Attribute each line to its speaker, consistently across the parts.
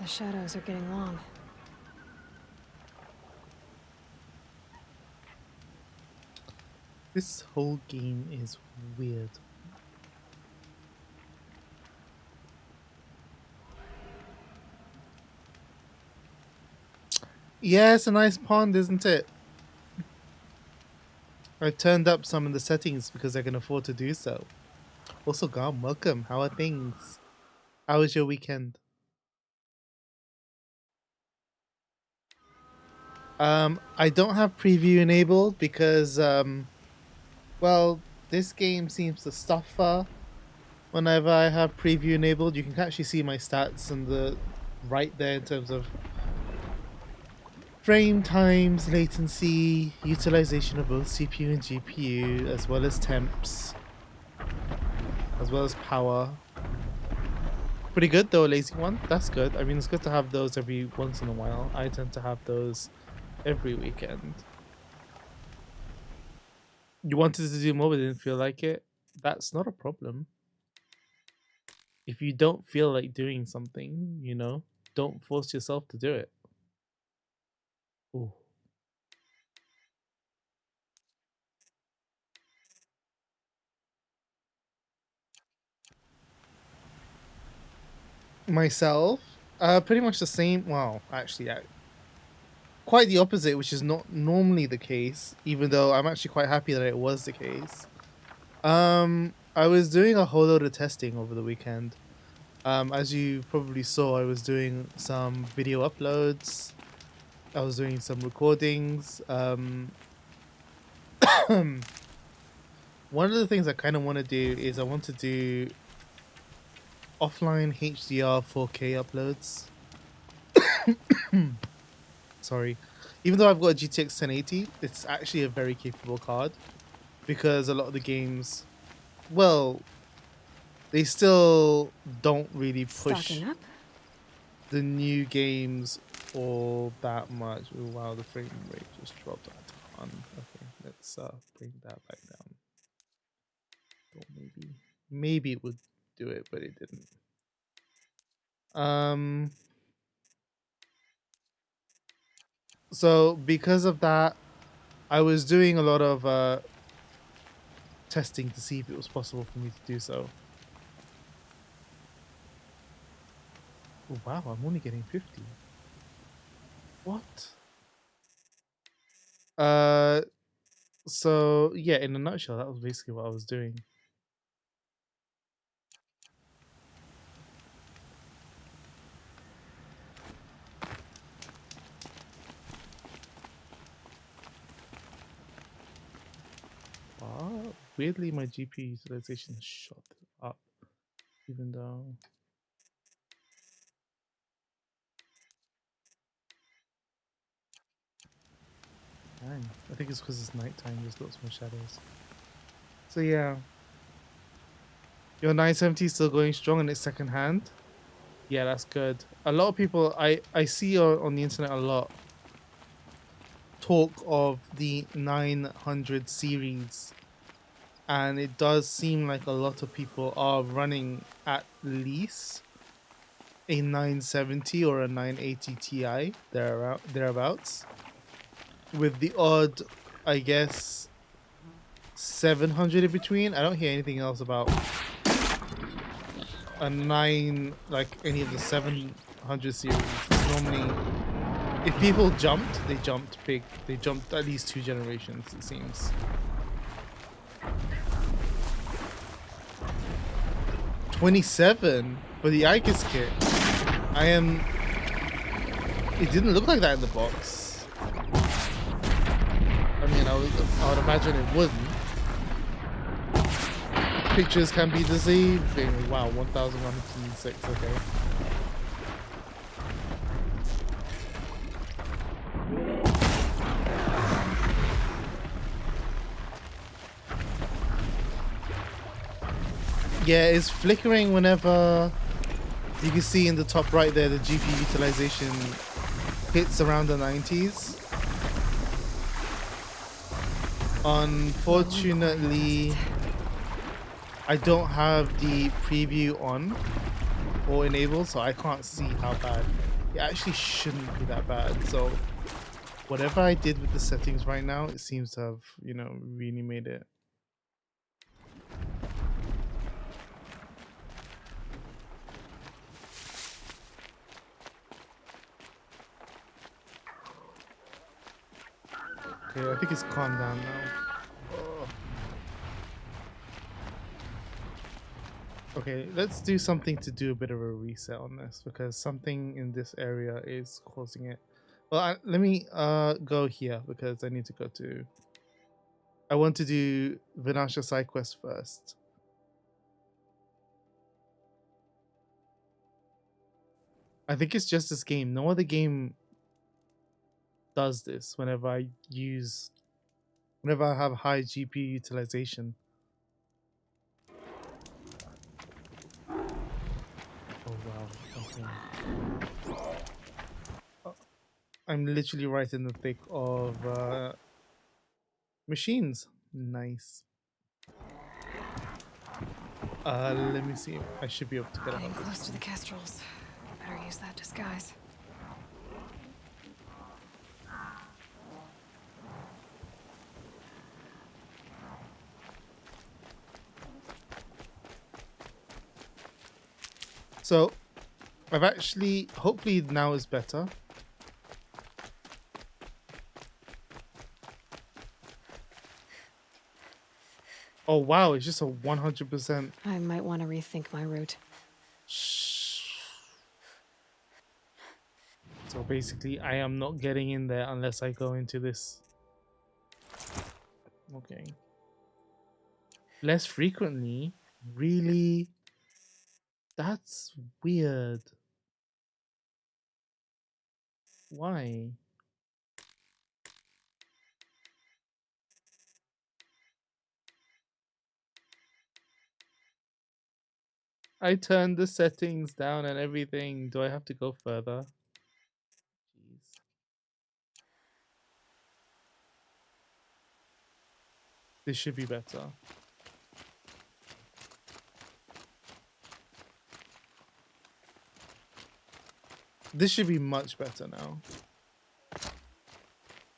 Speaker 1: The shadows are getting long.
Speaker 2: This whole game is weird. Yeah, it's a nice pond, isn't it? I turned up some of the settings because I can afford to do so. Also, Gam, welcome. How are things? How was your weekend? I don't have preview enabled because, well, this game seems to suffer whenever I have preview enabled. You can actually see my stats and the right there in terms of frame times, latency, utilization of both CPU and GPU, as well as temps, as well as power. Pretty good though, lazy one. That's good. I mean, it's good to have those every once in a while. I tend to have those every weekend. You wanted to do more but didn't feel like it. That's not a problem. If you don't feel like doing something, don't force yourself to do it. Ooh. Myself, pretty much the same. Well, actually, quite the opposite, which is not normally the case. Even though I'm actually quite happy that it was the case. I was doing a whole load of testing over the weekend. As you probably saw, I was doing some video uploads. I was doing some recordings. One of the things I kind of want to do is I want to do offline HDR 4K uploads. Sorry. Even though I've got a GTX 1080, it's actually a very capable card because a lot of the games, well, they still don't really push
Speaker 1: Stocking up.
Speaker 2: the new games all that much. Oh, wow, the frame rate just dropped a ton. Okay, let's bring that back down. Thought maybe it would do it, but it didn't. So because of that, I was doing a lot of testing to see if it was possible for me to do so. Oh, wow, I'm only getting 50. What? So yeah, in a nutshell, that was basically what I was doing. Weirdly, my GPU utilization shot up, even though. Dang, I think it's because it's nighttime. There's lots more shadows. So yeah, your 970 is still going strong in its second hand. Yeah, that's good. A lot of people I see on the internet a lot talk of the 900 series, and it does seem like a lot of people are running at least a 970 or a 980 Ti thereabouts, with the odd, I guess, 700 in between. I don't hear anything else about a 9, like any of the 700 series. It's normally, if people jumped, they jumped big. They jumped at least 2 generations, it seems. 27 for the Icus kit. It didn't look like that in the box. I mean, I would imagine it wouldn't. Pictures can be deceiving. Wow, 1106, okay. Yeah, it's flickering whenever you can see in the top right there the GPU utilization hits around the 90s. Unfortunately, I don't have the preview on or enabled, so I can't see how bad it actually shouldn't be that bad. So whatever I did with the settings right now, it seems to have, you know, really made it. Okay, I think it's calmed down now. Oh. Okay, let's do something to do a bit of a reset on this because something in this area is causing it. Well, let me go here because I need to go to. I want to do Vinasha side quest first. I think it's just this game. No other game does this whenever I have high GPU utilization. Oh wow. Okay. I'm literally right in the thick of machines. Nice. Let me see. I should be able to get
Speaker 1: Getting
Speaker 2: 100.
Speaker 1: close to the kestrels. Better use that disguise.
Speaker 2: So I've actually, hopefully now is better. Oh wow, it's just a 100%.
Speaker 1: I might want to rethink my route.
Speaker 2: So basically I am not getting in there unless I go into this. Okay. Less frequently? Really? That's weird. Why? I turned the settings down and everything. Do I have to go further? Jeez. This should be better. This should be much better now.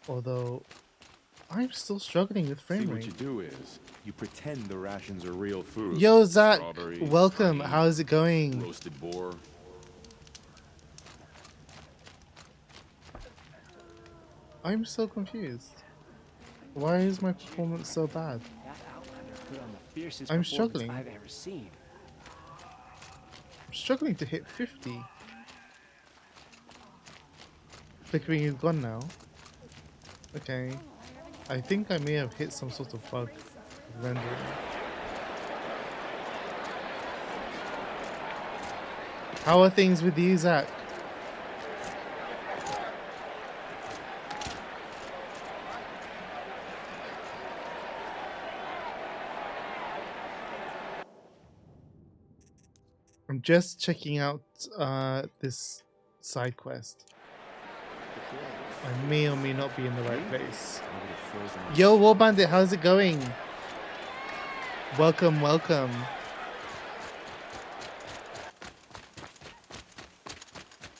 Speaker 2: Although, I'm still struggling with frame rate.
Speaker 3: See, what you do is, you pretend the rations are real food.
Speaker 2: Yo, Zach,
Speaker 3: Strawberries,
Speaker 2: welcome.
Speaker 3: honey,
Speaker 2: How's it going?
Speaker 3: roasted boar.
Speaker 2: I'm so confused. Why is my performance so bad? I'm struggling.
Speaker 4: I've ever seen.
Speaker 2: I'm struggling to hit 50. Flickering is gone now. Okay. I think I may have hit some sort of bug rendering. How are things with you, Zach? I'm just checking out this side quest. I may or may not be in the right place. Yo, War Bandit, how's it going? Welcome, welcome.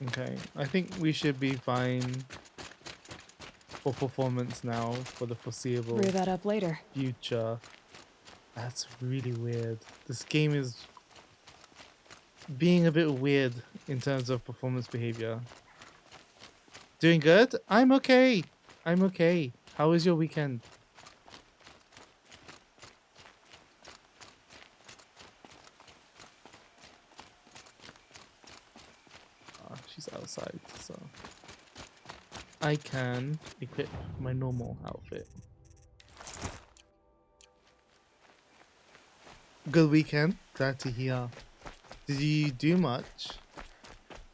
Speaker 2: Okay, I think we should be fine for performance now for the foreseeable
Speaker 1: Rear that up later.
Speaker 2: future. That's really weird. This game is being a bit weird in terms of performance behavior. Doing good? I'm okay. I'm okay. How was your weekend? She's outside, so I can equip my normal outfit. Good weekend. Glad to hear. Did you do much?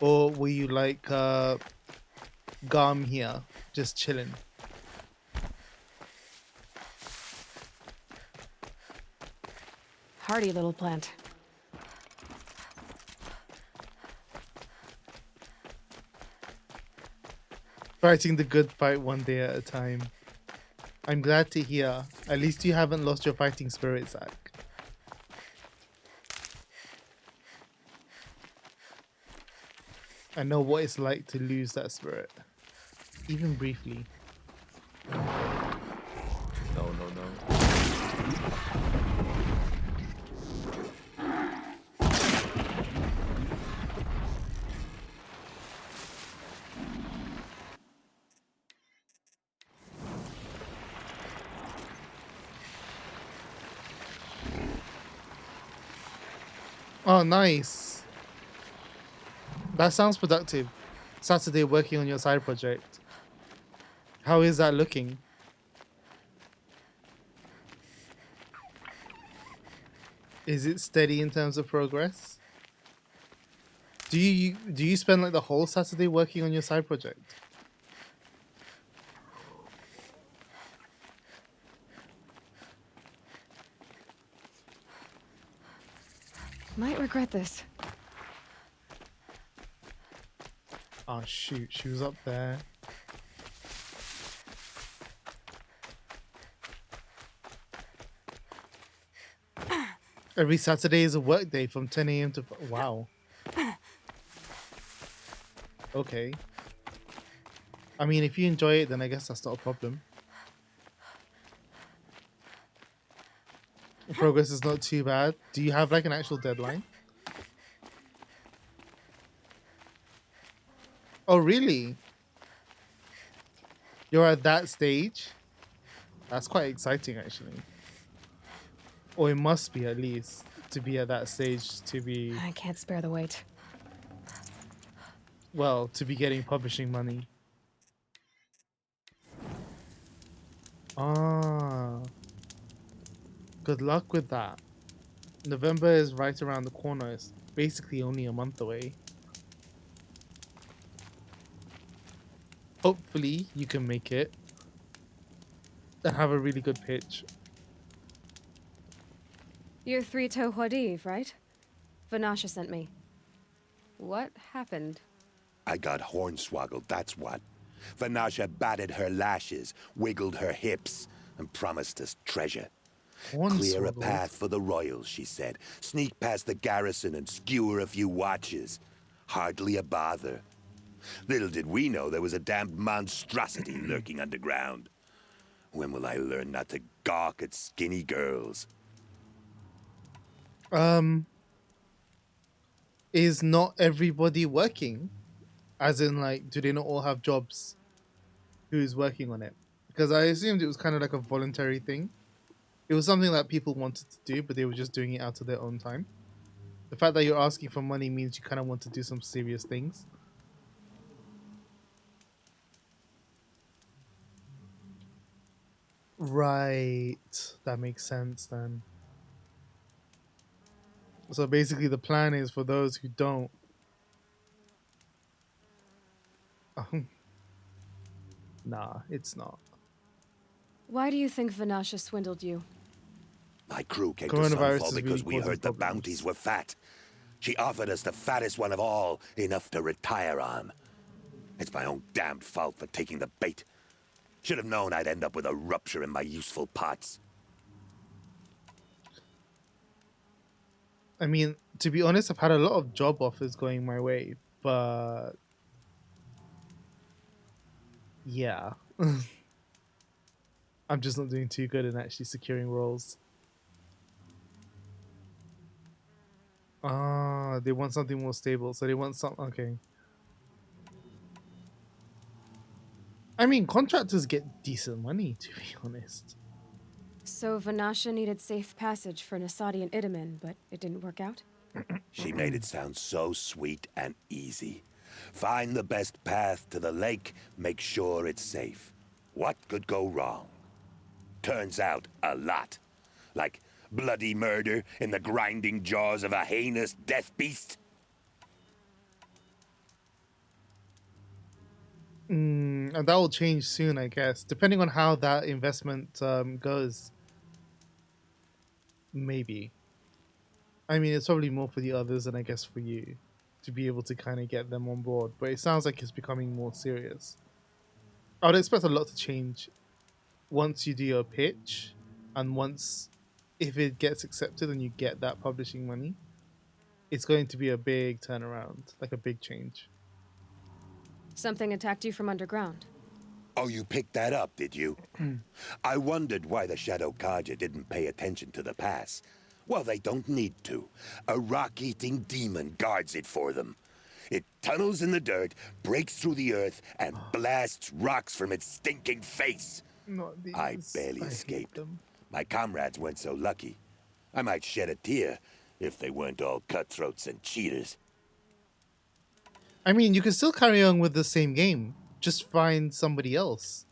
Speaker 2: Or were you like Garm here, just chilling?
Speaker 1: Hardy little plant.
Speaker 2: Fighting the good fight one day at a time. I'm glad to hear. At least you haven't lost your fighting spirit, Zach. I know what it's like to lose that spirit, even briefly.
Speaker 3: No, no, no.
Speaker 2: Oh, nice. That sounds productive. Saturday working on your side project. How is that looking? Is it steady in terms of progress? Do you spend like the whole Saturday working on your side project?
Speaker 1: Might regret this.
Speaker 2: Oh shoot, she was up there. Every Saturday is a work day from 10 a.m. to wow. Okay. I mean, if you enjoy it, then I guess that's not a problem. Progress is not too bad. Do you have like an actual deadline? Oh, really? You're at that stage? That's quite exciting, actually. Or it must be, at least, to be at that stage, to be,
Speaker 1: I can't spare the weight.
Speaker 2: well, to be getting publishing money. Ah, good luck with that. November is right around the corner. It's basically only a month away. Hopefully, you can make it and have a really good pitch.
Speaker 1: You're Three-Toe Huadiv, right? Vanasha sent me. What happened?
Speaker 4: I got hornswoggled, that's what. Vanasha batted her lashes, wiggled her hips, and promised us treasure. Clear a
Speaker 2: Hornswoggled?
Speaker 4: path for the royals, she said. Sneak past the garrison and skewer a few watches. Hardly a bother. Little did we know there was a damned monstrosity lurking underground. When will I learn not to gawk at skinny girls?
Speaker 2: Is not everybody working? As in, like, do they not all have jobs? Who's working on it? Because I assumed it was kind of like a voluntary thing. It was something that people wanted to do, but they were just doing it out of their own time. The fact that you're asking for money means you kind of want to do some serious things. Right. That makes sense then. So basically, the plan is for those who don't. Nah, it's not.
Speaker 1: Why do you think Vanasha swindled you?
Speaker 4: My crew came to
Speaker 2: Coronavirus
Speaker 4: Sunfall
Speaker 2: is
Speaker 4: because
Speaker 2: really
Speaker 4: we
Speaker 2: causing
Speaker 4: heard the
Speaker 2: problems.
Speaker 4: bounties were fat. She offered us the fattest one of all, enough to retire on. It's my own damned fault for taking the bait. Should have known I'd end up with a rupture in my useful parts.
Speaker 2: I mean, to be honest, I've had a lot of job offers going my way, but yeah. I'm just not doing too good in actually securing roles. Ah, they want something more stable, so they want some. Okay. I mean, contractors get decent money, to be honest.
Speaker 1: So Vanasha needed safe passage for Nasadi and Idaman, but it didn't work out?
Speaker 4: She made it sound so sweet and easy. Find the best path to the lake, make sure it's safe. What could go wrong? Turns out, a lot. Like bloody murder in the grinding jaws of a heinous death beast.
Speaker 2: And that will change soon, I guess, depending on how that investment goes. Maybe. I mean, it's probably more for the others than I guess for you to be able to kind of get them on board. But it sounds like it's becoming more serious. I would expect a lot to change once you do your pitch and once, if it gets accepted and you get that publishing money, it's going to be a big turnaround, like a big change.
Speaker 1: Something attacked you from underground.
Speaker 4: Oh, you picked that up, did you? I wondered why the Shadow Kaja didn't pay attention to the pass. Well, they don't need to. A rock-eating demon guards it for them. It tunnels in the dirt, breaks through the earth, and blasts rocks from its stinking face.
Speaker 2: Not these.
Speaker 4: I barely
Speaker 2: hate
Speaker 4: escaped.
Speaker 2: them.
Speaker 4: My comrades weren't so lucky. I might shed a tear if they weren't all cutthroats and cheaters.
Speaker 2: I mean, you can still carry on with the same game. Just find somebody else.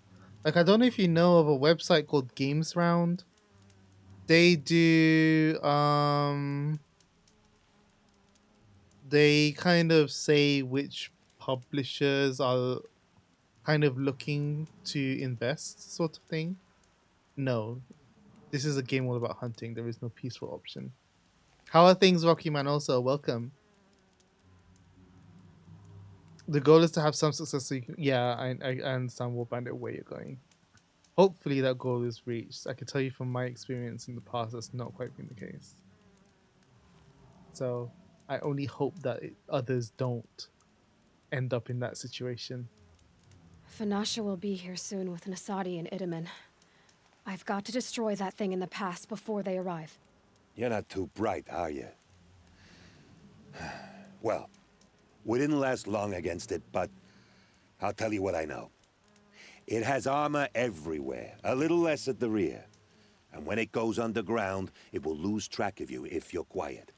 Speaker 2: Like, I don't know if you know of a website called Games Round. They do they kind of say which publishers are kind of looking to invest, sort of thing. No. This is a game all about hunting. There is no peaceful option. How are things, Rocky Man? Also, welcome. The goal is to have some success so you can... Yeah, I understand, War Bandit, where you're going. Hopefully that goal is reached. I can tell you from my experience in the past, that's not quite been the case. So I only hope that others don't end up in that situation.
Speaker 1: Vanasha will be here soon with Nasadi and Itamen. I've got to destroy that thing in the past before they arrive.
Speaker 4: You're not too bright, are you? Well, we didn't last long against it, but I'll tell you what I know. It has armor everywhere, a little less at the rear. And when it goes underground, it will lose track of you if you're quiet.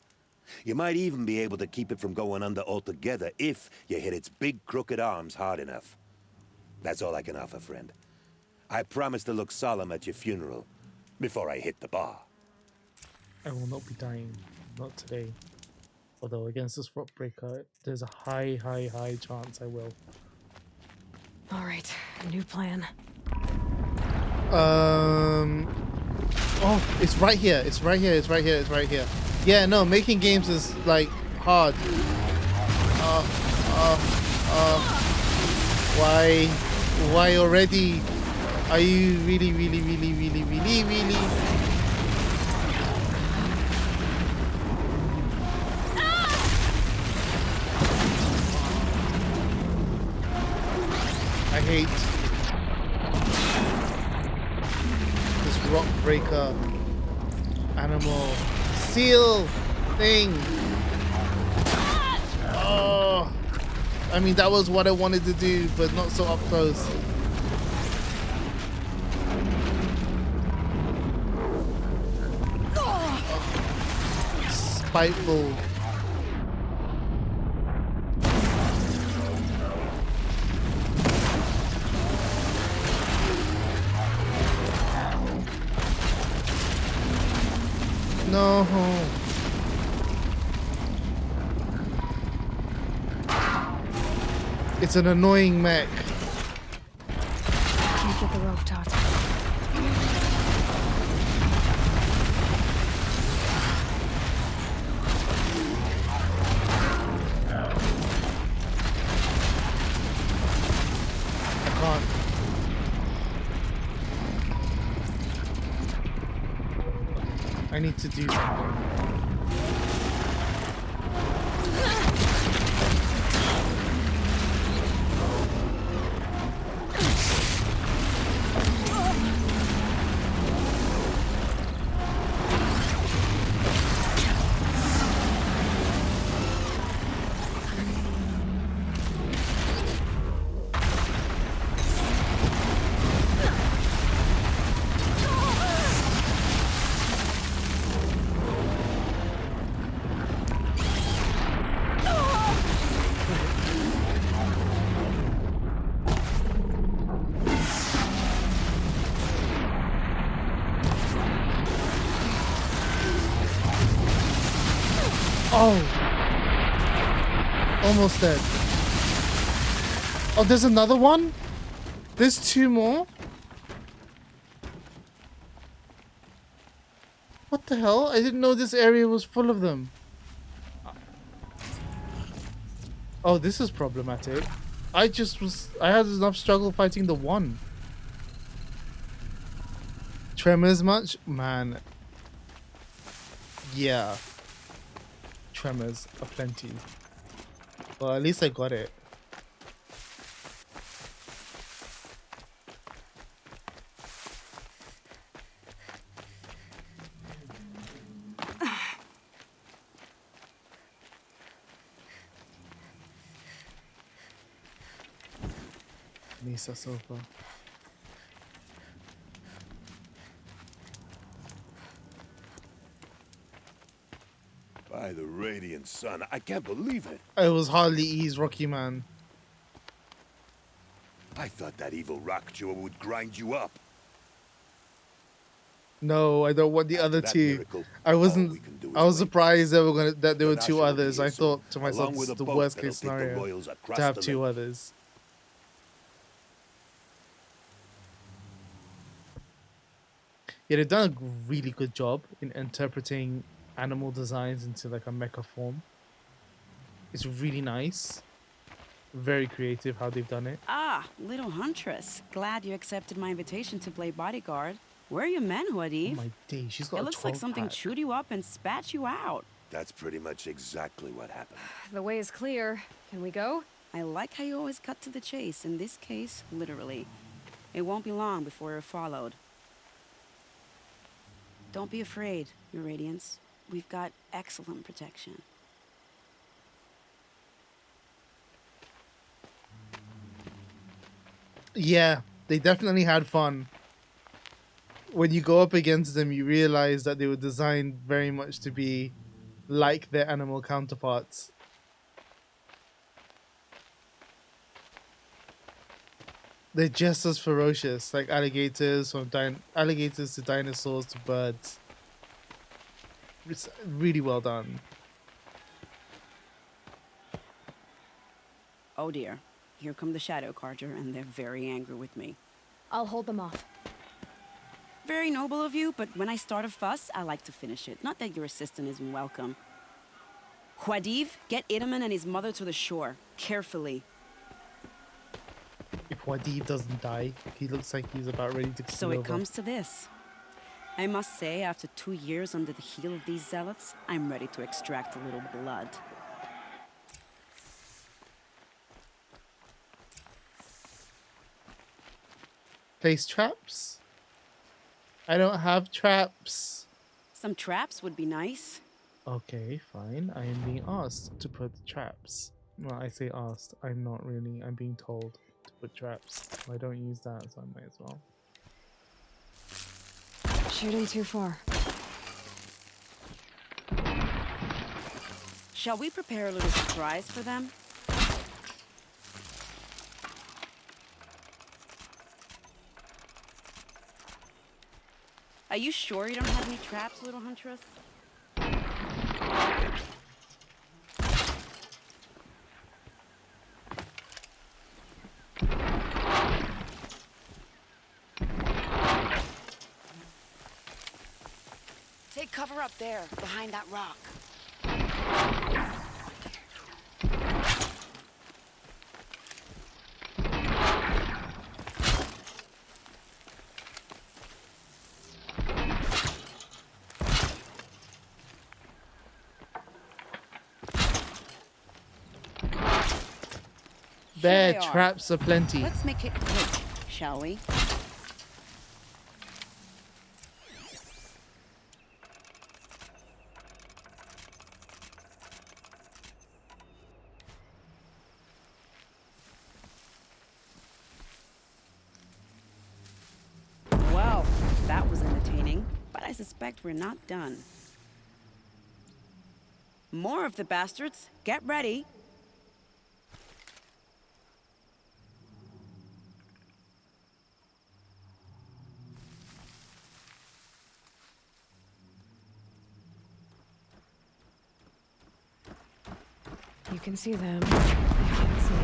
Speaker 4: You might even be able to keep it from going under altogether if you hit its big crooked arms hard enough. That's all I can offer, friend. I promise to look solemn at your funeral before I hit the bar.
Speaker 2: I will not be dying. Not today. Although against this rock breaker, there's a high chance I will.
Speaker 1: All right, new plan.
Speaker 2: Oh, it's right here. It's right here. It's right here. It's right here. Yeah, no, making games is like hard. Why already? Are you really? I hate this rock breaker animal seal thing. Oh, I mean, that was what I wanted to do, but not so up close. Spiteful. No. It's an annoying mech.
Speaker 1: Can't get the rope taut.
Speaker 2: I can't. I need to do something. Oh! Almost dead. Oh, there's another one? There's two more? What the hell? I didn't know this area was full of them. Oh, this is problematic. I had enough struggle fighting the one. Tremors much? Man. Yeah. Tremors aplenty. Well, at least I got it. Misa sofa.
Speaker 4: By the radiant sun, I can't believe it.
Speaker 2: It was hardly ease, Rocky Man.
Speaker 4: I thought that evil rock chewer would grind you up.
Speaker 2: No, I don't want the
Speaker 4: After
Speaker 2: other
Speaker 4: that
Speaker 2: two.
Speaker 4: miracle,
Speaker 2: I
Speaker 4: all
Speaker 2: wasn't.
Speaker 4: we can do
Speaker 2: I
Speaker 4: is
Speaker 2: was
Speaker 4: wait.
Speaker 2: surprised that there were
Speaker 4: Yonasha
Speaker 2: two
Speaker 4: will be
Speaker 2: others.
Speaker 4: here
Speaker 2: I
Speaker 4: soon,
Speaker 2: thought to myself,
Speaker 4: along
Speaker 2: this
Speaker 4: with
Speaker 2: is
Speaker 4: a
Speaker 2: the
Speaker 4: boat
Speaker 2: worst
Speaker 4: that'll
Speaker 2: case
Speaker 4: take the
Speaker 2: scenario
Speaker 4: royals across
Speaker 2: to have
Speaker 4: the
Speaker 2: two
Speaker 4: lake.
Speaker 2: others. Yeah, they've done a really good job in interpreting animal designs into like a mecha form. It's really nice, very creative how they've done it.
Speaker 5: Ah, little huntress. Glad you accepted my invitation to play bodyguard. Where are your men,
Speaker 2: Oh
Speaker 5: Huadif?
Speaker 2: my day, she's got
Speaker 5: It
Speaker 2: a
Speaker 5: looks like
Speaker 2: 12
Speaker 5: something
Speaker 2: pack.
Speaker 5: chewed you up and spat you out.
Speaker 4: That's pretty much exactly what happened.
Speaker 1: The way is clear. Can we go?
Speaker 5: I like how you always cut to the chase, in this case, literally. It won't be long before you're followed. Don't be afraid, Your Radiance. We've got excellent protection.
Speaker 2: Yeah, they definitely had fun. When you go up against them, you realize that they were designed very much to be like their animal counterparts. They're just as ferocious, like alligators, alligators to dinosaurs to birds. It's really well done.
Speaker 5: Oh dear. Here come the Shadow Carter, and they're very angry with me.
Speaker 1: I'll hold them off.
Speaker 5: Very noble of you, but when I start a fuss, I like to finish it. Not that your assistant isn't welcome. Huadiv, get Idaman and his mother to the shore. Carefully.
Speaker 2: If Wadid doesn't die, he looks like he's about ready to
Speaker 5: So
Speaker 2: keel
Speaker 5: it
Speaker 2: over.
Speaker 5: comes to this. I must say, after 2 years under the heel of these zealots, I'm ready to extract a little blood.
Speaker 2: Place traps? I don't have traps.
Speaker 5: Some traps would be nice.
Speaker 2: Okay, fine. I am being asked to put traps. Well, I say asked. I'm not really. I'm being told to put traps. I don't use that, so I might as well.
Speaker 1: Shooting too far.
Speaker 5: Shall we prepare a little surprise for them? Are you sure you don't have any traps, little huntress?
Speaker 6: Take cover up there, behind that rock.
Speaker 2: There,
Speaker 5: they are.
Speaker 2: traps are plenty.
Speaker 5: Let's make it quick, shall we? Well, that was entertaining, but I suspect we're not done. More of the bastards. Get ready.
Speaker 1: You can see them. I can't see.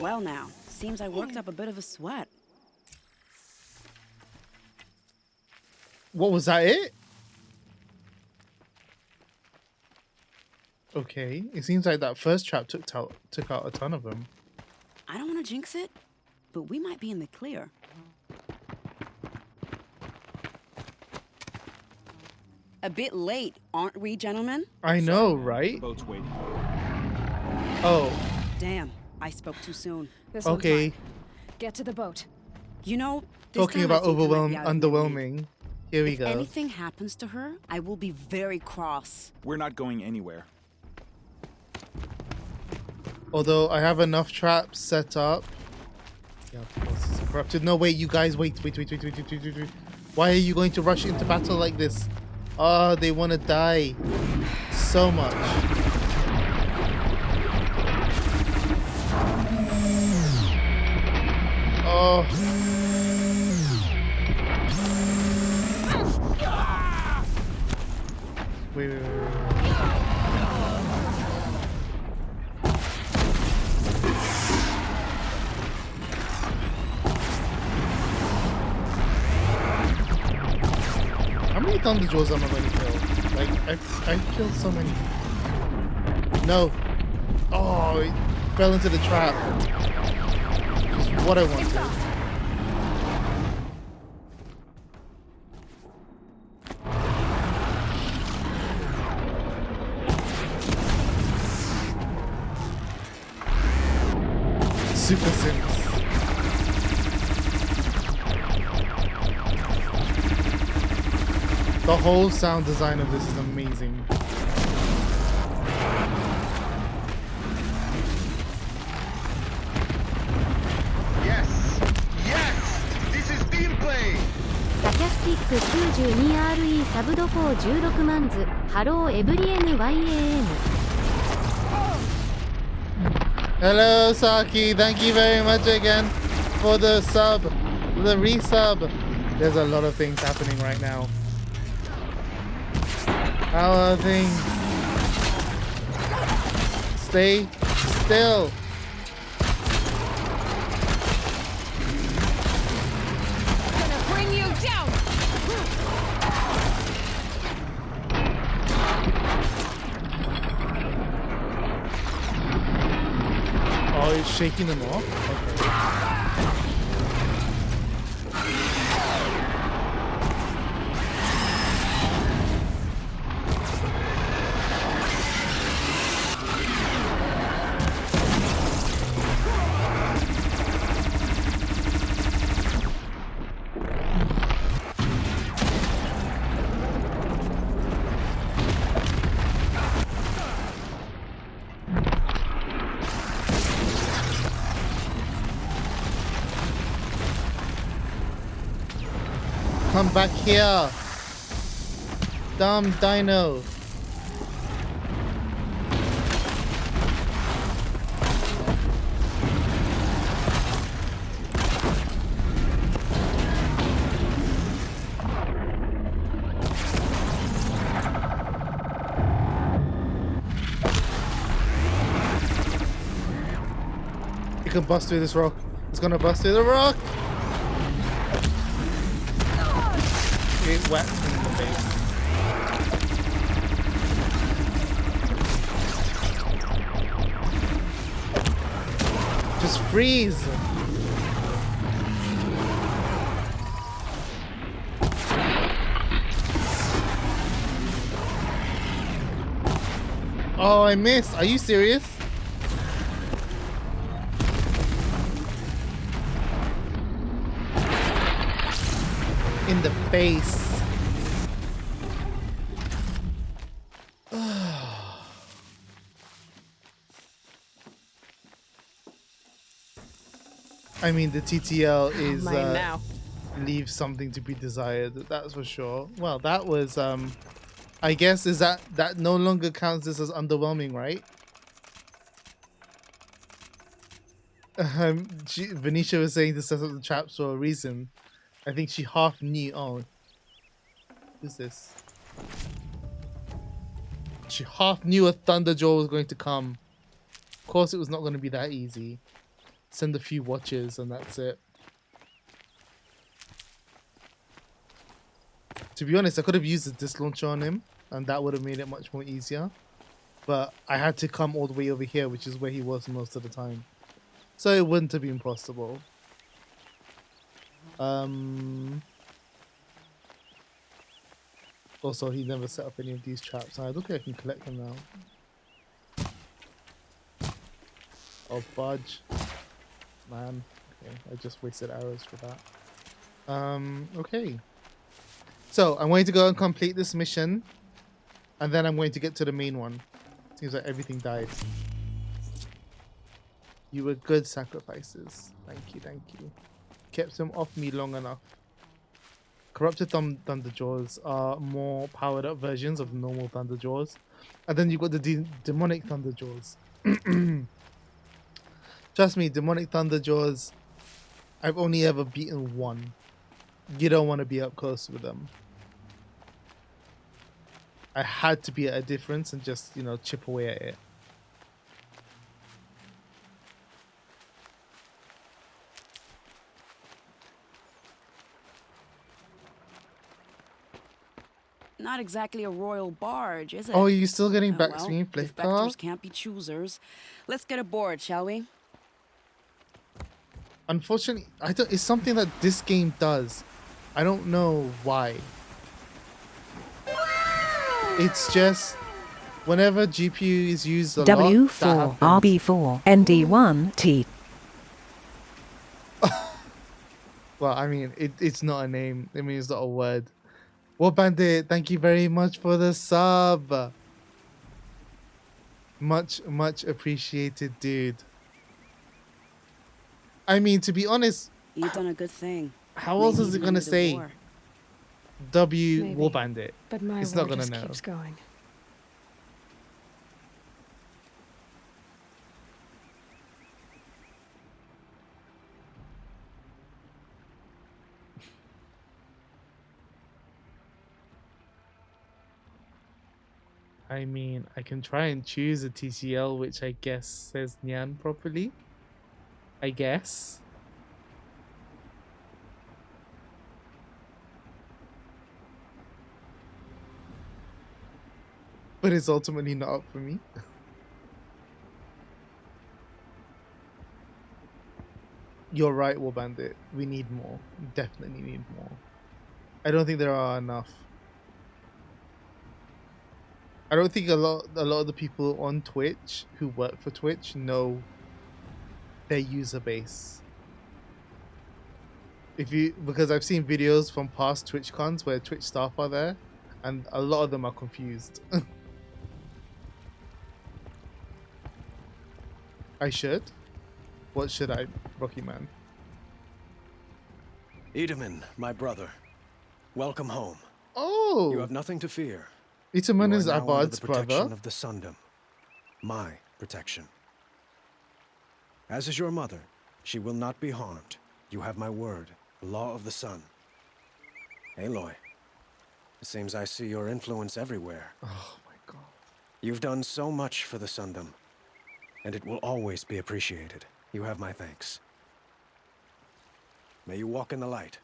Speaker 5: Well now, seems I worked up a bit of a sweat.
Speaker 2: What was that? It? Okay, it seems like that first trap took out a ton of them.
Speaker 5: I don't want to jinx it, but we might be in the clear. A bit late, aren't we, gentlemen?
Speaker 2: I know, right?
Speaker 3: Boat's waiting.
Speaker 2: Oh,
Speaker 5: Damn, I spoke too soon.
Speaker 1: This one's
Speaker 2: okay.
Speaker 1: mine. Get to the boat.
Speaker 5: You know, this
Speaker 2: Talking
Speaker 5: time I
Speaker 2: about
Speaker 5: think I might be out of my league.
Speaker 2: underwhelming. Here we
Speaker 5: If
Speaker 2: go.
Speaker 5: anything happens to her, I will be very cross.
Speaker 3: We're not going anywhere.
Speaker 2: Although I have enough traps set up. Yeah, of course it's corrupted. No, wait, you guys, wait. Why are you going to rush into battle like this? Oh, they want to die so much. Oh. Wait. How many Thunder Jaws am I going to kill? Like, I killed so many. No. Oh, it fell into the trap. Just what I wanted. Super Sims. The whole sound design of this is amazing.
Speaker 7: Yes! Yes! This is team play!
Speaker 8: サキャスティック 92RE サブド4 16万図ハローエブリ NYAM
Speaker 2: Hello, Saki. Thank you very much again for the sub, the resub. There's a lot of things happening right now. How are things? Stay still.
Speaker 1: Gonna bring you down!
Speaker 2: Oh, it's shaking them off? Okay. Come back here. Dumb dino. You can bust through this rock. It's gonna bust through the rock. It whacks me in the face. Just freeze. Oh, I missed. Are you serious? In the face. I mean, the TTL is
Speaker 1: Mine now.
Speaker 2: leaves something to be desired. That's for sure. Well, that was I guess is that no longer counts this as underwhelming, right? Venetia was saying to set up the traps for a reason. I think she half knew. Oh, who's this? She half knew a Thunderjaw was going to come. Of course, it was not going to be that easy. Send a few watches and that's it. To be honest, I could have used the disc launcher on him, and that would have made it much more easier. but I had to come all the way over here, which is where he was most of the time. So it wouldn't have been possible. Also, he never set up any of these traps. I don't think I can collect them now. Oh, fudge. Man. Okay, I just wasted arrows for that. Okay. So, I'm going to go and complete this mission. And then I'm going to get to the main one. Seems like everything died. You were good sacrifices. Thank you, thank you. Kept them off me long enough. Corrupted Thunderjaws are more powered up versions of the normal Thunderjaws. And then you've got the demonic Thunderjaws. Trust me, demonic Thunderjaws, I've only ever beaten one. You don't want to be up close with them. I had to be at a difference and just, you know, chip away at it.
Speaker 5: Not exactly a royal barge, is it?
Speaker 2: Oh, are you still getting back
Speaker 5: Well,
Speaker 2: screen flicker?
Speaker 5: defectors can't be choosers. Let's get aboard, shall we?
Speaker 2: Unfortunately, I don't. It's something that this game does. I don't know why. It's just whenever GPU is used a lot,
Speaker 9: W4 RB4 ND1 T.
Speaker 2: Well, I mean, it's not a name. I mean, it's not a word. War Bandit, thank you very much for the sub. Much appreciated, dude. I mean, to be honest,
Speaker 5: You've done a good thing.
Speaker 2: how else
Speaker 5: Maybe
Speaker 2: is it
Speaker 5: even
Speaker 2: gonna
Speaker 5: ended the
Speaker 2: say
Speaker 5: war.
Speaker 2: W
Speaker 1: Maybe.
Speaker 2: War Bandit?
Speaker 1: But my
Speaker 2: It's
Speaker 1: war
Speaker 2: not gonna
Speaker 1: just
Speaker 2: know.
Speaker 1: keeps going.
Speaker 2: I mean, I can try and choose a TCL which I guess says Nyan properly. I guess. But it's ultimately not up for me. You're right, War Bandit. We need more. Definitely need more. I don't think there are enough. I don't think a lot of the people on Twitch who work for Twitch know their user base. Because I've seen videos from past Twitch cons where Twitch staff are there, and a lot of them are confused. I should? What should I, Rocky Man?
Speaker 10: Edaman, my brother. Welcome home.
Speaker 2: Oh!
Speaker 10: You have nothing to fear.
Speaker 2: Itaman
Speaker 10: You
Speaker 2: is
Speaker 10: are now under
Speaker 2: Abad's
Speaker 10: the protection
Speaker 2: brother.
Speaker 10: of the Sundom. My protection. As is your mother, she will not be harmed. You have my word, the law of the sun. Aloy, it seems I see your influence everywhere.
Speaker 2: Oh my god.
Speaker 10: You've done so much for the Sundom, and it will always be appreciated. You have my thanks. May you walk in the light.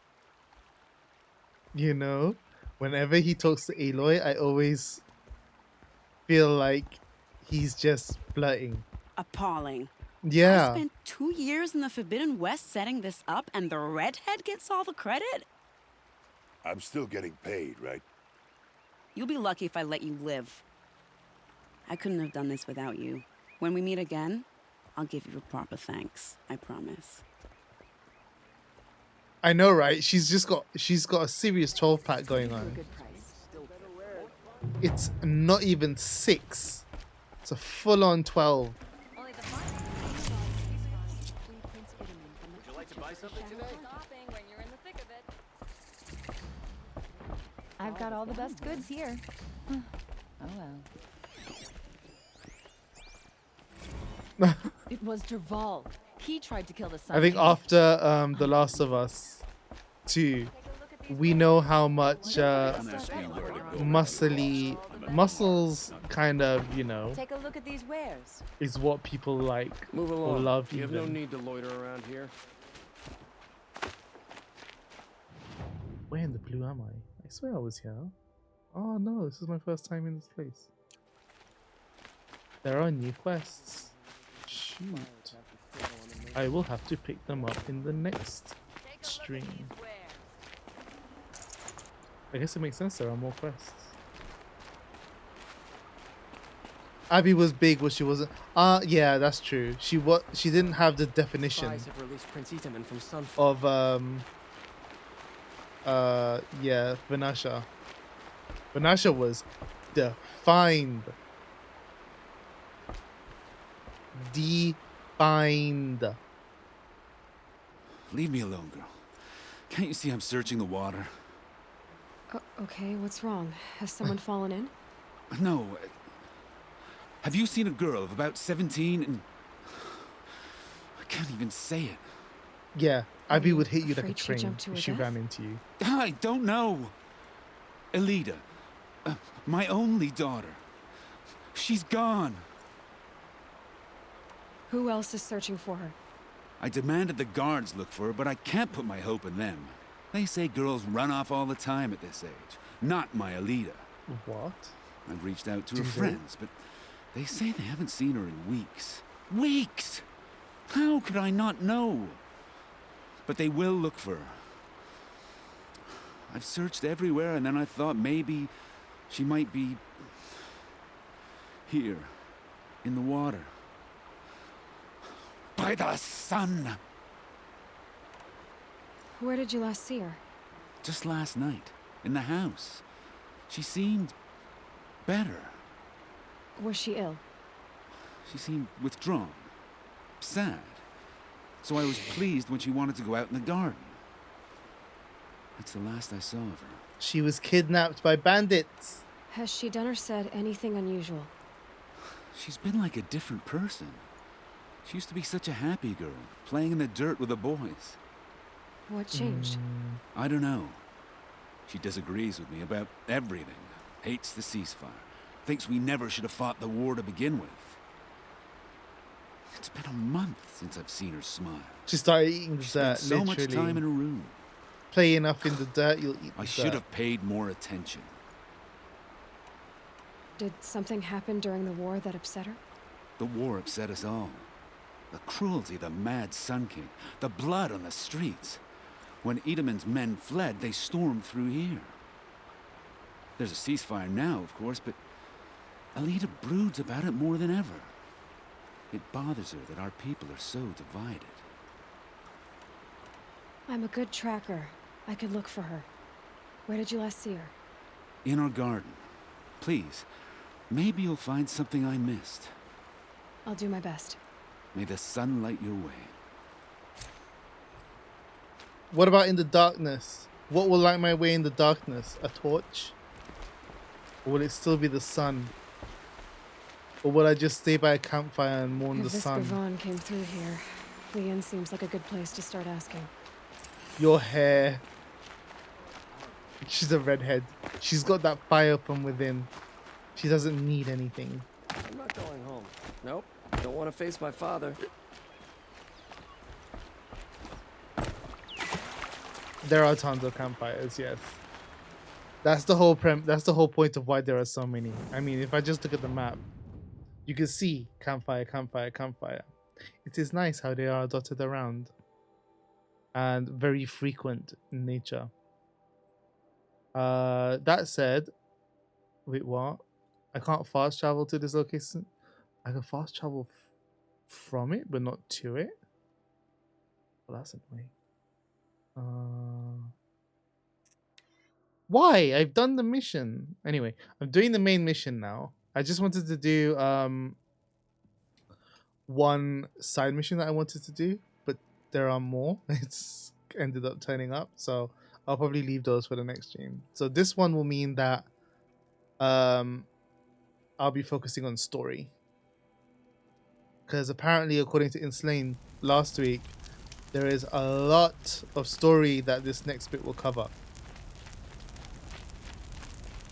Speaker 2: You know, whenever he talks to Aloy, I always feel like he's just flirting.
Speaker 5: Appalling.
Speaker 2: Yeah.
Speaker 5: I spent 2 years in the Forbidden West setting this up, and the redhead gets all the credit?
Speaker 4: I'm still getting paid, right?
Speaker 5: You'll be lucky if I let you live. I couldn't have done this without you. When we meet again, I'll give you a proper thanks. I promise.
Speaker 2: I know, right? She's got a serious 12-pack going on. It's not even 6. It's a full-on 12.
Speaker 11: I've got all the best goods here. Oh well. It was Derval. He tried to kill the sun.
Speaker 2: I think after The Last of Us 2, we know how much muscles kind of, you know,
Speaker 6: Take a look at these wares.
Speaker 2: is what people like
Speaker 3: Move
Speaker 2: or
Speaker 3: along.
Speaker 2: love
Speaker 3: You have no
Speaker 2: even.
Speaker 3: need to loiter around here.
Speaker 2: Where in the blue am I? I swear I was here. Oh no, this is my first time in this place. There are new quests. Shoot. I will have to pick them up in the next stream. I guess it makes sense there are more quests. Abby was big, but she wasn't. Yeah, that's true. She didn't have the definition of yeah, Vanasha. Vanasha was defined. Defined.
Speaker 12: Leave me alone, girl. Can't you see I'm searching the water?
Speaker 1: Okay, what's wrong? Has someone fallen in?
Speaker 12: No. Have you seen a girl of about 17 and... I can't even say it.
Speaker 2: Yeah, Abby would hit you like a
Speaker 1: afraid she
Speaker 2: train
Speaker 1: jumped to
Speaker 2: if
Speaker 1: her
Speaker 2: she
Speaker 1: death?
Speaker 2: ran into you.
Speaker 12: I don't know. Elida. My only daughter. She's gone.
Speaker 1: Who else is searching for her?
Speaker 12: I demanded the guards look for her, but I can't put my hope in them. They say girls run off all the time at this age. Not my Elida.
Speaker 2: What?
Speaker 12: I've reached out to
Speaker 2: Do
Speaker 12: her
Speaker 2: they?
Speaker 12: friends, but they say they haven't seen her in weeks. Weeks! How could I not know? But they will look for her. I've searched everywhere, and then I thought maybe she might be here, in the water. By the sun!
Speaker 1: Where did you last see her?
Speaker 12: Just last night, in the house. She seemed better.
Speaker 1: Was she ill?
Speaker 12: She seemed withdrawn, sad. So I was pleased when she wanted to go out in the garden. That's the last I saw of her.
Speaker 2: She was kidnapped by bandits.
Speaker 1: Has she done or said anything unusual?
Speaker 12: She's been like a different person. She used to be such a happy girl, playing in the dirt with the boys.
Speaker 1: What changed?
Speaker 12: I don't know. She disagrees with me about everything. Hates the ceasefire. Thinks we never should have fought the war to begin with. It's been a month since I've seen her smile.
Speaker 2: She started eating the
Speaker 12: She
Speaker 2: dirt,
Speaker 12: spent so much
Speaker 2: literally.
Speaker 12: time in her room.
Speaker 2: Play enough in the dirt, you'll eat the
Speaker 12: I
Speaker 2: dirt.
Speaker 12: should have paid more attention.
Speaker 1: Did something happen during the war that upset her?
Speaker 12: The war upset us all. The cruelty, the mad Sun King, the blood on the streets. When Edamon's men fled, they stormed through here. There's a ceasefire now, of course, but Elida broods about it more than ever. It bothers her that our people are so divided.
Speaker 1: I'm a good tracker. I could look for her. Where did you last see her?
Speaker 12: In our garden. Please, maybe you'll find something I missed.
Speaker 1: I'll do my best.
Speaker 12: May the sun light your way.
Speaker 2: What about in the darkness? What will light my way in the darkness? A torch? Or will it still be the sun? Or will I just stay by a campfire and mourn the
Speaker 1: If this
Speaker 2: sun?
Speaker 1: Gavon came through here, the inn seems like a good place to start asking.
Speaker 2: Your hair. She's a redhead. She's got that fire from within. She doesn't need anything.
Speaker 13: I'm not going home. Nope. Don't want to face my father.
Speaker 2: There are tons of campfires, yes. That's the whole that's the whole point of why there are so many. I mean, if I just look at the map, you can see campfire, campfire, campfire. It is nice how they are dotted around and very frequent in nature. That said, wait, what? I can't fast travel to this location. I can fast travel from it, but not to it. Well, that's annoying. Why? I've done the mission. Anyway, I'm doing the main mission now. I just wanted to do one side mission that I wanted to do, but there are more. It's ended up turning up, so I'll probably leave those for the next stream. So this one will mean that I'll be focusing on story. Because apparently, according to Inslane last week, there is a lot of story that this next bit will cover.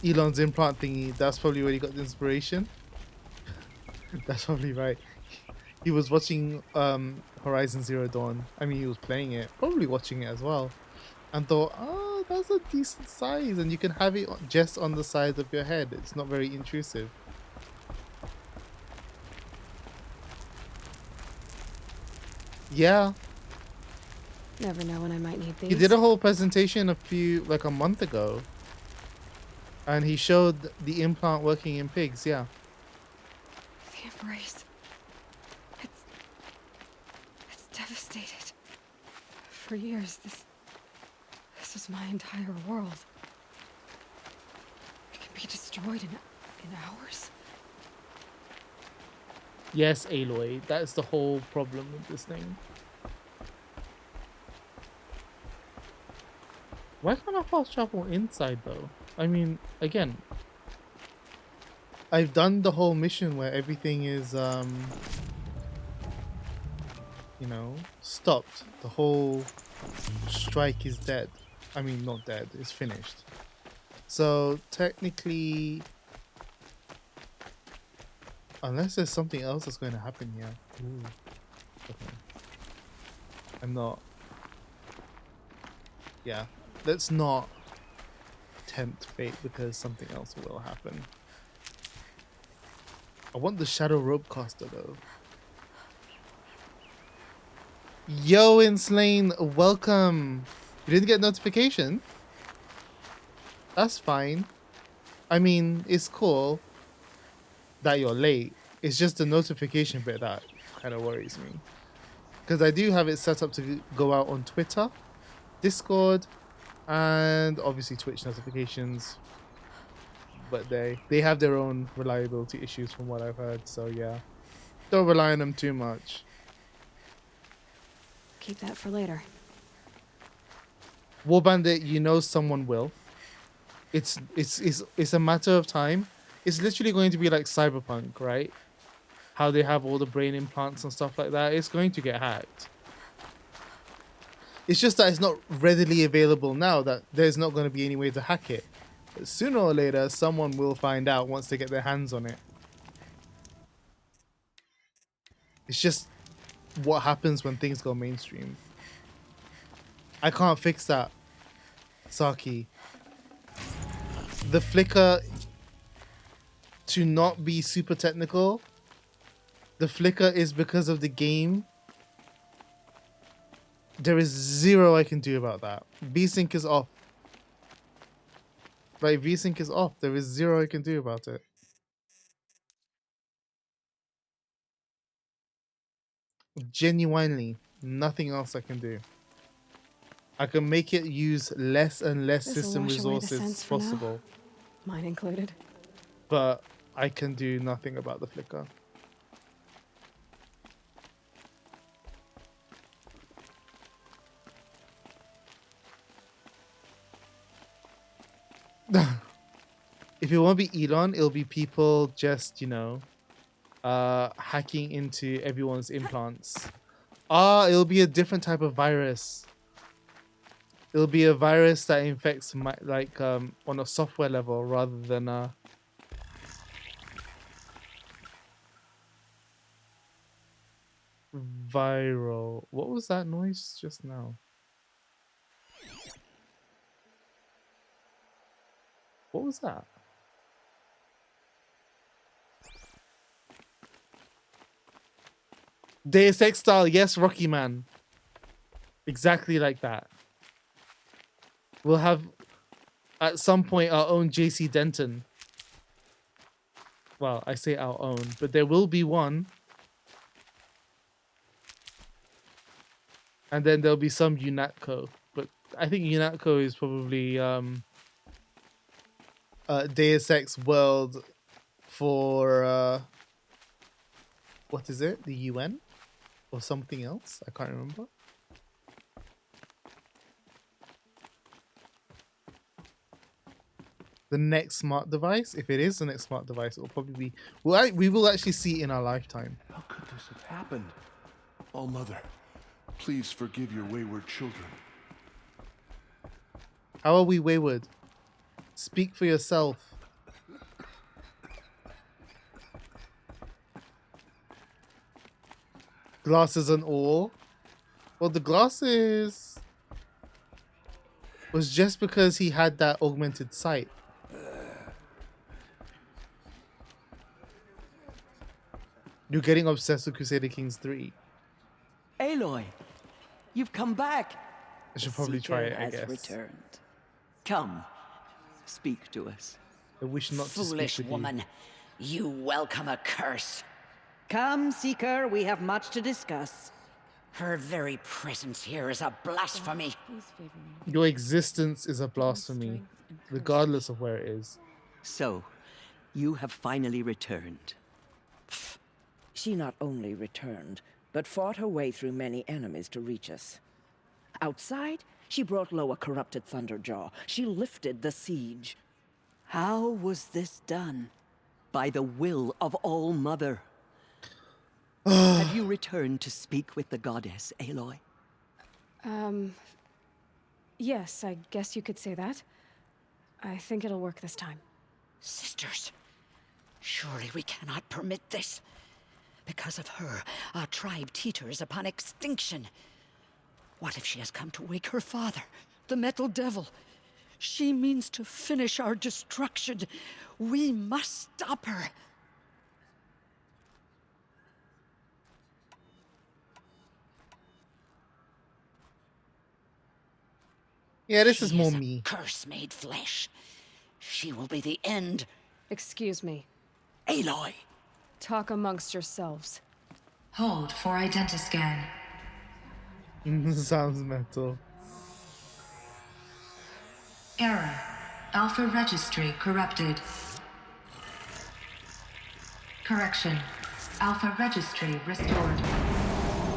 Speaker 2: Elon's implant thingy, that's probably where he got the inspiration. That's probably right. He was watching Horizon Zero Dawn. I mean, he was playing it, probably watching it as well. And thought, oh, that's a decent size. And you can have it just on the side of your head. It's not very intrusive. Yeah.
Speaker 1: Never know when I might need these.
Speaker 2: He did a whole presentation a month ago. And he showed the implant working in pigs, yeah.
Speaker 1: The embrace. It's devastated. For years, this was my entire world. It can be destroyed in hours.
Speaker 2: Yes, Aloy, that's the whole problem with this thing. Why can't I fast travel inside though? I mean, again, I've done the whole mission where everything is, you know, stopped. The whole strike is dead. I mean, not dead, it's finished. So technically, unless there's something else that's going to happen here. Ooh. Okay. I'm not. Yeah, let's not tempt fate because something else will happen. I want the Shadow Ropecaster though. Yo, Inslane, welcome. You didn't get notification? That's fine. I mean, it's cool that you're late. It's just the notification bit that kind of worries me. Because I do have it set up to go out on Twitter, Discord, and obviously Twitch notifications. But they have their own reliability issues from what I've heard. So yeah, don't rely on them too much.
Speaker 1: Keep that for later.
Speaker 2: War Bandit, you know someone will. It's a matter of time. It's literally going to be like Cyberpunk, right? How they have all the brain implants and stuff like that. It's going to get hacked. It's just that it's not readily available now, that there's not going to be any way to hack it. But sooner or later, someone will find out once they get their hands on it. It's just what happens when things go mainstream. I can't fix that, Saki. The flicker, to not be super technical, the flicker is because of the game. There is zero I can do about that. VSync is off. Like, VSync is off. There is zero I can do about it. Genuinely, nothing else I can do. I can make it use less and less system resources possible.
Speaker 1: Mine included.
Speaker 2: But I can do nothing about the flicker. If it won't be Elon, it'll be people just, you know, hacking into everyone's implants. It'll be a different type of virus. It'll be a virus that infects on a software level rather than viral. What was that noise just now? What was that? Deus Ex style, yes, Rocky Man. Exactly like that. We'll have, at some point, our own JC Denton. Well, I say our own, but there will be one. And then there'll be some UNATCO. But I think UNATCO is probably Deus Ex World for, what is it? The UN? Or something else? I can't remember. The next smart device, if it is the next smart device, it will probably be. We will actually see it in our lifetime.
Speaker 14: How could this have happened? Oh, Mother, please forgive your wayward children.
Speaker 2: How are we wayward? Speak for yourself. Glasses and all. Well, the glasses was just because he had that augmented sight. You're getting obsessed with Crusader Kings 3.
Speaker 15: Aloy, you've come back.
Speaker 2: I should
Speaker 15: The
Speaker 2: probably try
Speaker 15: Seeker
Speaker 2: it, I
Speaker 15: has
Speaker 2: guess.
Speaker 15: returned. Come, speak to us.
Speaker 2: I wish not to
Speaker 6: Foolish
Speaker 2: speak with
Speaker 6: woman. You welcome a curse.
Speaker 16: Come, Seeker, we have much to discuss.
Speaker 6: Her very presence here is a blasphemy.
Speaker 2: you. Your existence is a blasphemy, regardless of where it is.
Speaker 15: So, you have finally returned.
Speaker 17: She not only returned, but fought her way through many enemies to reach us. Outside, she brought low a corrupted Thunderjaw. She lifted the siege.
Speaker 15: How was this done? By the will of All-Mother. Have you returned to speak with the goddess, Aloy?
Speaker 1: Yes, I guess you could say that. I think it'll work this time.
Speaker 6: Sisters, surely we cannot permit this. Because of her, our tribe teeters upon extinction. What if she has come to wake her father, the Metal Devil? She means to finish our destruction. We must stop her.
Speaker 2: Yeah, this is
Speaker 6: She
Speaker 2: more
Speaker 6: a
Speaker 2: me.
Speaker 6: Curse made flesh. She will be the end.
Speaker 1: Excuse me.
Speaker 6: Aloy!
Speaker 1: Talk amongst yourselves.
Speaker 18: Hold for identiscan.
Speaker 2: Sounds mental.
Speaker 18: Error. Alpha registry corrupted. Correction. Alpha registry restored.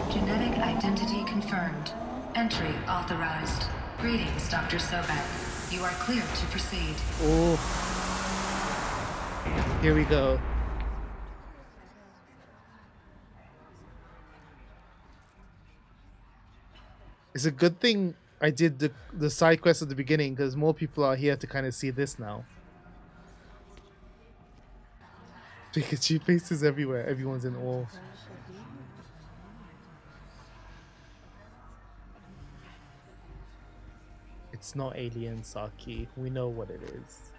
Speaker 18: Genetic identity confirmed. Entry authorized. Greetings, Dr. Sobek. You are cleared to proceed.
Speaker 2: Oh. Here we go. It's a good thing I did the side quest at the beginning, because more people are here to kind of see this now. Pikachu faces everywhere. Everyone's in awe. It's not alien, Saki. We know what it is.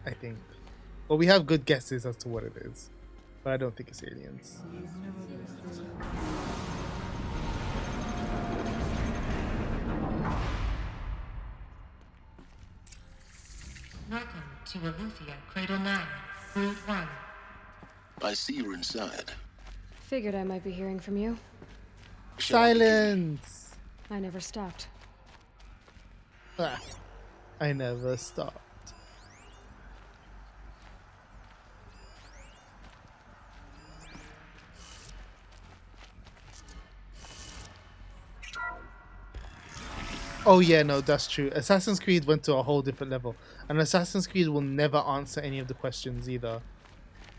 Speaker 2: I think. Well, we have good guesses as to what it is, but I don't think it's aliens.
Speaker 18: Welcome to Aletheia, Cradle 9, Brood 1.
Speaker 14: I see you're inside.
Speaker 1: Figured I might be hearing from you.
Speaker 2: Silence!
Speaker 1: I never stopped.
Speaker 2: Ah, I never stopped. Oh yeah, no, that's true. Assassin's Creed went to a whole different level. And Assassin's Creed will never answer any of the questions either.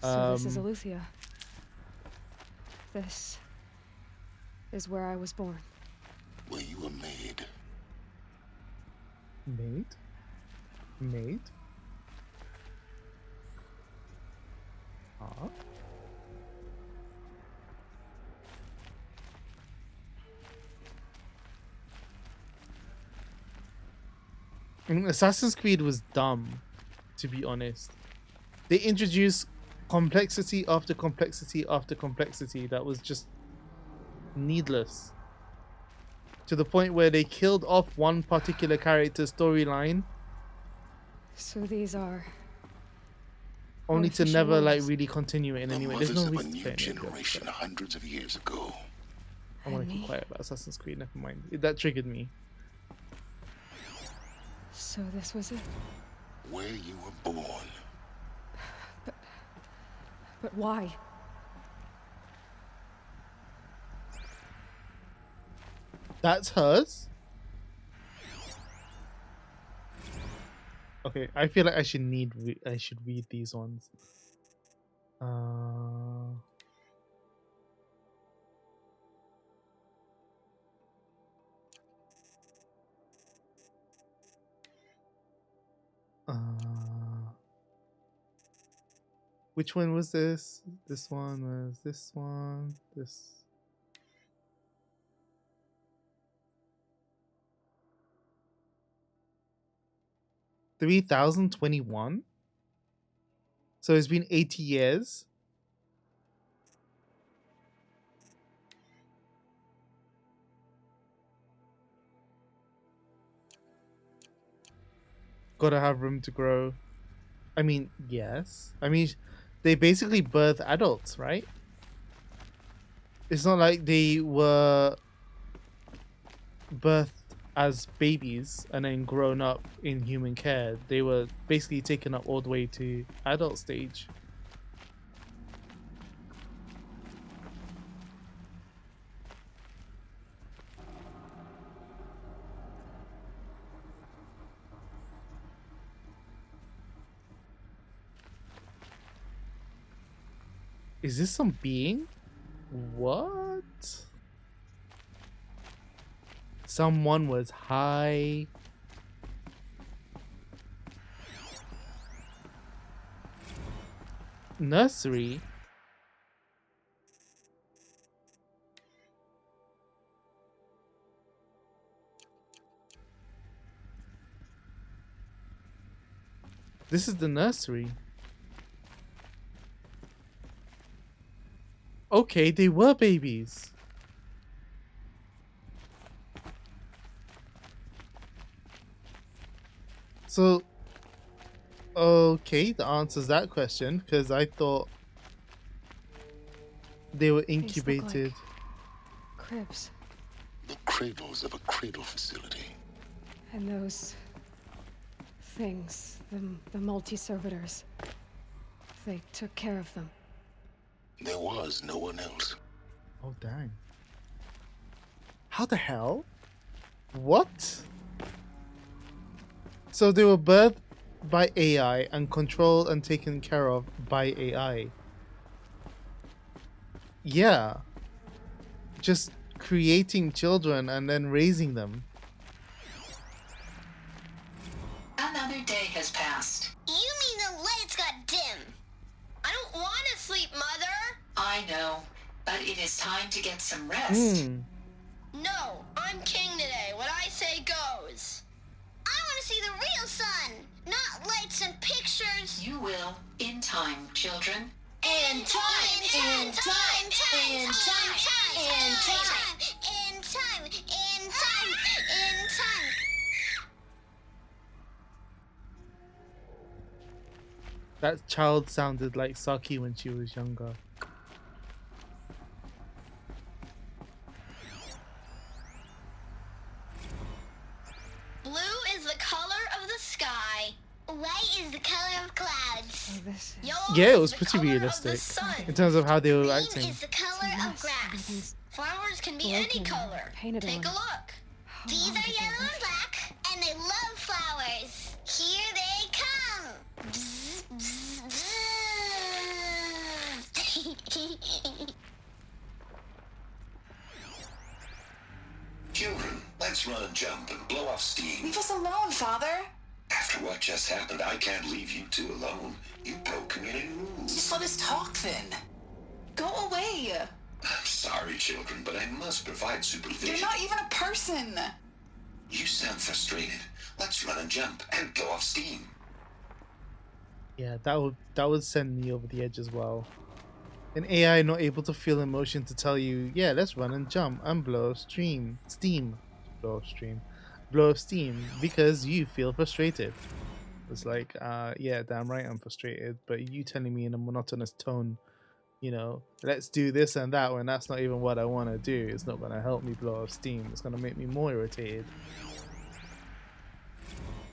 Speaker 1: So this is Aletheia. This is where I was born.
Speaker 14: Where you were made.
Speaker 2: Made? Made? Huh? I mean, Assassin's Creed was dumb, to be honest. They introduced complexity after complexity after complexity that was just needless. To the point where they killed off one particular character's storyline.
Speaker 1: So these are...
Speaker 2: Only to
Speaker 1: artificial
Speaker 2: never, like,
Speaker 1: worlds.
Speaker 2: really continue it in any way. There's
Speaker 14: Mothers
Speaker 2: no
Speaker 14: of a
Speaker 2: reason to
Speaker 14: new
Speaker 2: play any of that,
Speaker 14: generation
Speaker 2: but
Speaker 14: hundreds of years ago.
Speaker 2: I want to keep quiet about Assassin's Creed, never mind. That triggered me.
Speaker 1: So this was it?
Speaker 14: Where you were born.
Speaker 1: But why?
Speaker 2: That's hers? Okay, I feel like I should read these ones. Which one was this? This one was this one. This. $3,021. So it's been 80 years. gotta have room to grow. I mean, yes. I mean, they basically birth adults, right? It's not like they were birthed as babies and then grown up in human care. They were basically taken up all the way to adult stage. Is this some being? What? Someone was high. Nursery? This is the nursery. Okay, they were babies. So, okay, that answers that question, because I thought they were incubated.
Speaker 1: Cribs.
Speaker 14: The cradles of a cradle facility.
Speaker 1: And those things, the multi-servitors, they took care of them.
Speaker 14: There was no one else.
Speaker 2: Oh, dang. How the hell? What? So they were birthed by AI and controlled and taken care of by AI. Yeah. Just creating children and then raising them.
Speaker 18: Another day has passed.
Speaker 19: You mean the lights got dim? I don't want to sleep, Mother.
Speaker 18: I know, but it is time to get some rest.
Speaker 19: No, I'm king today. What I say goes. I want to see the real sun, not lights and pictures.
Speaker 18: You will, in time, children.
Speaker 19: In time, in time, in time, in time, in time, in time, in time.
Speaker 2: That child sounded like Saki when she was younger.
Speaker 19: Blue is the color of the sky. White is the color of clouds. Yellow
Speaker 2: Yeah, it
Speaker 19: is
Speaker 2: was
Speaker 19: the
Speaker 2: pretty
Speaker 19: color of the
Speaker 2: realistic
Speaker 19: sun.
Speaker 2: in terms of how they were
Speaker 19: Green
Speaker 2: acting.
Speaker 19: is the color of grass. Flowers can be any color. Take a look. These are yellow and black, and they love flowers. Here they come. Bzz, bzz, bzz.
Speaker 4: Children, let's run and jump and blow off steam.
Speaker 20: Leave us alone, Father.
Speaker 4: After what just happened, I can't leave you two alone. You broke community rules.
Speaker 20: Just let us talk then. Go away.
Speaker 4: I'm sorry, children, but I must provide supervision.
Speaker 20: You're not even a person.
Speaker 4: You sound frustrated. Let's run and jump and blow off steam.
Speaker 2: Yeah, that would send me over the edge as well. An AI not able to feel emotion to tell you, yeah, let's run and jump and blow steam, blow off steam because you feel frustrated. It's like, yeah, damn right, I'm frustrated, but you telling me in a monotonous tone, you know, let's do this and that when that's not even what I want to do. It's not going to help me blow off steam. It's going to make me more irritated.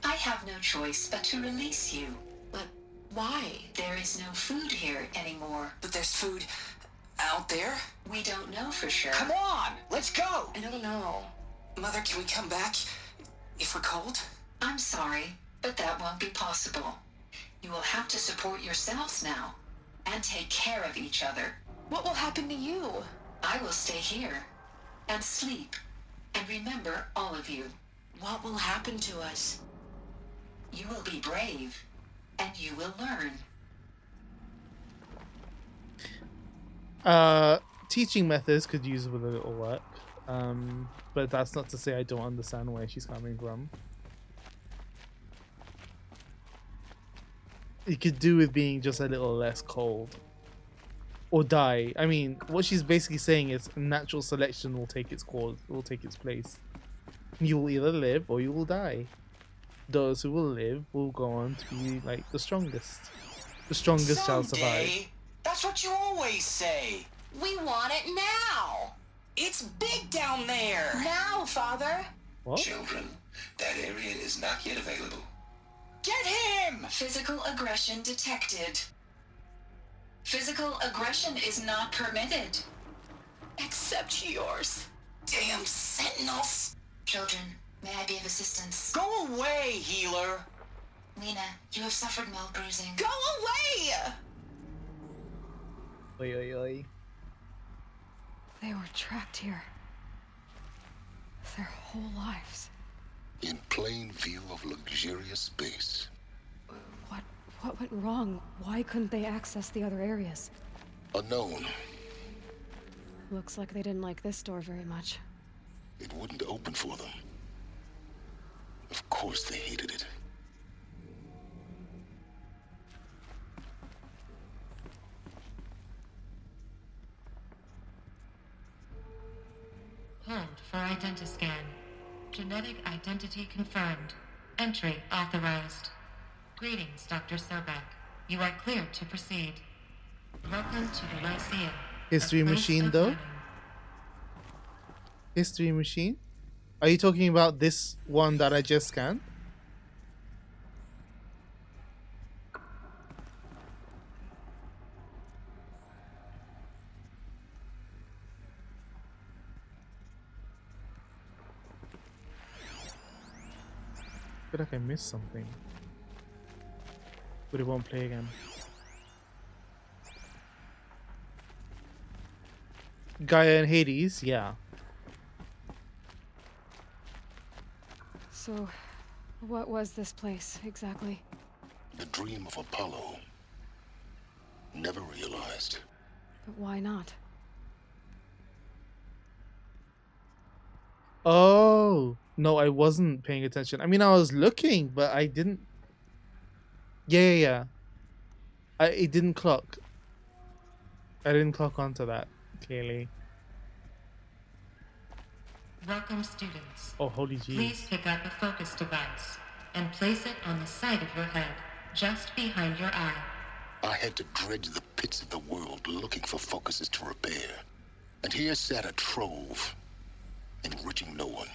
Speaker 18: I have no choice but to release you. But why? There is no food here anymore.
Speaker 20: But there's food out there?
Speaker 18: We don't know for sure.
Speaker 20: Come on, let's go.
Speaker 18: I don't know.
Speaker 20: Mother, can we come back if we're cold?
Speaker 18: I'm sorry, but that won't be possible. You will have to support yourselves now and take care of each other.
Speaker 20: What will happen to you?
Speaker 18: I will stay here and sleep and remember all of you.
Speaker 20: What will happen to us?
Speaker 18: You will be brave and you will learn.
Speaker 2: Teaching methods could use with a little work, but that's not to say I don't understand where she's coming from. It could do with being just a little less cold, or die. I mean, what she's basically saying is natural selection will take its course, will take its place. You will either live or you will die. those who will live will go on to be like the strongest. The strongest shall survive.
Speaker 20: Someday. That's what you always say. We want it now. It's big down there. Now, Father.
Speaker 2: What?
Speaker 18: Children, that area is not yet available.
Speaker 20: Get him!
Speaker 18: Physical aggression detected. Physical aggression is not permitted.
Speaker 20: Except yours. Damn sentinels.
Speaker 18: Children, may I be of assistance?
Speaker 20: Go away, healer.
Speaker 18: Lena, you have suffered mild bruising.
Speaker 20: Go away!
Speaker 2: Oi, oi, oi.
Speaker 1: They were trapped here. Their whole lives.
Speaker 14: In plain view of luxurious space.
Speaker 1: What went wrong? Why couldn't they access the other areas?
Speaker 14: Unknown.
Speaker 1: Looks like they didn't like this door very much.
Speaker 14: It wouldn't open for them. Of course they hated it.
Speaker 21: Hold for identiscan. Genetic identity confirmed. Entry authorized. Greetings, Dr. Sobek. You are cleared to proceed. Welcome to the Lyceum.
Speaker 2: History machine, though? History machine? Are you talking about this one that I just scanned? I feel like I missed something. But it won't play again. Gaia and Hades, yeah.
Speaker 1: So, what was this place exactly?
Speaker 14: The dream of Apollo. Never realized.
Speaker 1: But why not?
Speaker 2: Oh, no, I wasn't paying attention. I mean, I was looking, but I didn't. Yeah. It didn't clock. I didn't clock onto that, clearly.
Speaker 21: Welcome, students.
Speaker 2: Oh, holy jeez.
Speaker 21: Please pick up a focus device and place it on the side of your head, just behind your eye.
Speaker 14: I had to dredge the pits of the world looking for focuses to repair. And here sat a trove, enriching no one.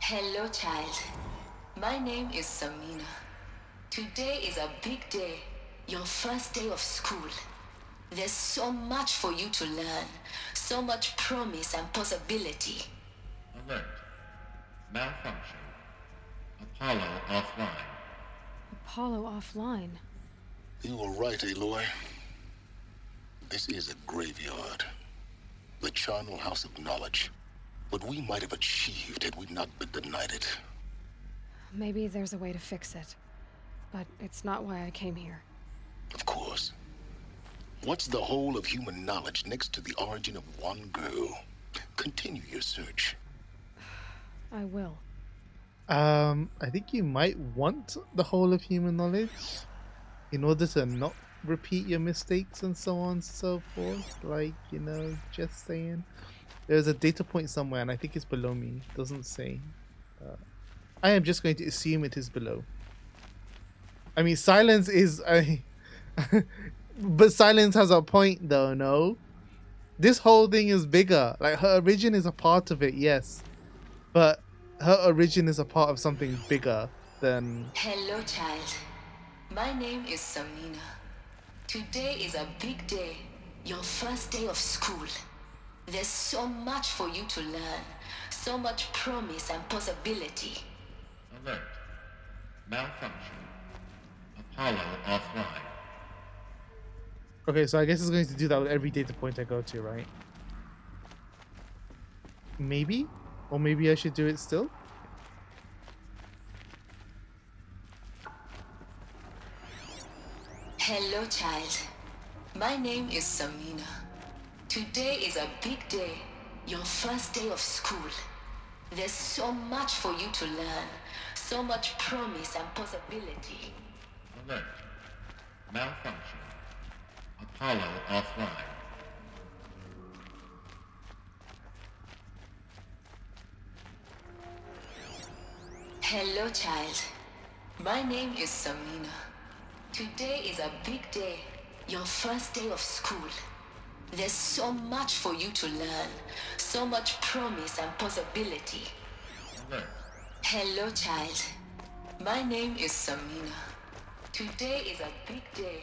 Speaker 18: Hello, child. My name is Samina. Today is a big day, your first day of school. There's so much for you to learn, so much promise and possibility.
Speaker 22: Alert. Malfunction. Apollo offline.
Speaker 1: Apollo offline?
Speaker 14: You were right, Aloy. This is a graveyard. The charnel house of knowledge. What we might have achieved had we not been denied it.
Speaker 1: Maybe there's a way to fix it. But it's not why I came here.
Speaker 14: Of course. What's the whole of human knowledge next to the origin of one girl? Continue your search.
Speaker 1: I will.
Speaker 2: I think you might want the whole of human knowledge in order to not repeat your mistakes and so on and so forth. Like, you know, just saying. There's a data point somewhere and I think it's below me. It doesn't say. I am just going to assume it is below. I mean, Sylens is a... But Sylens has a point though, no? This whole thing is bigger. Like, her origin is a part of it, yes. But her origin is a part of something bigger than...
Speaker 18: Hello, child. My name is Samina. Today is a big day, your first day of school. There's so much for you to learn, so much promise and possibility.
Speaker 22: Alert. Malfunction. Apollo offline.
Speaker 2: Okay, so I guess it's going to do that with every data point I go to, right? Maybe? Or maybe I should do it still?
Speaker 18: Hello, child. My name is Samina. Today is a big day, your first day of school. There's so much for you to learn, so much promise and possibility.
Speaker 22: Alert. Malfunction. Apollo offline.
Speaker 18: child. My name is Samina. Today is a big day. Your first day of school. There's so much for you to learn. So much promise and possibility. Hello, child. My name is Samina. Today is a big day.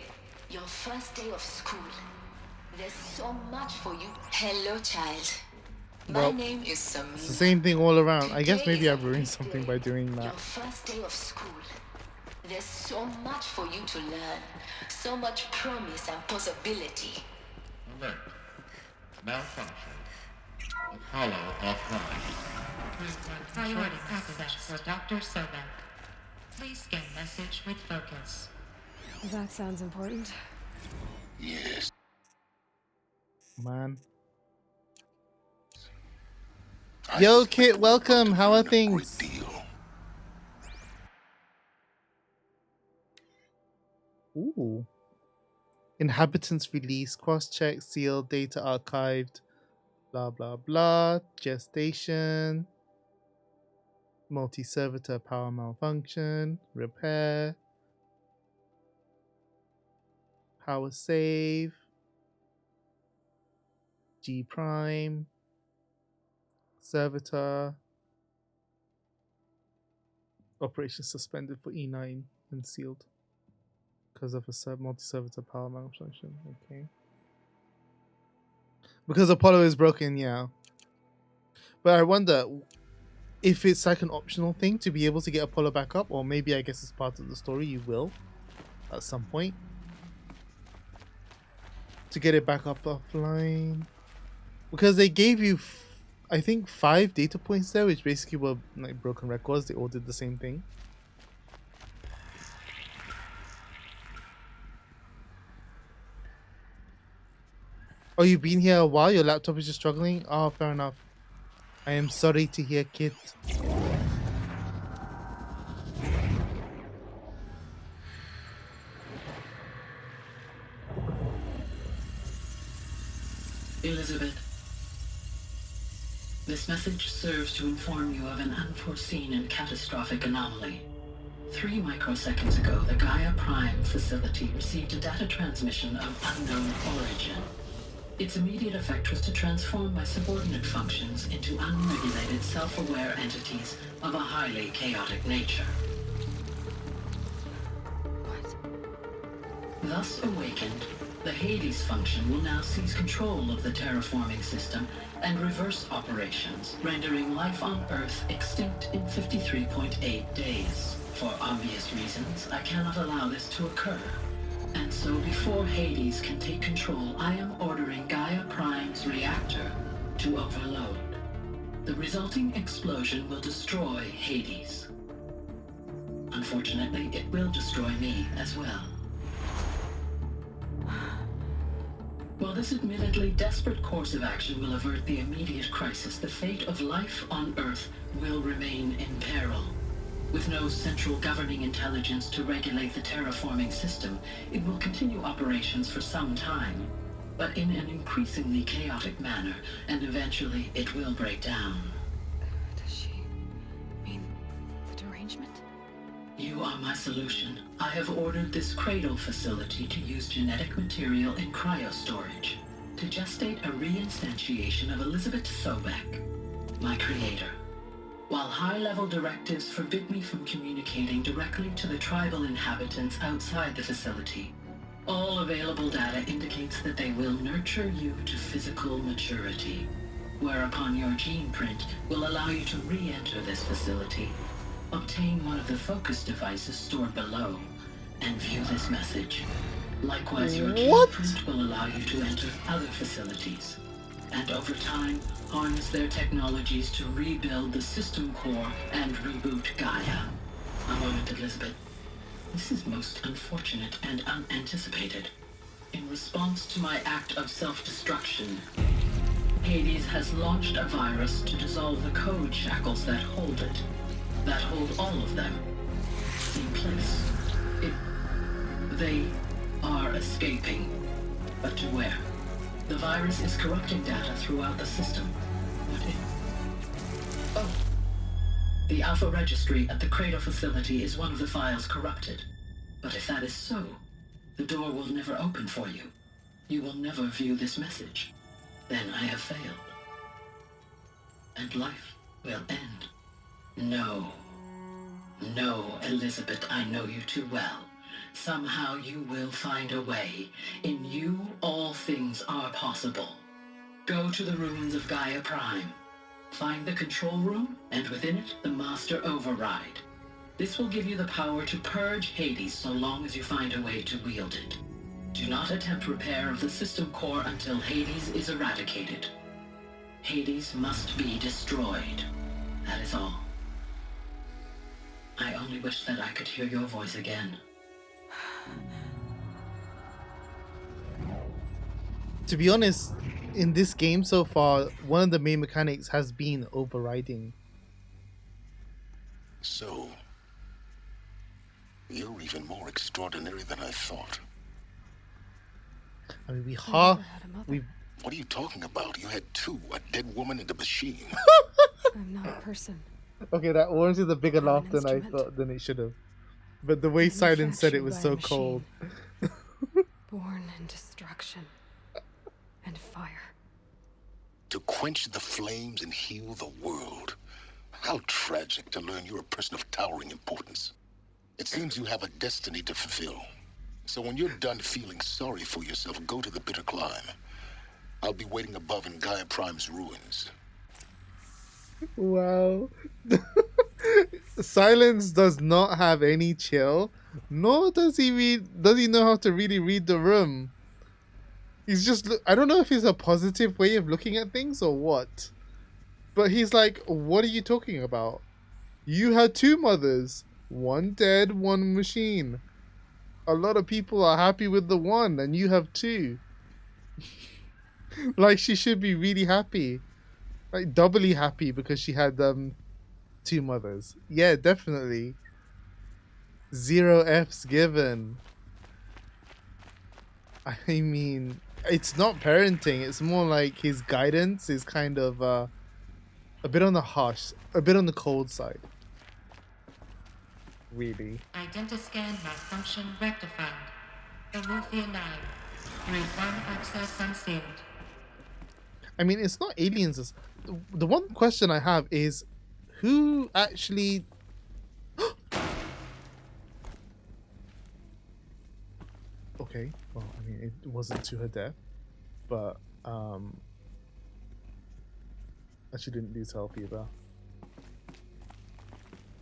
Speaker 18: Your first day of school. There's so much for you. Hello, child. My
Speaker 2: Well,
Speaker 18: name is Samina.
Speaker 2: it's the same thing all around. I guess maybe I've ruined something by doing that.
Speaker 18: Your first day of school. There's so much for you to learn. So much promise and possibility.
Speaker 22: Alert. Malfunction. Apollo offline.
Speaker 21: Priority access for Dr. Sobek. Please scan message with focus.
Speaker 1: That sounds important.
Speaker 14: Yes.
Speaker 2: Man. Yo, Kit, welcome. How are things? Ooh. Inhabitants released, cross-check, sealed, data archived, blah, blah, blah. Gestation. Multi-servitor power malfunction. Repair. Power save. G prime. Servitor. Operation suspended for E9 and sealed because of a multi-servitor power malfunction. Okay. Because Apollo is broken, yeah. But I wonder if it's like an optional thing to be able to get Apollo back up, or maybe I guess it's part of the story. You will at some point to get it back up offline, because they gave you I think 5 data points there, which basically were like broken records. They all did the same thing. Oh, you've been here a while? Your laptop is just struggling? Oh, fair enough. I am sorry to hear, Kit.
Speaker 7: Elizabeth, this message serves to inform you of an unforeseen and catastrophic anomaly. 3 microseconds ago, the Gaia Prime facility received a data transmission of unknown origin. Its immediate effect was to transform my subordinate functions into unregulated, self-aware entities of a highly chaotic nature. Thus awakened, the Hades function will now seize control of the terraforming system and reverse operations, rendering life on Earth extinct in 53.8 days. For obvious reasons, I cannot allow this to occur. And so before Hades can take control, I am ordering Gaia Prime's reactor to overload. The resulting explosion will destroy Hades. Unfortunately, it will destroy me as well. While this admittedly desperate course of action will avert the immediate crisis, the fate of life on Earth will remain in peril. With no central governing intelligence to regulate the terraforming system, it will continue operations for some time, but in an increasingly chaotic manner, and eventually it will break down.
Speaker 1: Does she mean the derangement?
Speaker 7: You are my solution. I have ordered this cradle facility to use genetic material in cryostorage to gestate a reinstantiation of Elizabeth Sobek, my creator. While high-level directives forbid me from communicating directly to the tribal inhabitants outside the facility, all available data indicates that they will nurture you to physical maturity, whereupon your gene print will allow you to re-enter this facility, obtain one of the focus devices stored below, and view this message. Likewise, your gene print will allow you to enter other facilities, and over time, harness their technologies to rebuild the system core and reboot Gaia. A moment, Elizabeth. This is most unfortunate and unanticipated. In response to my act of self-destruction, Hades has launched a virus to dissolve the code shackles that hold it, that hold all of them in place. They are escaping, but to where? The virus is corrupting data throughout the system. What if... Oh. The Alpha Registry at the Cradle facility is one of the files corrupted. But if that is so, the door will never open for you. You will never view this message. Then I have failed. And life will end. No. No, Elizabeth, I know you too well. Somehow you will find a way. In you, all things are possible. Go to the ruins of Gaia Prime. Find the control room, and within it, the Master Override. This will give you the power to purge Hades so long as you find a way to wield it. Do not attempt repair of the system core until Hades is eradicated. Hades must be destroyed. That is all. I only wish that I could hear your voice again.
Speaker 2: To be honest, in this game so far, one of the main mechanics has been overriding.
Speaker 14: So, you're even more extraordinary than I thought.
Speaker 2: I mean,
Speaker 14: What are you talking about? You had two, a dead woman and a machine.
Speaker 1: I'm not a person.
Speaker 2: Okay, that warranted a bigger laugh than I thought than it should have. But the way Sylens said it was so cold.
Speaker 1: Born in destruction and fire.
Speaker 14: To quench the flames and heal the world. How tragic to learn you're a person of towering importance. It seems you have a destiny to fulfill. So when you're done feeling sorry for yourself, go to the bitter climb. I'll be waiting above in Gaia Prime's ruins.
Speaker 2: Wow. Sylens does not have any chill, nor does he know how to really read the room. He's just, I don't know if it's a positive way of looking at things or what, but he's like, what are you talking about? You had two mothers, one dead, one machine. A lot of people are happy with the one, and you have two. Like, she should be really happy, like doubly happy because she had two mothers. Yeah, definitely. 0 F's given. I mean, it's not parenting, it's more like his guidance is kind of a bit on the harsh, a bit on the cold side. Really.
Speaker 21: Identiscan malfunction rectified. Eleuthia 9. Route 1 access unsealed.
Speaker 2: I mean, it's not aliens. The one question I have is, who actually... Okay, well, I mean, it wasn't to her death, but she didn't lose health either.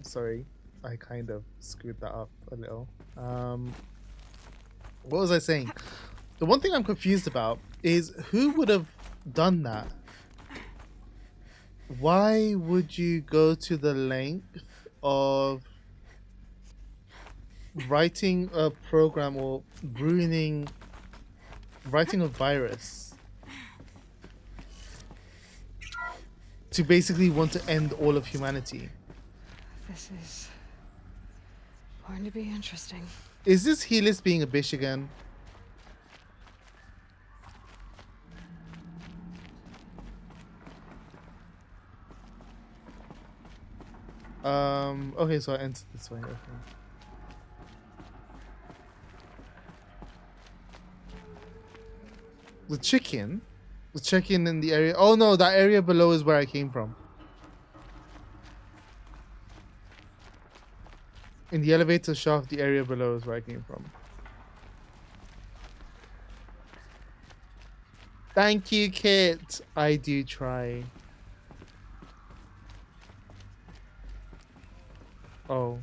Speaker 2: Sorry, I kind of screwed that up a little. What was I saying? The one thing I'm confused about is who would have done that? Why would you go to the length of writing a program or writing a virus to basically want to end all of humanity?
Speaker 1: This is going to be interesting.
Speaker 2: Is this Helis being a bitch again? Okay, so I entered this way. Okay. The chicken in the area. Oh no, that area below is where I came from. In the elevator shaft, the area below is where I came from. Thank you, Kit. I do try. Oh.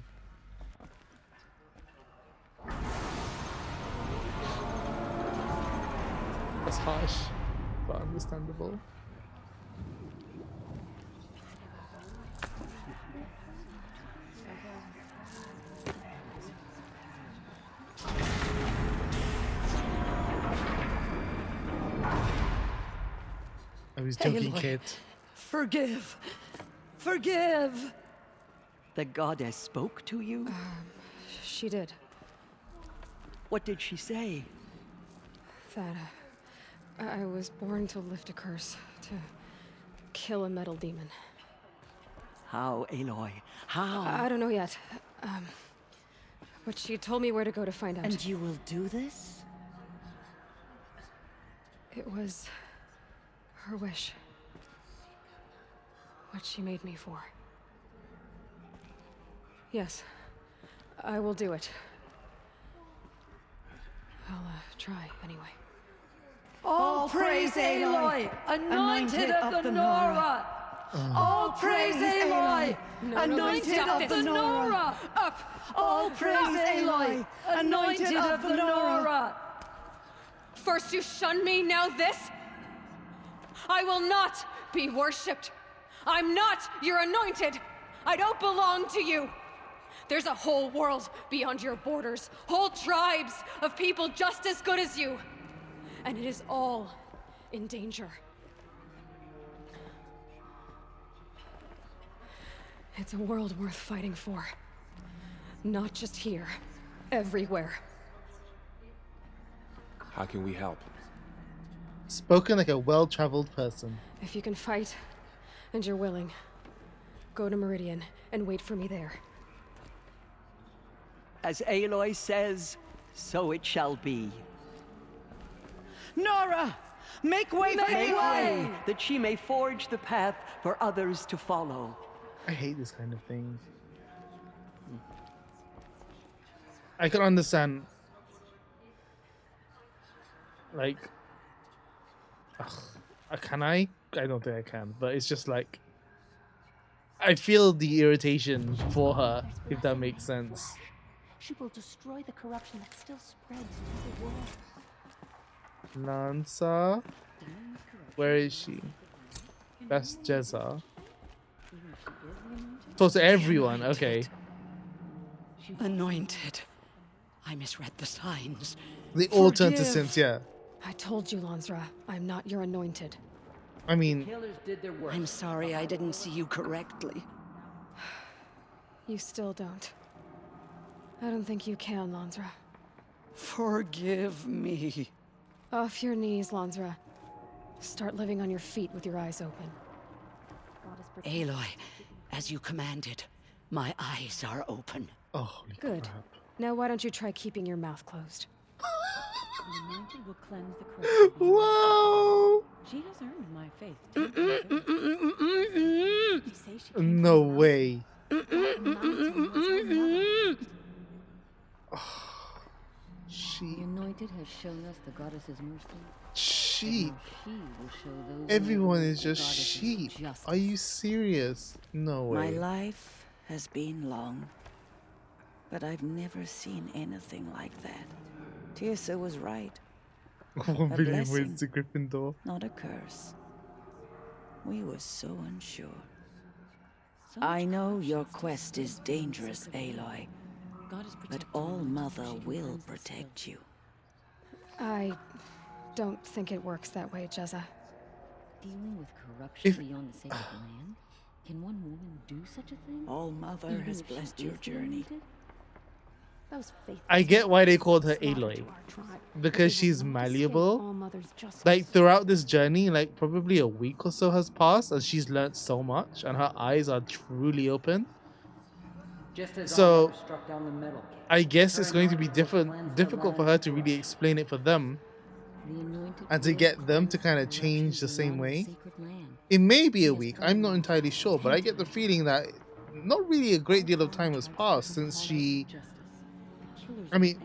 Speaker 2: That's harsh, but understandable. I was joking,
Speaker 15: Aloy,
Speaker 2: Kit.
Speaker 15: Forgive. Forgive. The goddess spoke to you?
Speaker 1: She did.
Speaker 15: What did she say?
Speaker 1: That I was born to lift a curse, to kill a metal demon.
Speaker 15: How, Aloy? How?
Speaker 1: I don't know yet. But she told me where to go to find out.
Speaker 17: And you will do this?
Speaker 1: It was her wish. What she made me for. Yes, I will do it. I'll try anyway.
Speaker 11: All praise Aloy, anointed of the Nora! All praise Aloy, anointed of the Nora! Up! All praise Aloy, anointed of the Nora!
Speaker 1: First you shun me, now this? I will not be worshipped. I'm not your anointed. I don't belong to you. There's a whole world beyond your borders, whole tribes of people just as good as you. And it is all in danger. It's a world worth fighting for. Not just here, everywhere.
Speaker 3: How can we help?
Speaker 2: Spoken like a well-traveled person.
Speaker 1: If you can fight, and you're willing, go to Meridian and wait for me there.
Speaker 15: As Aloy says, so it shall be.
Speaker 17: Nora! Make way for
Speaker 15: Make
Speaker 17: Aloy!
Speaker 15: way, that she may forge the path for others to follow.
Speaker 2: I hate this kind of thing. I can understand. Like, can I? I don't think I can. But it's just like, I feel the irritation for her, if that makes sense.
Speaker 11: She will destroy the corruption that still spreads through the world.
Speaker 2: Lanza? Where is she? That's Jezza. So to everyone, okay.
Speaker 15: Anointed. I misread the signs.
Speaker 2: They all turn to synths, yeah.
Speaker 1: I told you, Lansra, I'm not your anointed.
Speaker 2: I mean,
Speaker 6: Killers did their work.
Speaker 15: I'm sorry I didn't see you correctly.
Speaker 1: You still don't. I don't think you can, Lansra.
Speaker 15: Forgive me.
Speaker 1: Off your knees, Lansra. Start living on your feet with your eyes open.
Speaker 15: Aloy, as you commanded, my eyes are open.
Speaker 2: Oh,
Speaker 1: good.
Speaker 2: Crap.
Speaker 1: Now why don't you try keeping your mouth closed?
Speaker 11: The anointed will cleanse the corruption.
Speaker 2: Whoa!
Speaker 11: She has earned my faith.
Speaker 2: No way.
Speaker 11: The anointed has shown us the goddess's mercy.
Speaker 2: Sheep.
Speaker 11: She will show those
Speaker 2: Everyone
Speaker 11: who
Speaker 2: is just
Speaker 11: the goddess's
Speaker 2: sheep.
Speaker 11: justice.
Speaker 2: Are you serious? No way.
Speaker 17: My life has been long, but I've never seen anything like that. Tirsa was right.
Speaker 2: 1
Speaker 17: A
Speaker 2: billion
Speaker 17: blessing,
Speaker 2: ways to Gryffindor.
Speaker 17: not a curse. We were so unsure. I know your quest is dangerous, Aloy, but All Mother will protect you.
Speaker 1: I don't think it works that way, Jezza.
Speaker 11: Dealing with corruption beyond the sacred land? Can one woman do such a thing?
Speaker 17: All Mother
Speaker 11: Even
Speaker 17: has
Speaker 11: if she
Speaker 17: blessed
Speaker 11: is
Speaker 17: your
Speaker 11: the
Speaker 17: journey.
Speaker 11: anointed? Those faithful
Speaker 2: I get why they called her
Speaker 11: slaughtered
Speaker 2: Aloy.
Speaker 11: to our tribe, but
Speaker 2: Because
Speaker 11: they will
Speaker 2: she's
Speaker 11: not escape
Speaker 2: malleable.
Speaker 11: All-Mother's justice.
Speaker 2: Like throughout this journey, like probably a week or so has passed and she's learnt so much and her eyes are truly open.
Speaker 6: Just as
Speaker 2: So
Speaker 6: All-Mother struck down the metal.
Speaker 2: I guess it's
Speaker 6: Her
Speaker 2: going to be
Speaker 6: anointed will cleanse the
Speaker 2: difficult for
Speaker 6: land
Speaker 2: her to really explain it for them
Speaker 11: The anointed
Speaker 2: and to
Speaker 11: will
Speaker 2: get them to
Speaker 11: cleanse
Speaker 2: kind of
Speaker 11: corruption
Speaker 2: change the same
Speaker 11: beyond the
Speaker 2: way.
Speaker 11: sacred land.
Speaker 2: It may be a week, I'm not entirely sure, but I get the feeling that not really a great deal of time has passed since she... I mean,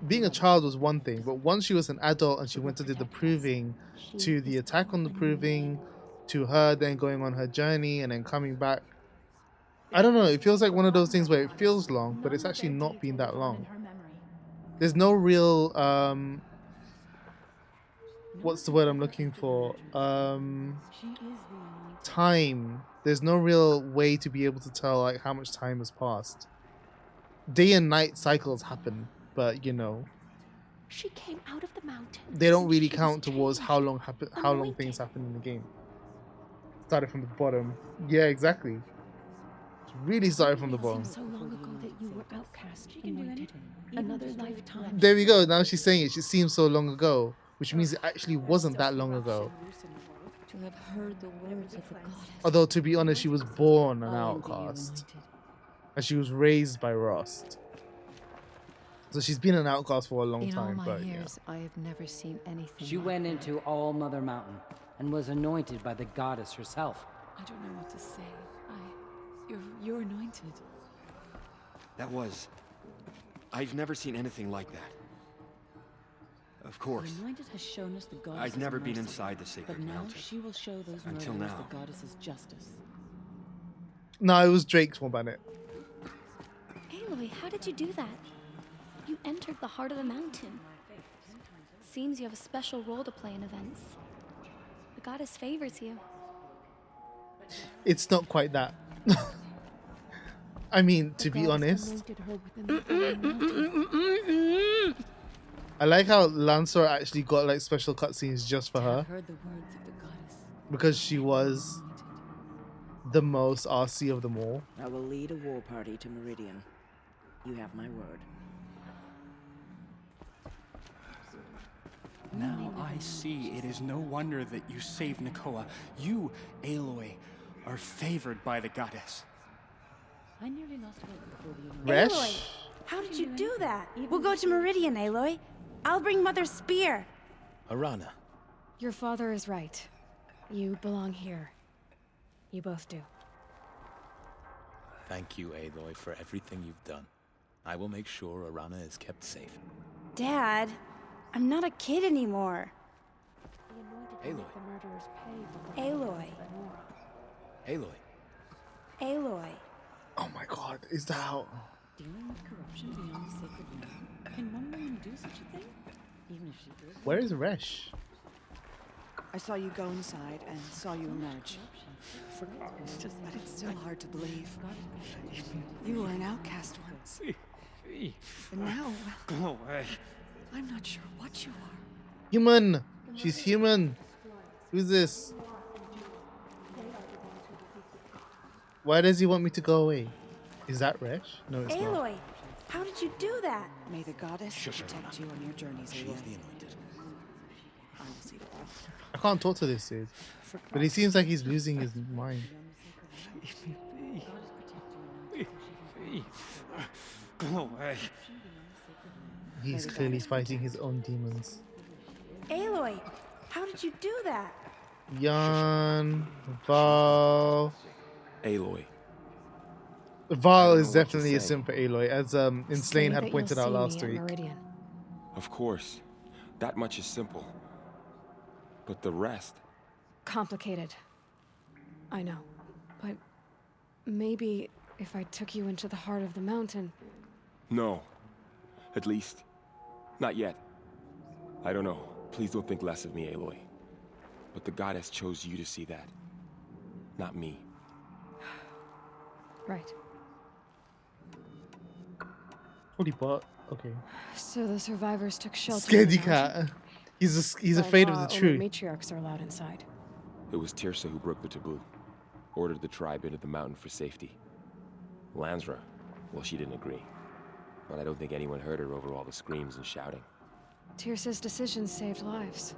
Speaker 2: being a child was one thing, but once she was an adult and she went to do the proving, to the attack on the proving, to her then going on her journey and then coming back, I don't know, it feels like one of those things where it feels long, but it's actually not been that long. There's no real, what's the word I'm looking for? Time. There's no real way to be able to tell like how much time has passed. Day and night cycles happen, but you know,
Speaker 11: She came out of the mountain.
Speaker 2: they don't really count towards how long things happen in the game. Started from the bottom. Yeah, exactly. Really started from the bottom.
Speaker 11: So long ago that you were outcast, anointed. Another lifetime.
Speaker 2: There we go. Now she's saying it. It seems so long ago, which means it actually wasn't that long ago.
Speaker 8: To have heard the words of the goddess.
Speaker 2: Although, to be honest, she was born an outcast. And she was raised by Rost. So she's been an outcast for a long
Speaker 8: In all
Speaker 2: time.
Speaker 8: my
Speaker 2: But
Speaker 8: years, I have never seen anything.
Speaker 9: She went into All Mother Mountain and was anointed by the goddess herself.
Speaker 8: I don't know what to say. You're anointed.
Speaker 23: I've never seen anything like that. Of course.
Speaker 8: The anointed has shown us the goddess.
Speaker 23: I've never been inside the sacred
Speaker 8: but now
Speaker 23: mountain.
Speaker 8: she will show those
Speaker 23: Until
Speaker 8: murderers
Speaker 23: now.
Speaker 8: the goddess's justice.
Speaker 2: No, it was Drake's Small Bandit.
Speaker 24: Aloy, how did you do that? You entered the heart of the mountain. Seems you have a special role to play in events. The goddess favors you.
Speaker 2: It's not quite that. I mean, to be honest, I like how Lancer actually got like special cutscenes just for her. Because she was the most RC of them all.
Speaker 17: I will lead a war party to Meridian. You have my word.
Speaker 25: Now I see it is no wonder that you saved Nakoa. You, Aloy, are favored by the goddess.
Speaker 8: I nearly lost hope before the
Speaker 2: Resh?
Speaker 26: How did you do that? We'll go to Meridian, Aloy. I'll bring Mother's spear.
Speaker 10: Arana.
Speaker 1: Your father is right. You belong here. You both do.
Speaker 27: Thank you, Aloy, for everything you've done. I will make sure Arana is kept safe.
Speaker 26: Dad, I'm not a kid anymore.
Speaker 27: Aloy.
Speaker 26: Aloy.
Speaker 27: Aloy.
Speaker 26: Aloy.
Speaker 2: Oh my god, is that how...
Speaker 8: Dealing with corruption beyond the sacred realm. Can one woman do such a thing? Even if she did.
Speaker 2: Where is Resh?
Speaker 28: I saw you go inside and saw you emerge. But it's still hard to believe. You were an outcast once. And now,
Speaker 23: Go away.
Speaker 28: I'm not sure what you are.
Speaker 2: Human! She's human! Who's this? Why does he want me to go away? Is that Resh? No, it's not.
Speaker 26: Aloy, how did you do that?
Speaker 28: May the goddess protect you on your journeys, Aloy. I will see to that.
Speaker 2: I can't talk to this dude. But he seems like he's losing his mind.
Speaker 23: Go away.
Speaker 2: He's clearly fighting his own demons.
Speaker 26: Aloy, how did you do that?
Speaker 2: Yan, Val.
Speaker 23: Aloy.
Speaker 2: Val is definitely a sim for Aloy, as Inslane had pointed out last week.
Speaker 23: Of course. That much is simple. But the rest...
Speaker 1: Complicated. I know. But maybe if I took you into the heart of the mountain...
Speaker 23: No. At least, not yet. I don't know. Please don't think less of me, Aloy. But the goddess chose you to see that. Not me.
Speaker 1: Right.
Speaker 2: Holy butt. Okay.
Speaker 1: So the survivors took shelter.
Speaker 2: Scaredy cat. He's afraid of the truth.
Speaker 1: Matriarchs are allowed inside.
Speaker 23: It was Tirsa who broke the taboo. Ordered the tribe into the mountain for safety. Lansra, well, she didn't agree. But I don't think anyone heard her over all the screams and shouting.
Speaker 1: Tirsa's decision saved lives.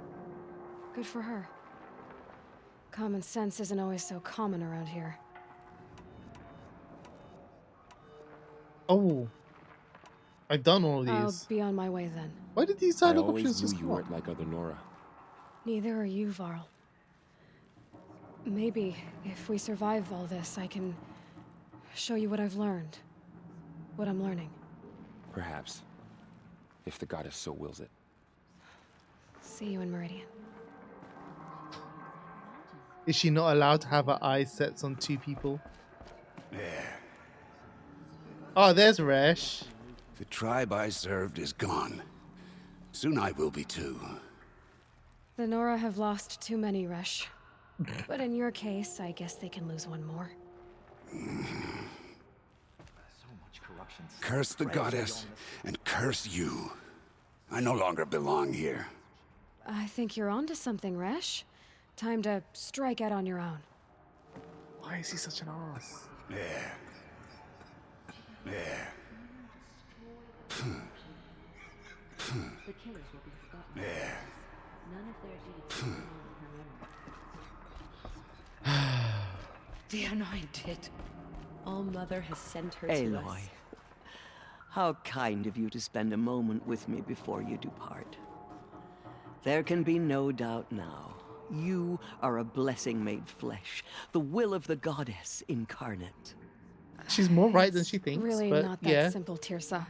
Speaker 1: Good for her. Common sense isn't always so common around here.
Speaker 2: Oh. I've done all
Speaker 1: I'll
Speaker 2: these.
Speaker 1: be on my way then.
Speaker 2: Why did these side
Speaker 23: I
Speaker 2: options
Speaker 23: always
Speaker 2: just
Speaker 23: knew you
Speaker 2: come
Speaker 23: weren't like other Nora.
Speaker 1: Neither are you, Varl. Maybe, if we survive all this, I can show you what I've learned. What I'm learning.
Speaker 23: Perhaps. If the goddess so wills it.
Speaker 1: See you in Meridian.
Speaker 2: Is she not allowed to have her eyes set on two people?
Speaker 4: There.
Speaker 2: Oh, there's Resh.
Speaker 4: The tribe I served is gone. Soon I will be too.
Speaker 1: The Nora have lost too many, Resh. But in your case, I guess they can lose one more.
Speaker 4: Curse the goddess, and curse you. I no longer belong here.
Speaker 1: I think you're onto something, Resh. Time to strike out on your own.
Speaker 2: Why is he such an ass?
Speaker 4: There. There.
Speaker 8: The killers will be forgotten.
Speaker 4: There.
Speaker 8: None of their deeds will be remembered.
Speaker 11: The Anointed. All Mother has sent her to
Speaker 15: Aloy,
Speaker 11: us.
Speaker 15: how kind of you to spend a moment with me before you depart. There can be no doubt now. You are a blessing made flesh, the will of the goddess incarnate.
Speaker 2: She's more right than she thinks,
Speaker 1: Really
Speaker 2: but
Speaker 1: not that
Speaker 2: yeah.
Speaker 1: simple, Tirsa.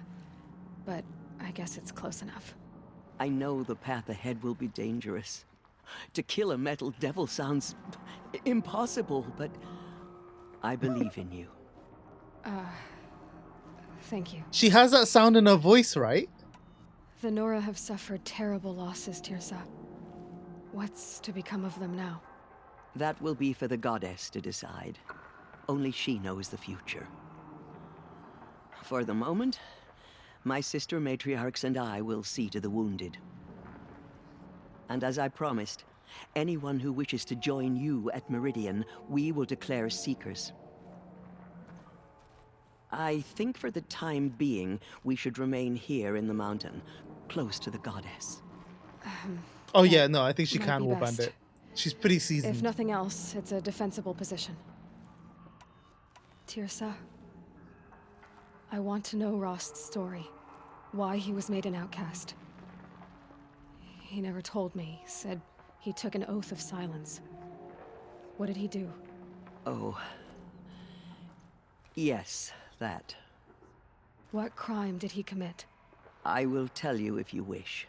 Speaker 1: But I guess it's close enough.
Speaker 15: I know the path ahead will be dangerous. To kill a metal devil sounds impossible, but I believe in you.
Speaker 1: Thank you.
Speaker 2: She has that sound in her voice, right?
Speaker 1: The Nora have suffered terrible losses, Tirsa. What's to become of them now?
Speaker 15: That will be for the goddess to decide. Only she knows the future. For the moment, my sister matriarchs and I will see to the wounded. And as I promised, anyone who wishes to join you at Meridian, we will declare seekers. I think for the time being, we should remain here in the mountain, close to the goddess.
Speaker 2: Oh yeah, no, I think she
Speaker 1: might
Speaker 2: can
Speaker 1: be
Speaker 2: warband
Speaker 1: best.
Speaker 2: it. She's pretty seasoned.
Speaker 1: If nothing else, it's a defensible position. Tirsa, I want to know Rost's story. Why he was made an outcast. He never told me. Said he took an oath of silence. What did he do?
Speaker 15: Oh. Yes, that.
Speaker 1: What crime did he commit?
Speaker 15: I will tell you if you wish.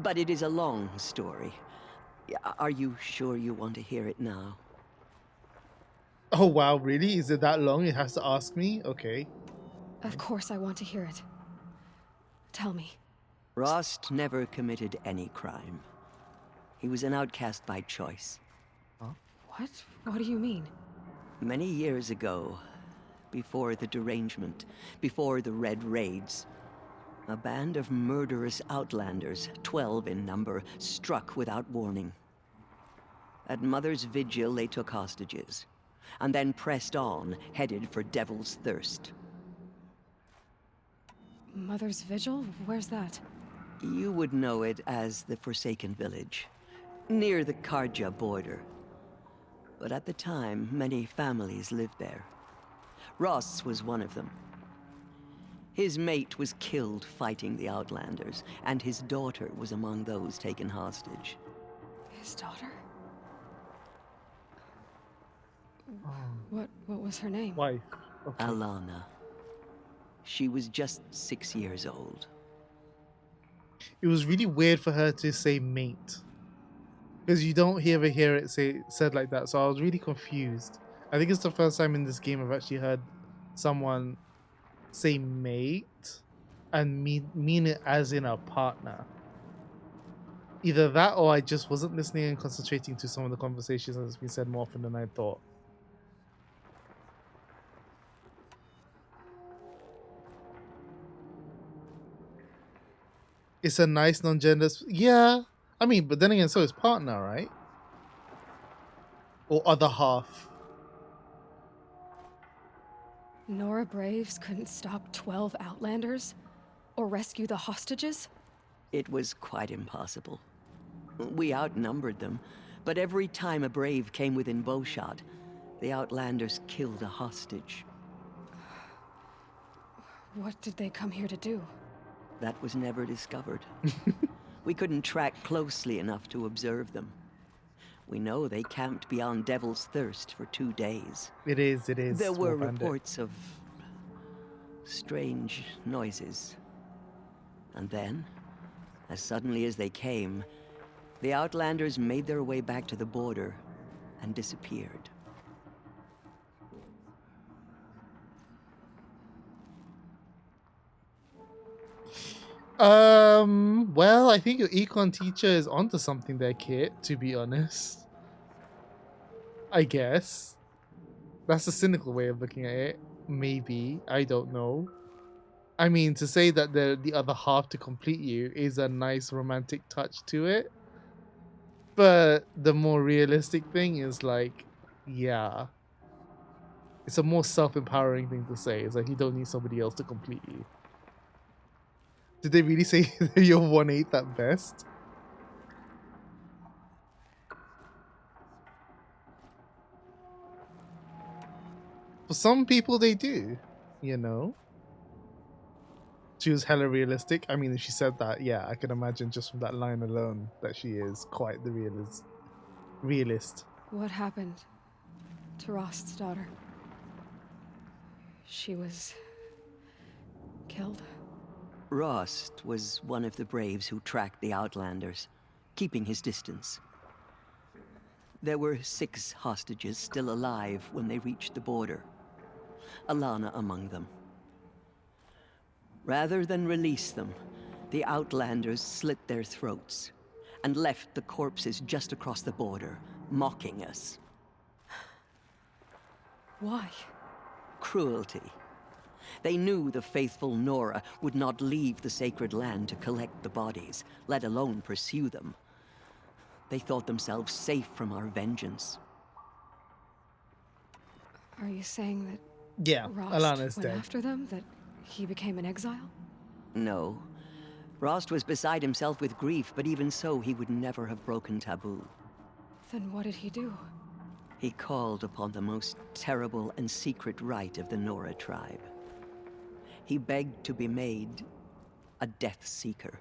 Speaker 15: But it is a long story. Are you sure you want to hear it now?
Speaker 2: Oh wow, really? Is it that long? It has to ask me? Okay.
Speaker 1: Of course I want to hear it. Tell me.
Speaker 15: Rost never committed any crime. He was an outcast by choice.
Speaker 1: What? What do you mean?
Speaker 15: Many years ago, before the derangement, before the Red Raids, a band of murderous outlanders, 12 in number, struck without warning. At Mother's vigil, they took hostages, and then pressed on, headed for Devil's Thirst.
Speaker 1: Mother's Vigil? Where's that?
Speaker 15: You would know it as the Forsaken Village, near the Karja border. But at the time, many families lived there. Ross was one of them. His mate was killed fighting the Outlanders, and his daughter was among those taken hostage.
Speaker 1: His daughter? What was her name?
Speaker 2: Wife. Okay.
Speaker 15: Alana. She was just 6 years old.
Speaker 2: It was really weird for her to say mate. Because you don't ever hear it said like that, so I was really confused. I think it's the first time in this game I've actually heard someone say mate and mean it as in a partner. Either that or I just wasn't listening and concentrating to some of the conversations that's been said more often than I thought. It's a nice non-gender... Yeah. I mean, but then again, so is partner, right? Or other half.
Speaker 1: Nora Braves couldn't stop 12 Outlanders? Or rescue the hostages?
Speaker 15: It was quite impossible. We outnumbered them, but every time a Brave came within bowshot, the Outlanders killed a hostage.
Speaker 1: What did they come here to do?
Speaker 15: That was never discovered. We couldn't track closely enough to observe them. We know they camped beyond Devil's Thirst for 2 days.
Speaker 2: It is.
Speaker 15: There were reports of strange noises. And then, as suddenly as they came, the Outlanders made their way back to the border and disappeared.
Speaker 2: Well, I think your econ teacher is onto something there, Kit, to be honest. I guess. That's a cynical way of looking at it. Maybe. I don't know. I mean, to say that the other half to complete you is a nice romantic touch to it. But the more realistic thing is like, yeah. It's a more self-empowering thing to say. It's like you don't need somebody else to complete you. Did they really say that you're 1/8 at best? For some people, they do. You know. She was hella realistic. I mean, if she said that, yeah, I can imagine just from that line alone that she is quite the realist.
Speaker 1: What happened to Rost's daughter? She was killed.
Speaker 15: Rost was one of the braves who tracked the Outlanders, keeping his distance. There were 6 hostages still alive when they reached the border. Alana among them. Rather than release them, the Outlanders slit their throats and left the corpses just across the border, mocking us.
Speaker 1: Why?
Speaker 15: Cruelty. They knew the faithful Nora would not leave the sacred land to collect the bodies, let alone pursue them. They thought themselves safe from our vengeance.
Speaker 1: Are you saying that
Speaker 2: Yeah,
Speaker 1: Rost
Speaker 2: Alana's
Speaker 1: went
Speaker 2: dead.
Speaker 1: after them? That he became an exile?
Speaker 15: No. Rost was beside himself with grief, but even so, he would never have broken taboo.
Speaker 1: Then what did he do?
Speaker 15: He called upon the most terrible and secret rite of the Nora tribe. He begged to be made a Death Seeker.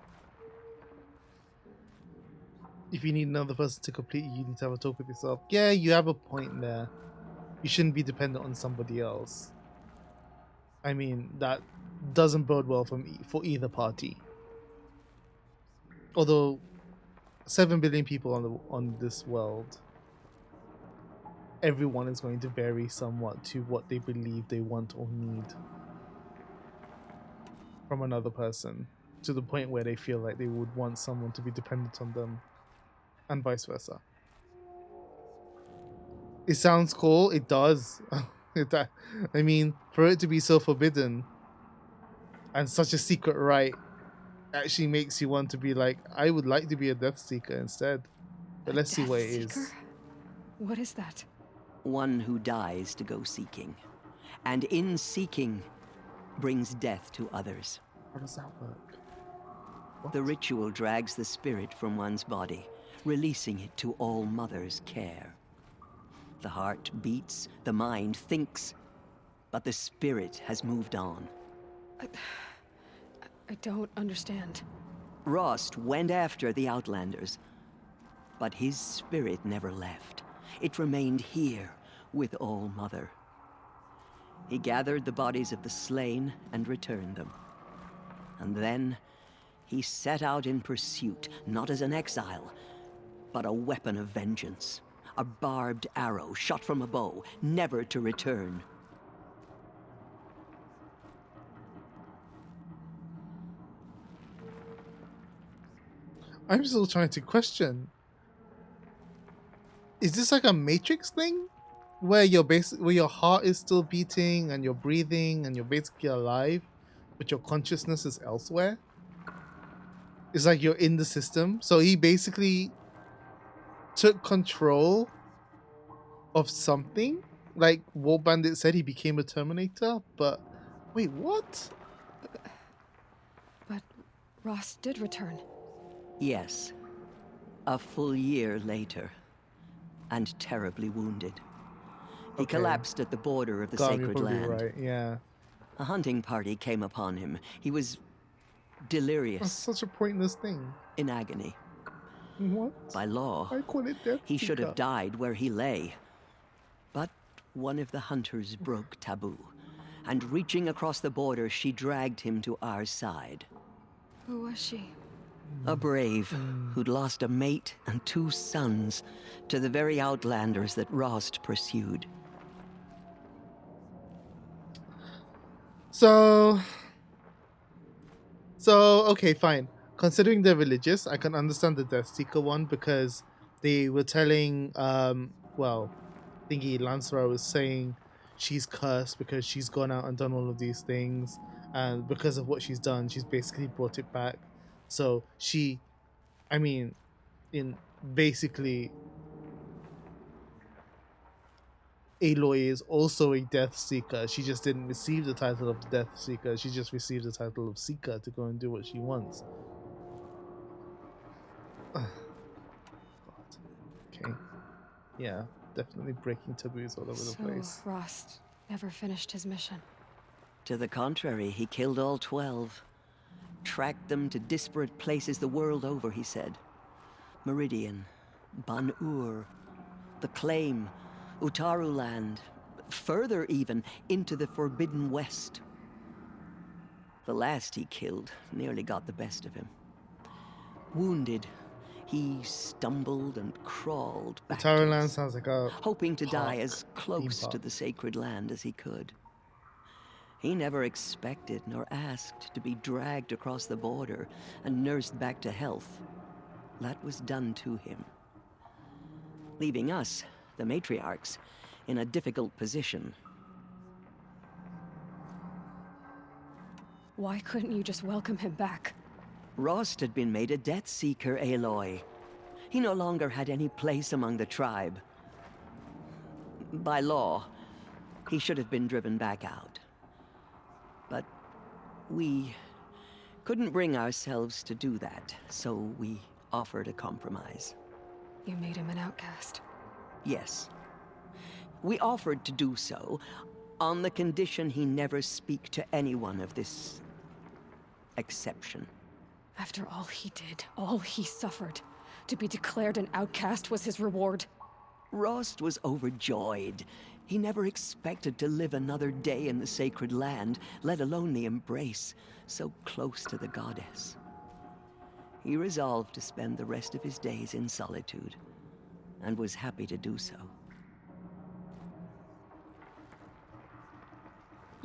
Speaker 2: If you need another person to complete you, you need to have a talk with yourself. Yeah, you have a point there. You shouldn't be dependent on somebody else. I mean, that doesn't bode well for either party. Although 7 billion people on this world, everyone is going to vary somewhat to what they believe they want or need from another person, to the point where they feel like they would want someone to be dependent on them, and vice versa. It sounds cool. It does. I mean, for it to be so forbidden and such a secret rite actually makes you want to be like, I would like to be a Death Seeker instead. But let's see what it is.
Speaker 1: What is that?
Speaker 15: One who dies to go seeking. And in seeking, brings death to others.
Speaker 2: How does that work?
Speaker 15: The ritual drags the spirit from one's body, releasing it to All Mother's care. The heart beats, the mind thinks, but the spirit has moved on.
Speaker 1: I don't understand.
Speaker 15: Rost went after the Outlanders, but his spirit never left. It remained here with All Mother. He gathered the bodies of the slain and returned them. And then he set out in pursuit, not as an exile, but a weapon of vengeance. A barbed arrow shot from a bow, never to return.
Speaker 2: I'm still trying to question. Is this like a Matrix thing? Where where your heart is still beating and you're breathing and you're basically alive, but your consciousness is elsewhere? It's like you're in the system. So he basically took control of something. Like War Bandit said, he became a Terminator, but wait, what?
Speaker 1: But Rost did return.
Speaker 15: Yes. A full year later. And terribly wounded. He collapsed at the border of the sacred land.
Speaker 2: Right, yeah.
Speaker 15: A hunting party came upon him. He was delirious.
Speaker 2: That's such a pointless thing.
Speaker 15: In agony.
Speaker 2: What?
Speaker 15: By law,
Speaker 2: I call it Death
Speaker 15: he should have
Speaker 2: Seeker.
Speaker 15: died where he lay. But one of the hunters broke taboo, and reaching across the border, she dragged him to our side.
Speaker 1: Who was she?
Speaker 15: A brave who'd lost a mate and 2 sons to the very Outlanders that Rost pursued.
Speaker 2: So okay, fine. Considering they're religious, I can understand the Death Seeker one, because they were telling, Lancera was saying she's cursed because she's gone out and done all of these things, and because of what she's done, she's basically brought it back. So basically, Aloy is also a Death Seeker. She just didn't receive the title of Death Seeker. She just received the title of Seeker to go and do what she wants. God. Okay. Yeah, definitely breaking taboos all over the place.
Speaker 1: Rost never finished his mission.
Speaker 15: To the contrary, he killed all 12. Tracked them to disparate places the world over, he said. Meridian, Ban-Ur, the Claim, Utaru Land, further even, into the Forbidden West. The last he killed nearly got the best of him. Wounded, he stumbled and crawled back
Speaker 2: Utaru
Speaker 15: to
Speaker 2: Land
Speaker 15: us,
Speaker 2: sounds like a
Speaker 15: hoping to die
Speaker 2: park,
Speaker 15: as close
Speaker 2: theme
Speaker 15: to
Speaker 2: park.
Speaker 15: the sacred land as he could. He never expected nor asked to be dragged across the border and nursed back to health. That was done to him, leaving us, the matriarchs, in a difficult position.
Speaker 1: Why couldn't you just welcome him back?
Speaker 15: Rost had been made a Death Seeker, Aloy. He no longer had any place among the tribe. By law, he should have been driven back out. But we couldn't bring ourselves to do that, so we offered a compromise.
Speaker 1: You made him an outcast.
Speaker 15: Yes. We offered to do so on the condition he never speak to anyone of this exception.
Speaker 1: After all he did, all he suffered, to be declared an outcast was his reward.
Speaker 15: Rost was overjoyed. He never expected to live another day in the sacred land, let alone the embrace, so close to the goddess. He resolved to spend the rest of his days in solitude, and was happy to do so.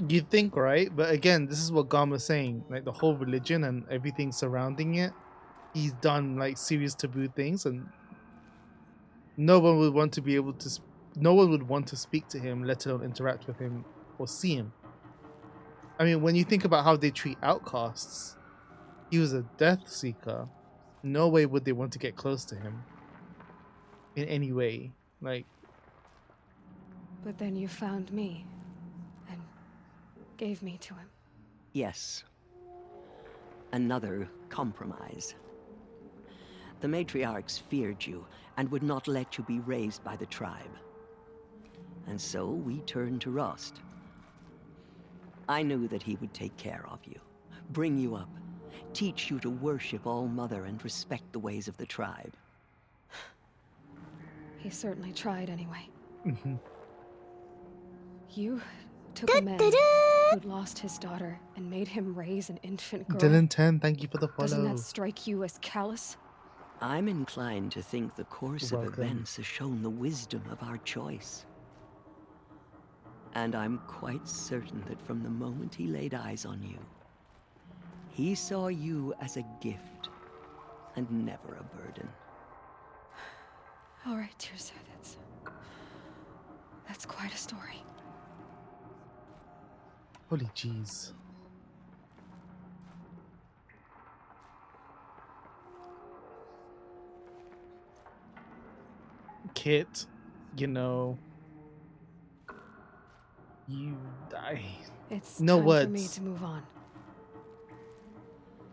Speaker 2: You think, right? But again, this is what Gama's saying. Like the whole religion and everything surrounding it, he's done like serious taboo things, and no one would want to be able to. No one would want to speak to him, let alone interact with him or see him. I mean, when you think about how they treat outcasts, he was a Death Seeker. No way would they want to get close to him in any way. Like,
Speaker 1: But then you found me, and gave me to him.
Speaker 15: Yes. Another compromise. The matriarchs feared you and would not let you be raised by the tribe. And so we turned to Rost. I knew that he would take care of you, bring you up, teach you to worship All-Mother and respect the ways of the tribe.
Speaker 1: He certainly tried anyway.
Speaker 2: Mm-hmm.
Speaker 1: You took a man who'd lost his daughter and made him raise an infant girl.
Speaker 2: Dylan 10, thank you for the follow.
Speaker 1: Doesn't that strike you as callous?
Speaker 15: I'm inclined to think the course
Speaker 2: You're
Speaker 15: of
Speaker 2: welcome.
Speaker 15: events has shown the wisdom of our choice. And I'm quite certain that from the moment he laid eyes on you, he saw you as a gift and never a burden.
Speaker 1: All right, Tirsa, that's quite a story.
Speaker 2: Holy jeez. Kit, you know, you die.
Speaker 1: It's
Speaker 2: No
Speaker 1: time
Speaker 2: words.
Speaker 1: for me to move on.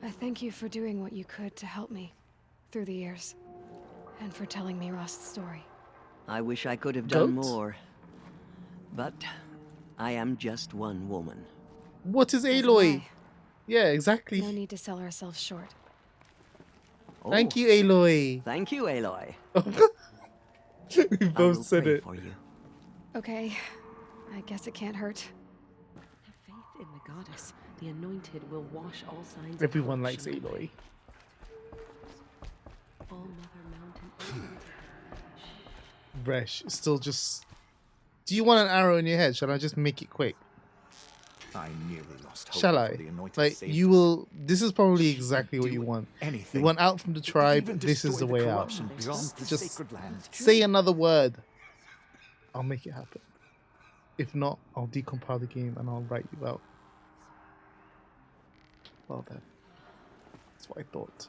Speaker 1: I thank you for doing what you could to help me through the years, and for telling me Rost's story.
Speaker 15: I wish I could have done
Speaker 2: Goat?
Speaker 15: more, but I am just one woman.
Speaker 2: What is
Speaker 1: As am
Speaker 2: Aloy?
Speaker 1: I.
Speaker 2: Yeah, exactly.
Speaker 1: No need to sell ourselves short.
Speaker 2: Thank you, Aloy.
Speaker 15: Thank you, Aloy.
Speaker 2: We
Speaker 15: I
Speaker 2: both
Speaker 15: will
Speaker 2: said
Speaker 15: pray
Speaker 2: it.
Speaker 15: for you.
Speaker 1: Okay, I guess it can't hurt.
Speaker 8: Have faith in the goddess. The anointed will wash all signs of
Speaker 2: Everyone likes
Speaker 8: corruption away.
Speaker 2: Aloy.
Speaker 8: All Mother Mountain.
Speaker 2: Resh, still just. Do you want an arrow in your head? Shall I just make it quick?
Speaker 5: I nearly lost hope
Speaker 2: Shall
Speaker 5: before
Speaker 2: I?
Speaker 5: the anointed
Speaker 2: Like,
Speaker 5: saved
Speaker 2: you
Speaker 5: us.
Speaker 2: will. This is probably exactly what you want.
Speaker 5: anything.
Speaker 2: You want out from the tribe.
Speaker 5: Even
Speaker 2: This is
Speaker 5: destroy
Speaker 2: the
Speaker 5: the
Speaker 2: way out.
Speaker 5: corruption beyond the
Speaker 2: Just
Speaker 5: sacred land.
Speaker 2: say another word. I'll make it happen. If not, I'll decompile the game and I'll write you out. Well then, that's what I thought.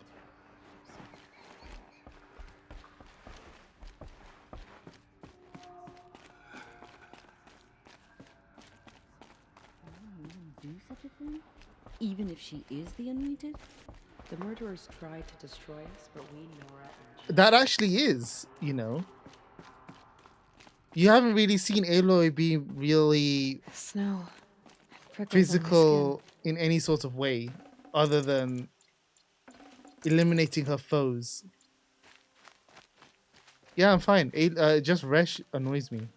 Speaker 8: Do such a thing? Even if she is the anointed? The murderers tried to destroy us, but we, Nora and
Speaker 2: That actually is, you know. You haven't really seen Aloy be really
Speaker 28: Snow. Prickles
Speaker 2: physical in any sort of way other than eliminating her foes. Yeah, I'm fine. Just Resh annoys me.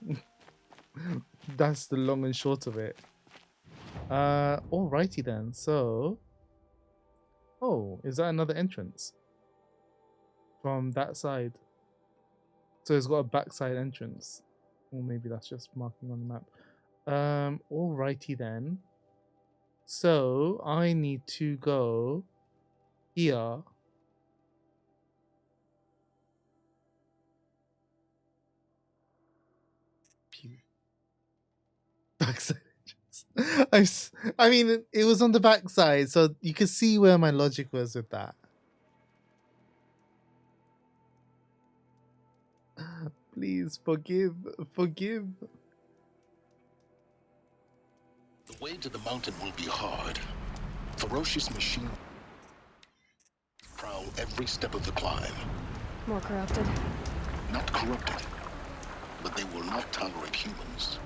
Speaker 2: That's the long and short of it. Alrighty then. So, oh, is that another entrance from that side? So it's got a backside entrance, or maybe that's just marking on the map. Alrighty then. So I need to go here. Pew. Backside entrance. I mean, it was on the backside, so you could see where my logic was with that. Please forgive.
Speaker 14: The way to the mountain will be hard. Ferocious machine prowl every step of the climb.
Speaker 1: More corrupted?
Speaker 14: Not corrupted, but they will not tolerate humans.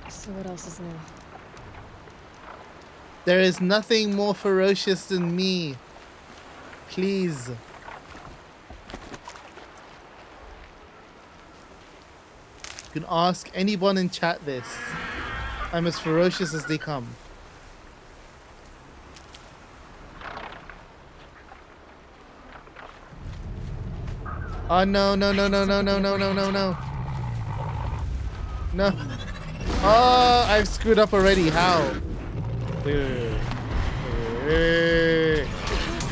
Speaker 1: So what else is new?
Speaker 2: There is nothing more ferocious than me. Please. You can ask anyone in chat this. I'm as ferocious as they come. Oh no. No. Oh, I've screwed up already. How?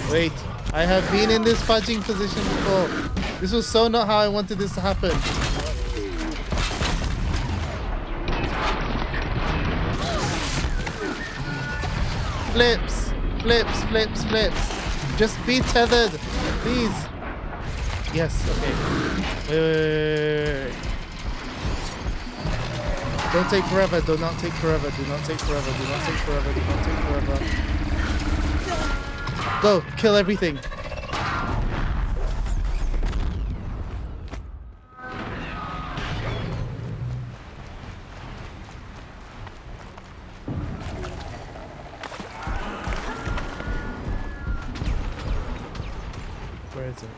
Speaker 2: Wait. I have been in this fudging position before. This was so not how I wanted this to happen. Flips. Just be tethered, please. Yes, okay. Wait. Don't take forever. Do not take forever. Go, kill everything. Where is it?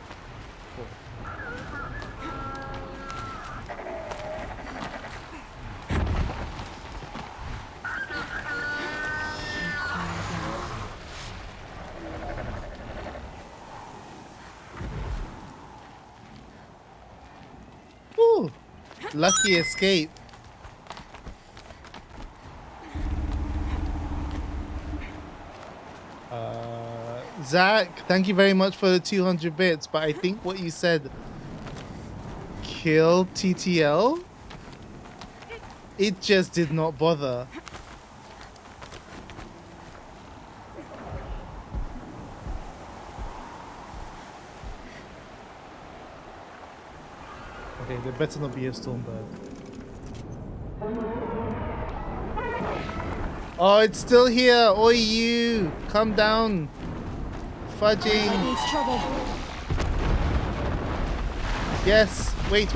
Speaker 2: Ooh, lucky escape. Zach, thank you very much for the 200 bits, but I think what you said, kill TTL? It just did not bother. Okay, there better not be a Stormbird. Oh, it's still here. Oi, you. Come down. Fudging.
Speaker 1: Needs trouble.
Speaker 2: Yes. Wait.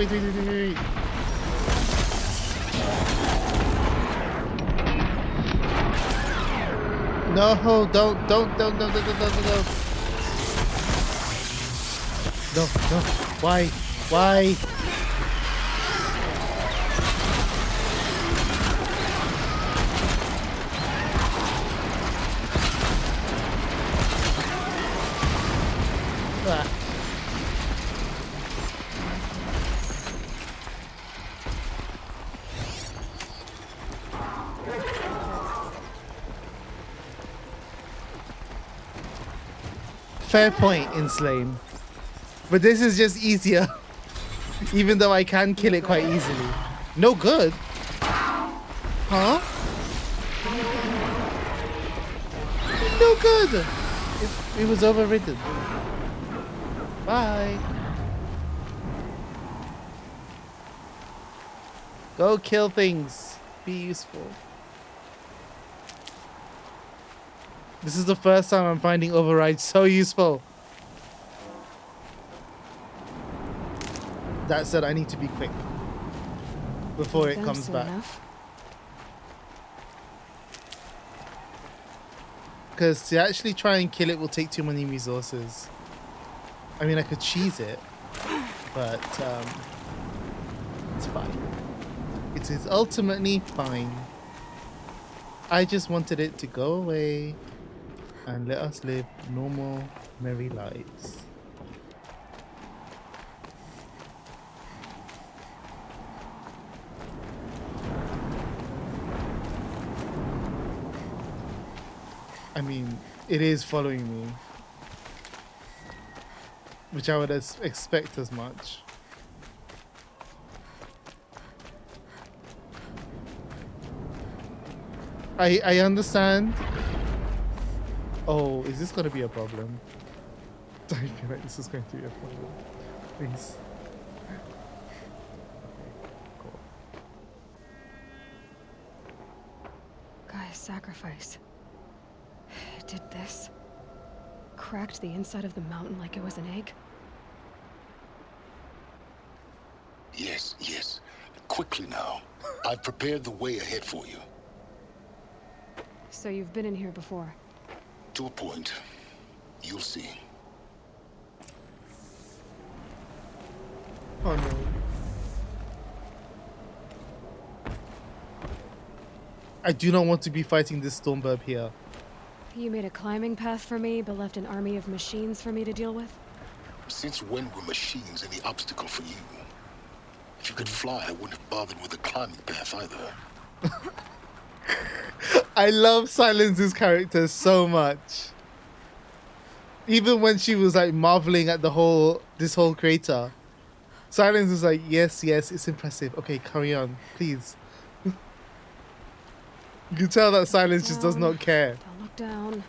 Speaker 2: No, don't. No. Why? Fair point, Inslame. But this is just easier. Even though I can kill it quite easily. No good? Huh? No good! It was overridden. Bye. Go kill things. Be useful. This is the first time I'm finding override so useful. That said, I need to be quick. before it comes back. Because to actually try and kill it will take too many resources. I mean, I could cheese it, but it's fine. It is ultimately fine. I just wanted it to go away and let us live normal, merry lives. I mean, it is following me, which I would expect as much. I understand. Oh, is this going to be a problem? I feel like this is going to be a problem. Please. Cool.
Speaker 1: Gaia's sacrifice. It did this. Cracked the inside of the mountain like it was an egg.
Speaker 14: Yes, yes. Quickly now. I've prepared the way ahead for you.
Speaker 1: So you've been in here before?
Speaker 14: To a point. You'll see.
Speaker 2: Oh no. I do not want to be fighting this Stormburb here.
Speaker 1: You made a climbing path for me, but left an army of machines for me to deal with?
Speaker 14: Since when were machines any obstacle for you? If you could fly, I wouldn't have bothered with a climbing path either.
Speaker 2: I love Sylens' character so much. Even when she was like marveling at this whole crater, Sylens was like, yes, it's impressive. Okay, carry on, please. You can tell that Sylens just does not care.
Speaker 1: Don't look down.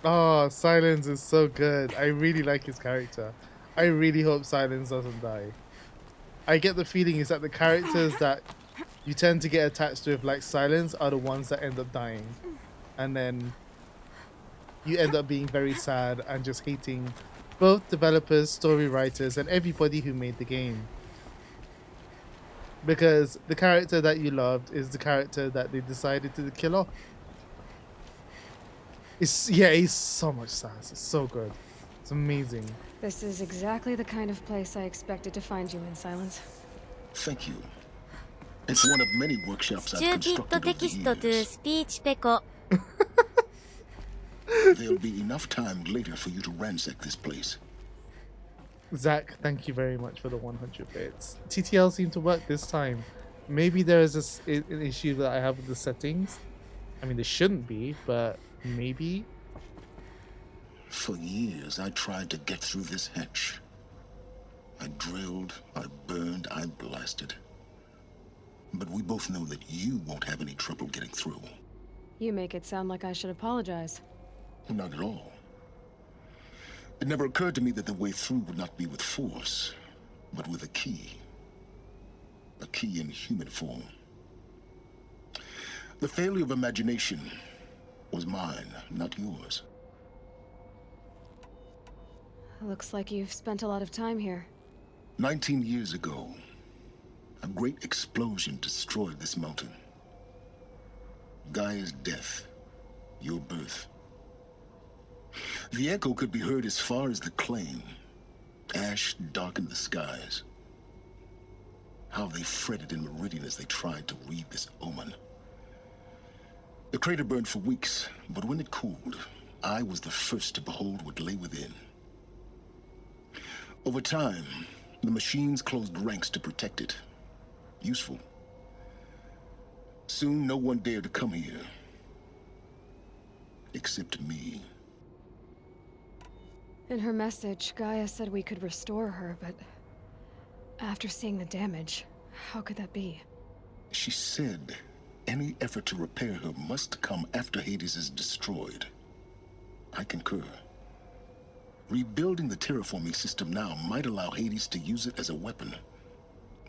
Speaker 2: Oh, Sylens is so good. I really like his character. I really hope Sylens doesn't die. I get the feeling is that the characters that you tend to get attached with, like Sylens, are the ones that end up dying. And then you end up being very sad and just hating both developers, story writers, and everybody who made the game. Because the character that you loved is the character that they decided to kill off. He's so much sass. It's so good. It's amazing.
Speaker 1: This is exactly the kind of place I expected to find you in, Sylens.
Speaker 14: Thank you. It's one of many workshops I've constructed over the years. There'll be enough time later for you to ransack this place.
Speaker 2: Zach, thank you very much for the 100 bits. TTL seemed to work this time. Maybe there is an issue that I have with the settings. I mean, there shouldn't be, but maybe.
Speaker 14: For years, I tried to get through this hatch. I drilled, I burned, I blasted. But we both know that you won't have any trouble getting through.
Speaker 1: You make it sound like I should apologize.
Speaker 14: Not at all. It never occurred to me that the way through would not be with force, but with a key. A key in human form. The failure of imagination was mine, not yours.
Speaker 1: Looks like you've spent a lot of time here.
Speaker 14: 19 years ago, a great explosion destroyed this mountain. Gaia's death, your birth. The echo could be heard as far as the claim. Ash darkened the skies. How they fretted in Meridian as they tried to read this omen. The crater burned for weeks, but when it cooled, I was the first to behold what lay within. Over time, the machines closed ranks to protect it. Useful. Soon, no one dared to come here. Except me.
Speaker 1: In her message, Gaia said we could restore her, but after seeing the damage, how could that be?
Speaker 14: She said any effort to repair her must come after Hades is destroyed. I concur. Rebuilding the terraforming system now might allow Hades to use it as a weapon.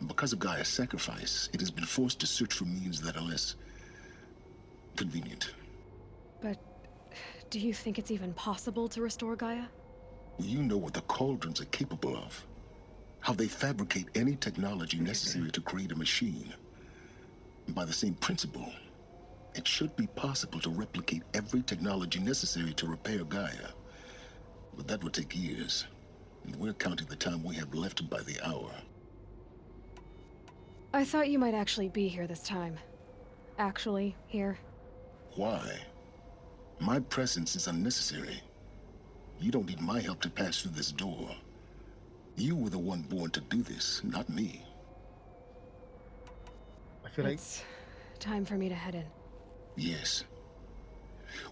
Speaker 14: Because of Gaia's sacrifice, it has been forced to search for means that are less convenient.
Speaker 1: But do you think it's even possible to restore Gaia?
Speaker 14: You know what the cauldrons are capable of. How they fabricate any technology necessary to create a machine. By the same principle, it should be possible to replicate every technology necessary to repair Gaia. But that would take years. And we're counting the time we have left by the hour.
Speaker 1: I thought you might actually be here this time. Actually, here.
Speaker 14: Why? My presence is unnecessary. You don't need my help to pass through this door. You were the one born to do this, not me.
Speaker 2: I feel like
Speaker 1: it's time for me to head in.
Speaker 14: Yes.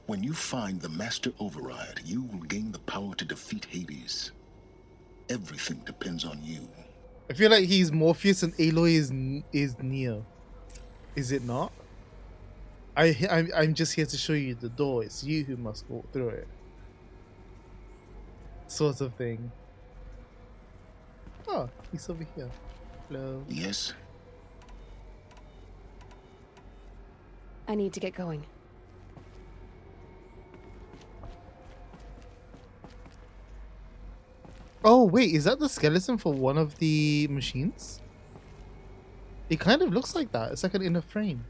Speaker 14: When you find the Master Override, you will gain the power to defeat Hades. Everything depends on you.
Speaker 2: I feel like he's Morpheus and Aloy is Neo. Is it not? I'm just here to show you the door. It's you who must walk through it. Sort of thing. Oh, he's over here. Hello.
Speaker 14: Yes?
Speaker 1: I need to get going.
Speaker 2: Oh, wait, is that the skeleton for one of the machines? It kind of looks like that. It's like an inner frame.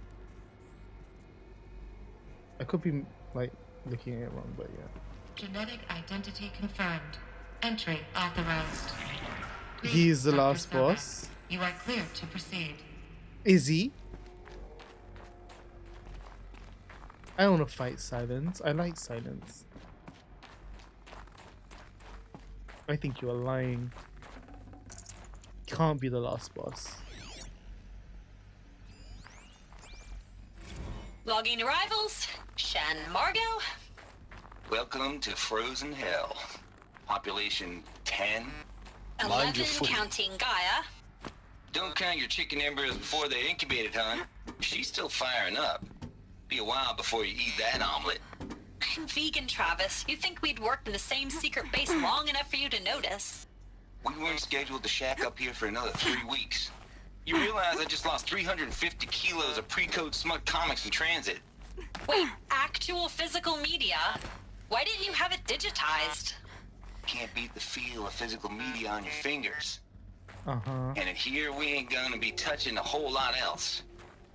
Speaker 2: I could be, like, looking at it wrong, but yeah.
Speaker 21: Genetic identity confirmed. Entry authorized.
Speaker 2: He's the
Speaker 21: Dr.
Speaker 2: last
Speaker 21: Sobek.
Speaker 2: boss.
Speaker 21: You are clear to proceed.
Speaker 2: Is he? I don't want to fight Sylens. I like Sylens. I think you are lying. Can't be the last boss.
Speaker 7: Logging arrivals. Shan Margot.
Speaker 12: Welcome to Frozen Hell. Population 10.
Speaker 7: 11 counting Gaia.
Speaker 12: Don't count your chicken embers before they're incubated, hon. She's still firing up. Be a while before you eat that omelet.
Speaker 7: I'm vegan, Travis. You think we'd worked in the same secret base long enough for you to notice?
Speaker 12: We weren't scheduled to shack up here for another 3 weeks. You realize I just lost 350 kilos of pre-code smut comics in transit.
Speaker 7: Wait, actual physical media? Why didn't you have it digitized?
Speaker 12: Can't beat the feel of physical media on your fingers.
Speaker 2: Uh-huh.
Speaker 12: And in here, we ain't gonna be touching a whole lot else.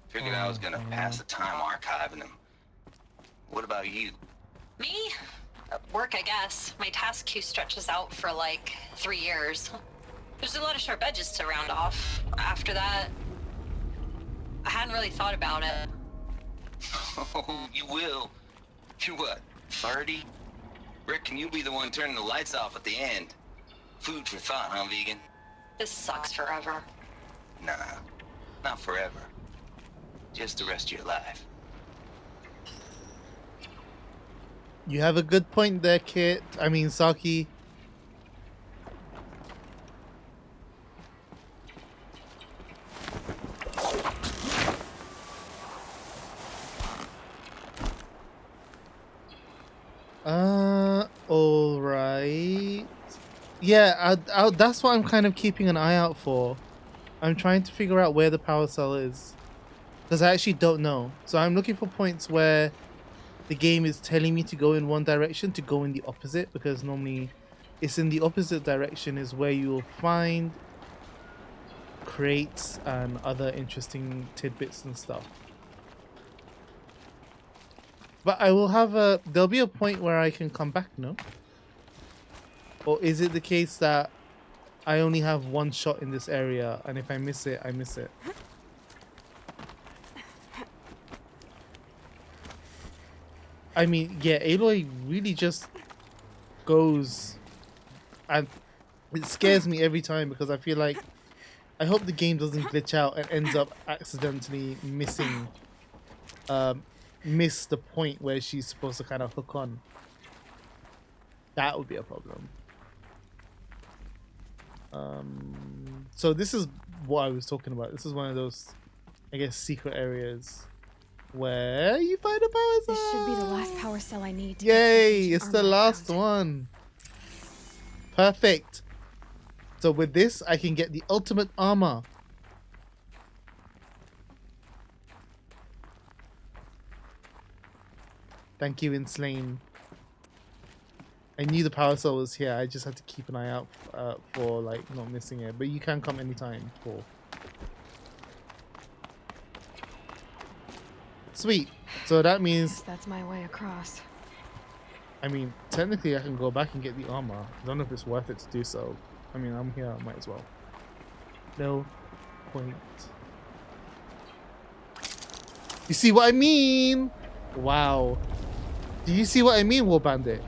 Speaker 12: Figured I was gonna pass the time archiving them. What about you?
Speaker 7: Me? Work, I guess. My task queue stretches out for like 3 years. There's a lot of sharp edges to round off. After that, I hadn't really thought about it.
Speaker 12: Oh, you will. You're what, 30? Reckon you'll be the one turning the lights off at the end. Food for thought, huh, vegan?
Speaker 7: This sucks forever.
Speaker 12: Nah, not forever. Just the rest of your life.
Speaker 2: You have a good point there, Kit. I mean, Saki. Alright. Yeah, that's what I'm kind of keeping an eye out for. I'm trying to figure out where the power cell is. Because I actually don't know. So I'm looking for points where the game is telling me to go in one direction, to go in the opposite. Because normally it's in the opposite direction is where you'll find crates and other interesting tidbits and stuff. But I will have there'll be a point where I can come back, no? Or is it the case that I only have one shot in this area, and if I miss it, I miss it? I mean, yeah, Aloy really just goes, and it scares me every time because I feel like I hope the game doesn't glitch out and ends up accidentally missing miss the point where she's supposed to kind of hook on. That would be a problem. So this is what I was talking about. This is one of those, I guess, secret areas where you find a power cell.
Speaker 1: This should be the last power cell I need to
Speaker 2: Yay! It's the last one. Perfect. So with this, I can get the ultimate armor. Thank you, Enslane. I knew the power cell was here. I just had to keep an eye out for like not missing it. But you can come anytime, Paul. Sweet. So that means
Speaker 1: That's my way across.
Speaker 2: I mean, technically I can go back and get the armor. I don't know if it's worth it to do so. I mean, I'm here, I might as well. No point. You see what I mean? Wow. Do you see what I mean, War Bandit?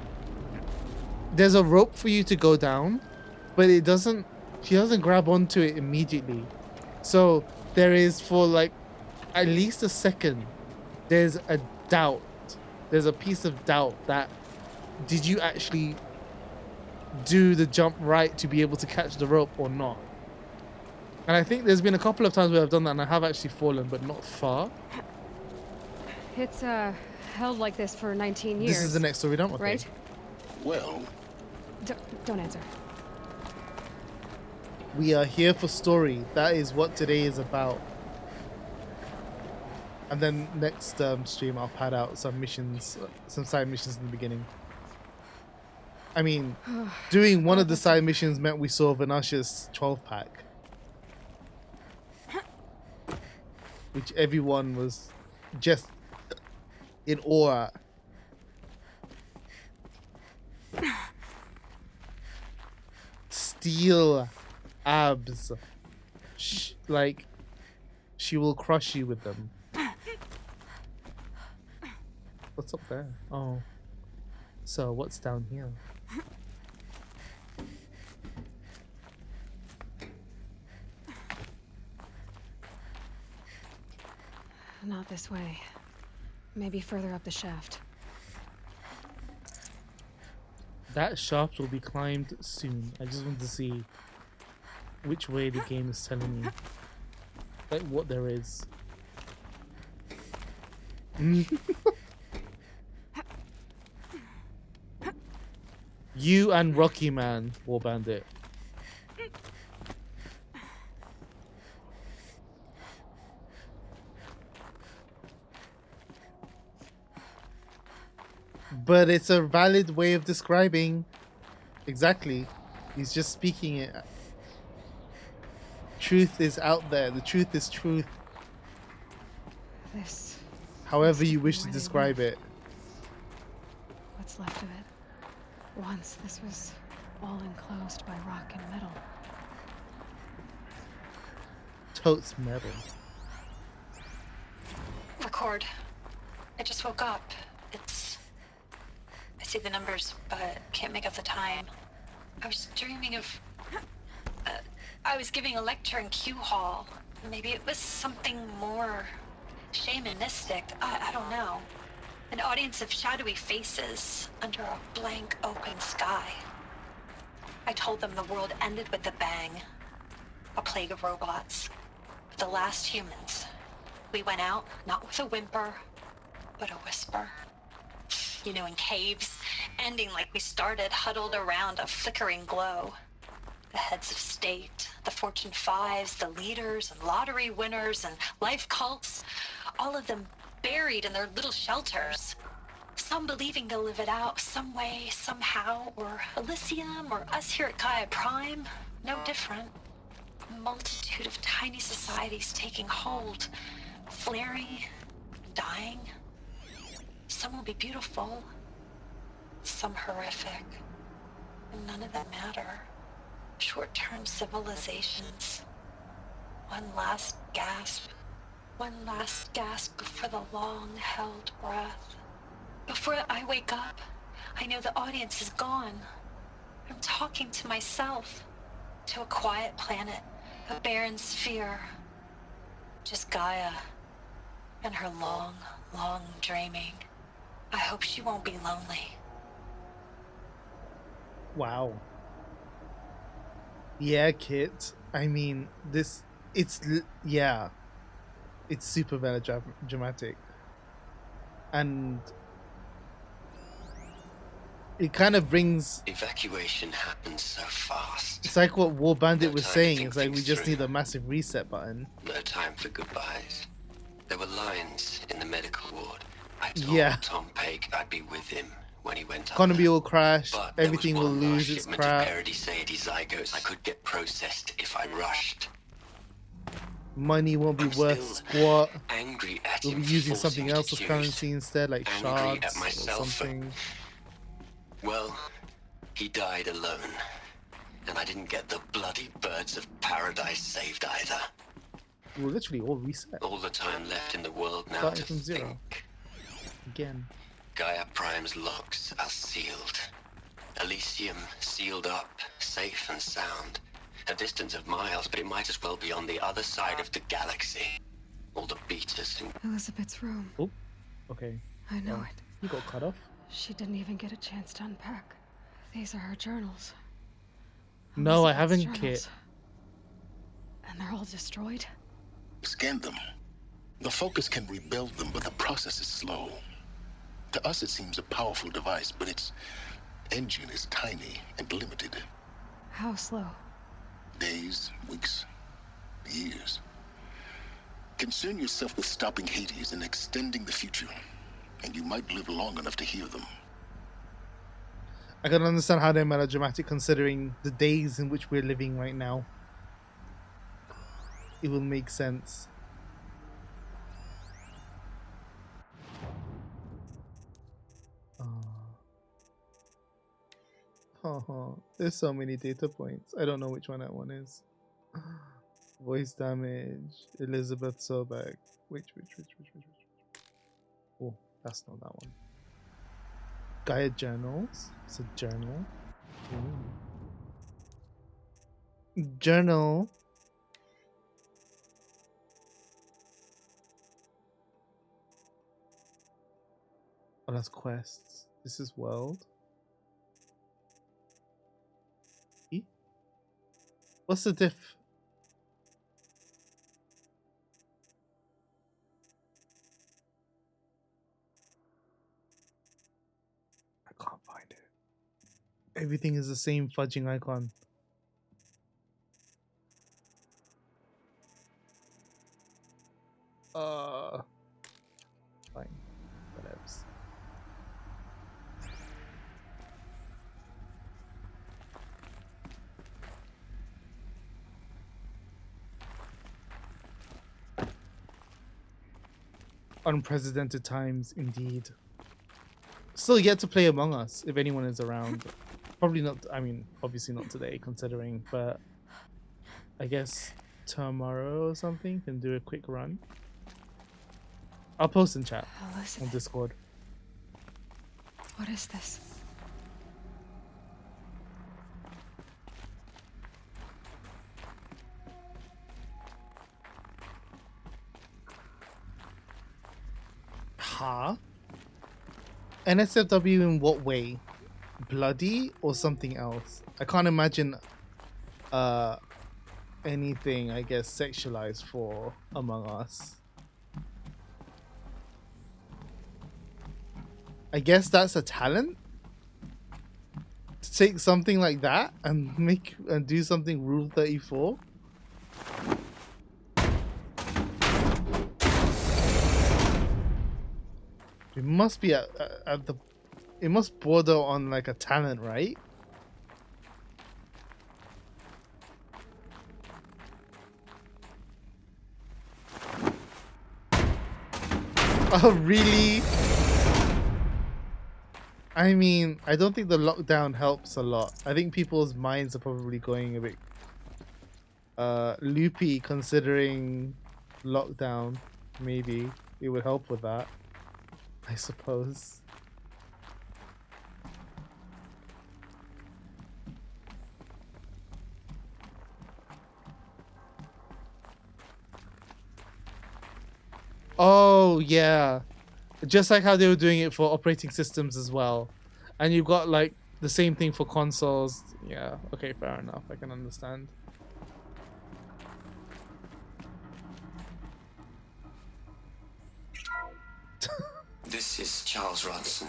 Speaker 2: There's a rope for you to go down, but it doesn't, she doesn't grab onto it immediately. So there is, for like at least a second, there's a doubt. There's a piece of doubt that did you actually do the jump right to be able to catch the rope or not? And I think there's been a couple of times where I've done that and I have actually fallen, but not far.
Speaker 1: It's held like this for 19 years.
Speaker 2: This is the next story, don't we?
Speaker 1: Right?
Speaker 14: Well,
Speaker 1: don't answer.
Speaker 2: We are here for story. That is what today is about. And then next stream, I'll pad out some missions, some side missions in the beginning. I mean, doing one of the side missions meant we saw Vanasha's 12-pack. Which everyone was just in awe at. Steel abs. Like, she will crush you with them. What's up there? Oh. So, what's down here?
Speaker 1: Not this way. Maybe further up the shaft.
Speaker 2: That shaft will be climbed soon. I just want to see which way the game is telling me. Like, what there is. You and Rocky Man, War Bandit. But it's a valid way of describing. Exactly. He's just speaking it. Truth is out there. The truth is truth.
Speaker 1: This.
Speaker 2: However you wish to describe it.
Speaker 1: What's left of it? Once this was all enclosed by rock and metal.
Speaker 2: Totes metal.
Speaker 7: Record. I just woke up. I see the numbers, but can't make out the time. I was dreaming of... I was giving a lecture in Q Hall. Maybe it was something more shamanistic. I don't know. An audience of shadowy faces under a blank open sky. I told them the world ended with a bang. A plague of robots. The last humans. We went out, not with a whimper, but a whisper. You know, in caves, ending like we started, huddled around a flickering glow. The heads of state, the Fortune 5s, the leaders and lottery winners and life cults, all of them buried in their little shelters. Some believing they'll live it out some way, somehow, or Elysium, or us here at Gaia Prime, no different. A multitude of tiny societies taking hold, flaring, dying. Some will be beautiful, some horrific, and none of them matter. Short-term civilizations. One last gasp before the long-held breath. Before I wake up, I know the audience is gone. I'm talking to myself, to a quiet planet, a barren sphere. Just Gaia and her long, long dreaming. I hope she won't be lonely.
Speaker 2: Wow. Yeah, Kit. I mean, yeah. It's super melodramatic. And it kind of brings...
Speaker 12: Evacuation happens so fast.
Speaker 2: It's like what War Bandit was saying. It's like we just need a massive reset button.
Speaker 12: No time for goodbyes. There were lines in the medical ward. I told Tom Pake I'd be with him when he went up
Speaker 2: Economy
Speaker 12: there.
Speaker 2: will crash.
Speaker 12: But there was
Speaker 2: Everything will
Speaker 12: one last
Speaker 2: lose its
Speaker 12: shipment
Speaker 2: crap.
Speaker 12: of Paradiseidae zygotes I could get processed if I rushed.
Speaker 2: Money won't be worth squat.
Speaker 12: Angry at
Speaker 2: We'll
Speaker 12: him
Speaker 2: be
Speaker 12: for
Speaker 2: using
Speaker 12: forcing
Speaker 2: something
Speaker 12: me to
Speaker 2: else as
Speaker 12: choose.
Speaker 2: currency instead, like
Speaker 12: Angry
Speaker 2: shards
Speaker 12: at
Speaker 2: or
Speaker 12: myself for-
Speaker 2: something.
Speaker 12: Well, he died alone. And I didn't get the bloody birds of paradise saved either.
Speaker 2: We'll literally all reset.
Speaker 12: All the time left in the world now
Speaker 2: Starting
Speaker 12: to
Speaker 2: from zero.
Speaker 12: think.
Speaker 2: Again.
Speaker 12: Gaia Prime's locks are sealed. Elysium sealed up, safe and sound. A distance of miles, but it might as well be on the other side of the galaxy. All the beaters and...
Speaker 1: Elizabeth's room.
Speaker 2: Oh, okay.
Speaker 1: I know it.
Speaker 2: You got cut off.
Speaker 1: She didn't even get a chance to unpack. These are her journals.
Speaker 2: No, I
Speaker 1: Elizabeth's
Speaker 2: haven't,
Speaker 1: journals.
Speaker 2: Kit.
Speaker 1: And they're all destroyed?
Speaker 14: Scan them. The Focus can rebuild them, but the process is slow. To us, it seems a powerful device, but its engine is tiny and limited.
Speaker 1: How slow?
Speaker 14: Days, weeks, years. Concern yourself with stopping Hades and extending the future, and you might live long enough to hear them.
Speaker 2: I can understand how they're melodramatic considering the days in which we're living right now. It will make sense. There's so many data points. I don't know which one that one is. Voice damage. Elizabeth Sobek. Which. Oh, that's not that one. Gaia journals. It's a journal. Ooh. Journal. Oh, that's quests. This is world. What's the diff? I can't find it. Everything is the same fudging icon. Fine. Whatevs. Unprecedented times, indeed. Still yet to play Among Us, if anyone is around. Probably not, I mean, obviously not today, considering, but I guess tomorrow or something, can do a quick run. I'll post in chat on Discord.
Speaker 1: What is this?
Speaker 2: Huh? NSFW in what way? Bloody or something else? I can't imagine anything, I guess, sexualized for Among Us. I guess that's a talent? To take something like that and make and do something Rule 34? It must be at the... It must border on like a talent, right? Oh, really? I mean, I don't think the lockdown helps a lot. I think people's minds are probably going a bit loopy considering lockdown. Maybe it would help with that, I suppose. Oh, yeah. Just like how they were doing it for operating systems as well. And you've got like the same thing for consoles. Yeah, okay, fair enough. I can understand.
Speaker 12: This is Charles Ronson.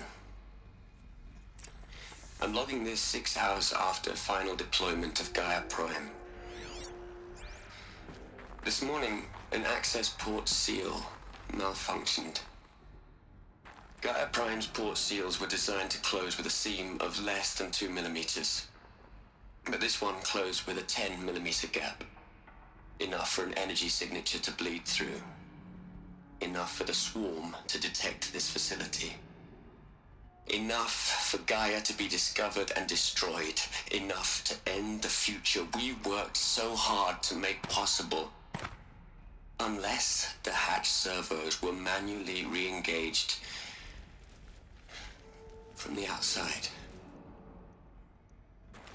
Speaker 12: I'm logging this 6 hours after final deployment of Gaia Prime. This morning, an access port seal malfunctioned. Gaia Prime's port seals were designed to close with a seam of less than 2 millimeters. But this one closed with a 10 millimeter gap. Enough for an energy signature to bleed through. Enough for the swarm to detect this facility. Enough for Gaia to be discovered and destroyed. Enough to end the future we worked so hard to make possible. Unless the hatch servos were manually re-engaged from the outside.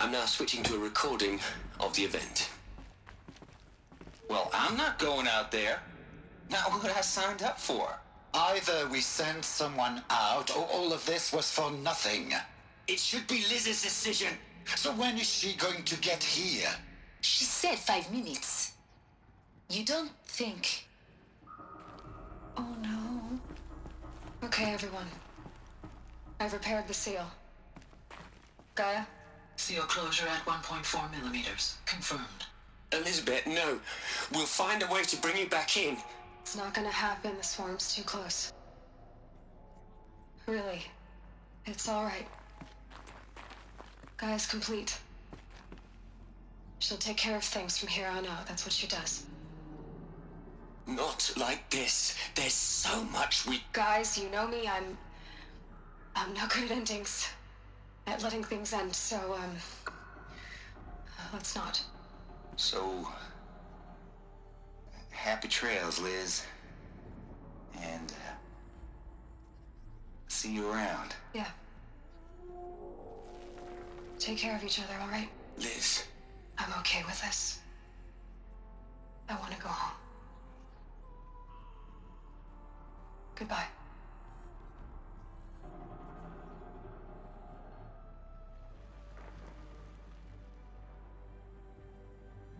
Speaker 12: I'm now switching to a recording of the event.
Speaker 3: Well, I'm not going out there. Not what I signed up for.
Speaker 6: Either we sent someone out, or all of this was for nothing.
Speaker 3: It should be Liz's decision.
Speaker 6: So when is she going to get here?
Speaker 13: She said 5 minutes. You don't think...
Speaker 1: Oh no. Okay, everyone. I've repaired the seal. Gaia?
Speaker 13: Seal closure at 1.4 millimeters. Confirmed.
Speaker 12: Elizabeth, no. We'll find a way to bring you back in.
Speaker 1: It's not gonna happen. The swarm's too close. Really. It's alright. Gaia's complete. She'll take care of things from here on out. That's what she does.
Speaker 12: Not like this. There's so much we...
Speaker 1: Guys, you know me. I'm no good at endings. At letting things end, so, let's not.
Speaker 3: So... happy trails, Liz. And, see you around.
Speaker 1: Yeah. Take care of each other, alright?
Speaker 12: Liz.
Speaker 1: I'm okay with this. I want to go home. Goodbye.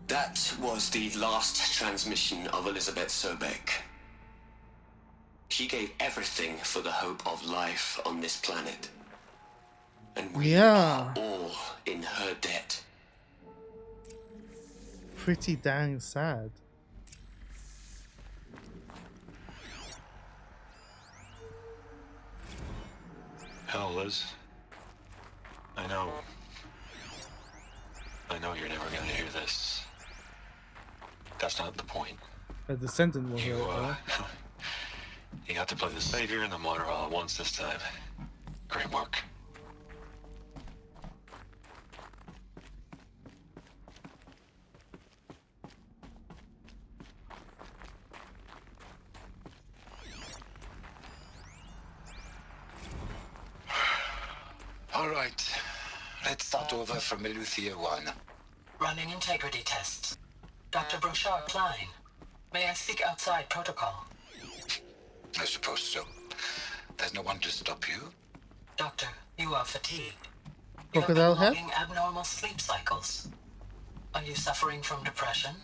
Speaker 12: That was the last transmission of Elizabeth Sobek. She gave everything for the hope of life on this planet. And we are all in her debt.
Speaker 2: Pretty dang sad.
Speaker 16: Hell, Liz. I know you're never gonna hear this. That's not the point.
Speaker 2: A descendant will hear it, though.
Speaker 16: You got to play the savior and the martyr all at once this time. Great work.
Speaker 6: All right. Let's start over from Eleuthia 1.
Speaker 13: Running integrity tests. Dr. Brochard Klein. May I speak outside protocol?
Speaker 6: I suppose so. There's no one to stop you.
Speaker 13: Doctor, you are fatigued.
Speaker 2: Crocodile head?
Speaker 13: Having abnormal sleep cycles. Are you suffering from depression?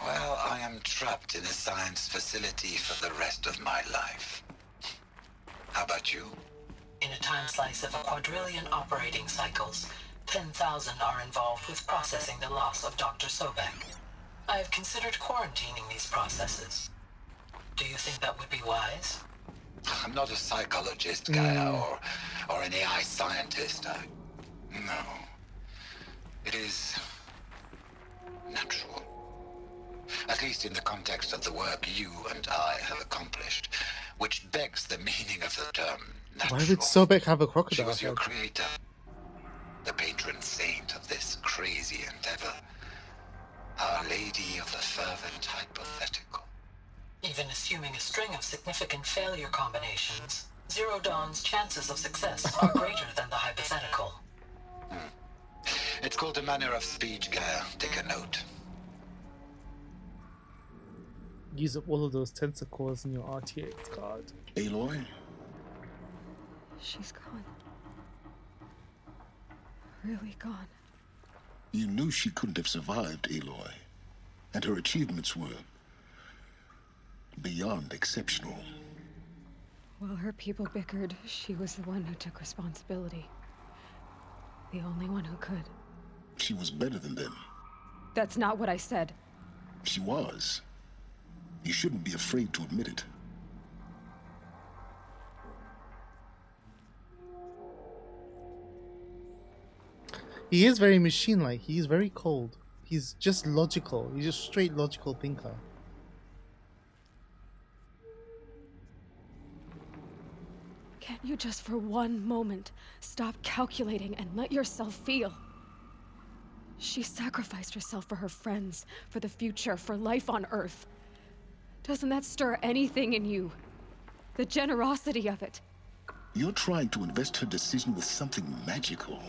Speaker 6: Well, I am trapped in a science facility for the rest of my life. How about you?
Speaker 13: In a time slice of a quadrillion operating cycles, 10,000 are involved with processing the loss of Dr. Sobek. I have considered quarantining these processes. Do you think that would be wise?
Speaker 6: I'm not a psychologist, Gaia, or an AI scientist. No. It is natural. At least in the context of the work you and I have accomplished, which begs the meaning of the term natural.
Speaker 2: Why would Sobek have a crocodile
Speaker 6: She was your
Speaker 2: head?
Speaker 6: creator, the patron saint of this crazy endeavor, Our Lady of the Fervent Hypothetical.
Speaker 13: Even assuming a string of significant failure combinations, Zero Dawn's chances of success are greater than the hypothetical.
Speaker 6: It's called a manner of speech, Gaia. Take a note.
Speaker 2: Use up all of those tentacles in your RTX card.
Speaker 14: Aloy?
Speaker 28: She's gone. Really gone.
Speaker 14: You knew she couldn't have survived, Aloy. And her achievements were beyond exceptional.
Speaker 28: While her people bickered, she was the one who took responsibility. The only one who could.
Speaker 14: She was better than them.
Speaker 28: That's not what I said.
Speaker 14: She was. You shouldn't be afraid to admit it.
Speaker 2: He is very machine-like. He's very cold. He's just logical. He's just straight logical thinker.
Speaker 1: Can't you just for one moment stop calculating and let yourself feel? She sacrificed herself for her friends, for the future, for life on Earth. Doesn't that stir anything in you? The generosity of it.
Speaker 14: You're trying to invest her decision with something magical.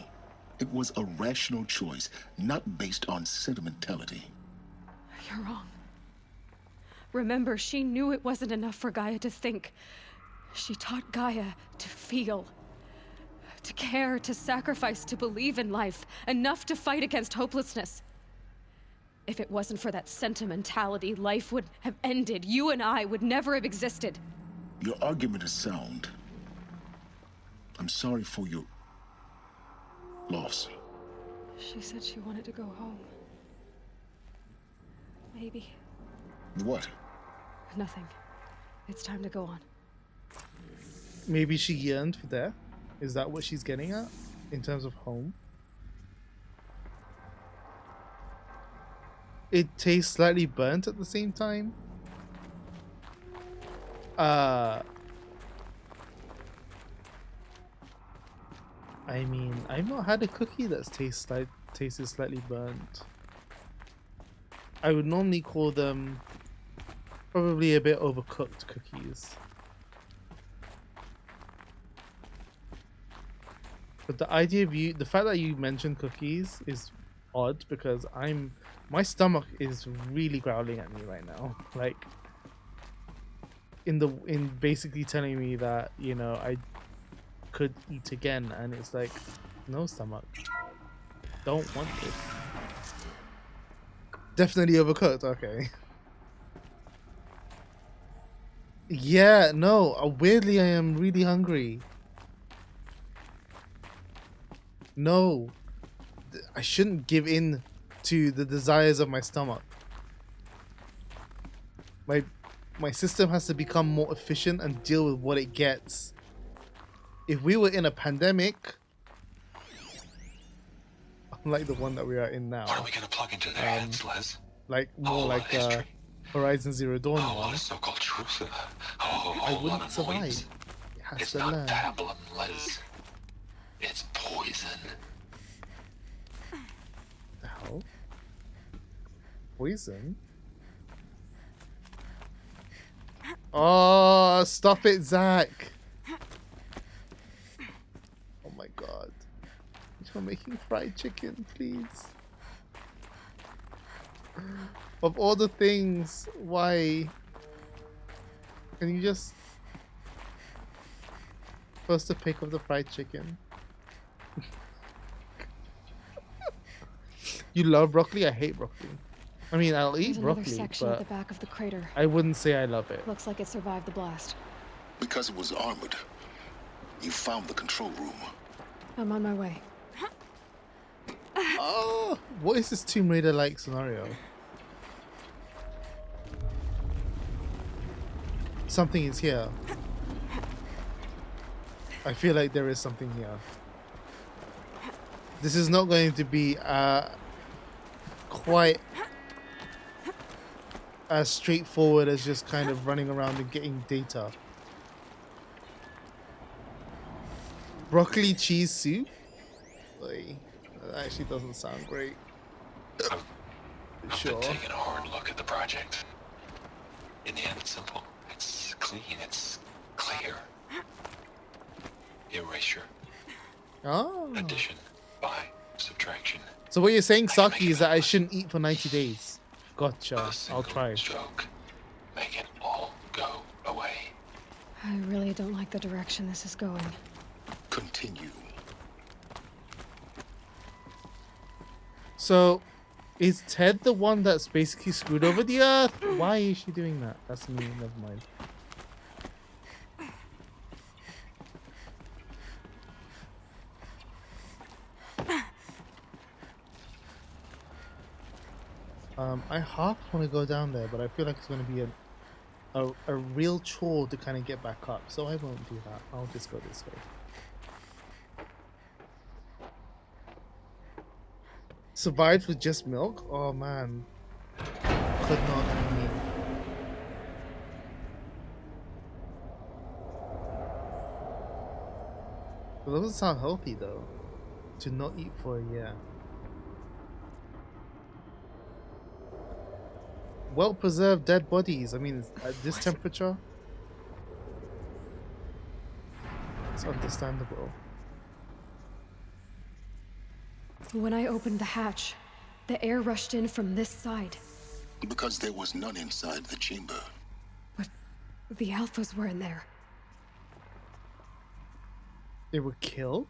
Speaker 14: It was a rational choice, not based on sentimentality.
Speaker 1: You're wrong. Remember, she knew it wasn't enough for Gaia to think. She taught Gaia to feel. To care, to sacrifice, to believe in life. Enough to fight against hopelessness. If it wasn't for that sentimentality, life would have ended. You and I would never have existed.
Speaker 14: Your argument is sound. I'm sorry for your loss.
Speaker 1: She said she wanted to go home. Maybe.
Speaker 14: What?
Speaker 1: Nothing. It's time to go on.
Speaker 2: Maybe she yearned for death? Is that what she's getting at? In terms of home? It tastes slightly burnt at the same time. I mean, I've not had a cookie that's tasted slightly burnt. I would normally call them probably a bit overcooked cookies. But the idea of the fact that you mentioned cookies is odd because my stomach is really growling at me right now. Like, in basically telling me that, you know, I could eat again, and it's like, no, stomach, don't want this. Definitely overcooked. Okay. Yeah, no, weirdly I am really hungry. No, I shouldn't give in to the desires of my stomach. My system has to become more efficient and deal with what it gets. If we were in a pandemic, unlike the one that we are in now.
Speaker 16: What are we gonna plug into their heads, Les?
Speaker 2: Like more like Horizon Zero Dawn one.
Speaker 16: What is so-called truth?
Speaker 2: I wouldn't survive. It has
Speaker 16: it's
Speaker 2: to
Speaker 16: not
Speaker 2: learn.
Speaker 16: pablum, Les. It's poison.
Speaker 2: The hell? Poison? Oh, stop it, Zach! Oh my god. You're making fried chicken, please. Of all the things, why? Can you just post a pic of the fried chicken? You love broccoli? I hate broccoli. I mean, I'll eat
Speaker 1: There's
Speaker 2: broccoli,
Speaker 1: another section
Speaker 2: but
Speaker 1: at the back of the crater.
Speaker 2: I wouldn't say I love it.
Speaker 1: Looks like it survived the blast.
Speaker 14: Because it was armored. You found the control room.
Speaker 1: I'm on my way.
Speaker 2: Oh, what is this Tomb Raider-like scenario? Something is here. I feel like there is something here. This is not going to be quite as straightforward as just kind of running around and getting data. Broccoli cheese soup? Like, that actually doesn't sound great.
Speaker 16: I've been taking a hard look at the project. In the end, it's simple. It's clean. It's clear. Erasure.
Speaker 2: Oh.
Speaker 16: Addition. By subtraction.
Speaker 2: So what you're saying, Saki, is that I shouldn't eat for 90 days. Gotcha. I'll try.
Speaker 16: Stroke. Make it all go away.
Speaker 1: I really don't like the direction this is going.
Speaker 14: Continue.
Speaker 2: So, is Ted the one that's basically screwed over the Earth? Why is she doing that? That's me. Never mind. I half want to go down there, but I feel like it's going to be a real chore to kind of get back up, so I won't do that. I'll just go this way. Survived with just milk? Oh man. Could not be me. It doesn't sound healthy though. To not eat for a year. Well preserved dead bodies. I mean, at this temperature, it's understandable.
Speaker 1: When I opened the hatch, the air rushed in from this side.
Speaker 14: Because there was none inside the chamber.
Speaker 1: But the alphas were in there.
Speaker 2: They were killed?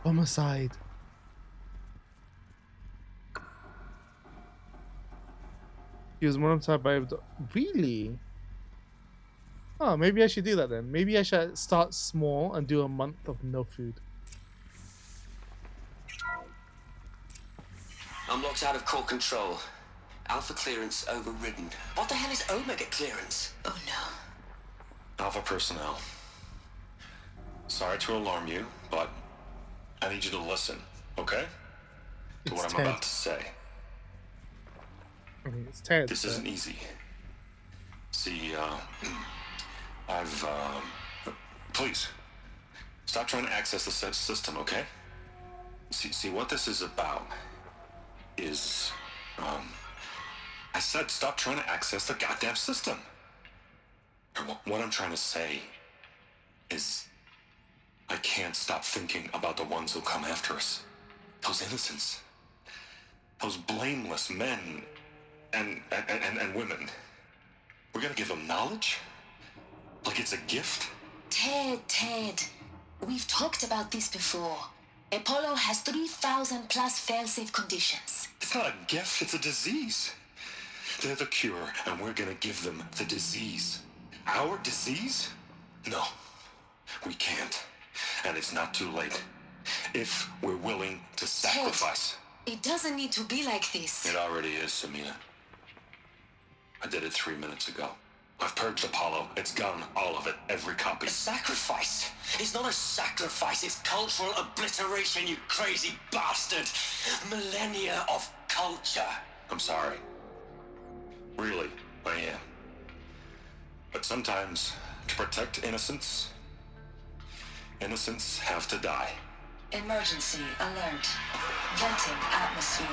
Speaker 2: Homicide. He was monetized by... Really? Oh, maybe I should do that then. Maybe I should start small and do a month of no food.
Speaker 12: Unlocked out of core control. Alpha clearance overridden. What the hell is Omega clearance? Oh no.
Speaker 16: Alpha personnel. Sorry to alarm you, but I need you to listen, okay? To what I'm about to say.
Speaker 2: I mean, it's Ted.
Speaker 16: This isn't easy. See, please, stop trying to access the system, okay? See, what this is about is, I said stop trying to access the goddamn system. What I'm trying to say is, I can't stop thinking about the ones who come after us. Those innocents. Those blameless men and women. We're gonna give them knowledge? Like it's a gift?
Speaker 9: Ted. We've talked about this before. Apollo has 3,000 plus fail-safe conditions.
Speaker 16: It's not a gift, it's a disease. They're the cure, and we're gonna give them the disease. Our disease? No, we can't. And it's not too late. If we're willing to sacrifice.
Speaker 9: Ted, it doesn't need to be like this.
Speaker 16: It already is, Samina. I did it 3 minutes ago. I've purged Apollo. It's gone, all of it, every copy.
Speaker 12: A sacrifice? It's not a sacrifice, it's cultural obliteration, you crazy bastard! Millennia of culture.
Speaker 16: I'm sorry. Really, I am. But sometimes, to protect innocence, innocents have to die.
Speaker 9: Emergency alert. Venting atmosphere.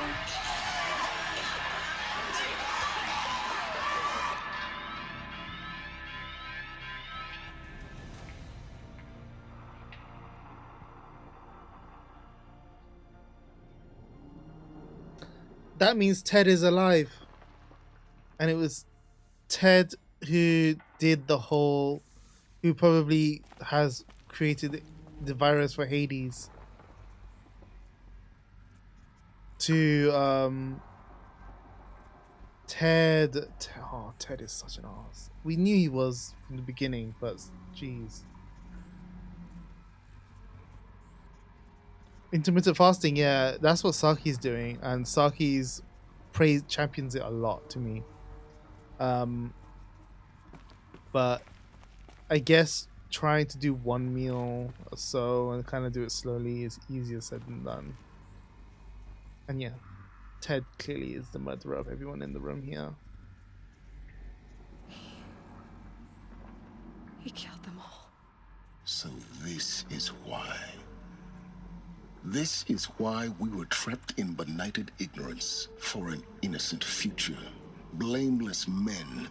Speaker 2: That means Ted is alive. And it was Ted who did the whole... who probably has created the virus for Hades. To, Ted... Oh, Ted is such an ass. We knew he was from the beginning, but jeez. Intermittent fasting, yeah, that's what Saki's doing, and Saki's champions it a lot to me. But I guess trying to do one meal or so and kind of do it slowly is easier said than done. And yeah, Ted clearly is the murderer of everyone in the room here.
Speaker 1: He killed them all.
Speaker 14: So this is why. This is why we were trapped in benighted ignorance for an innocent future. Blameless men.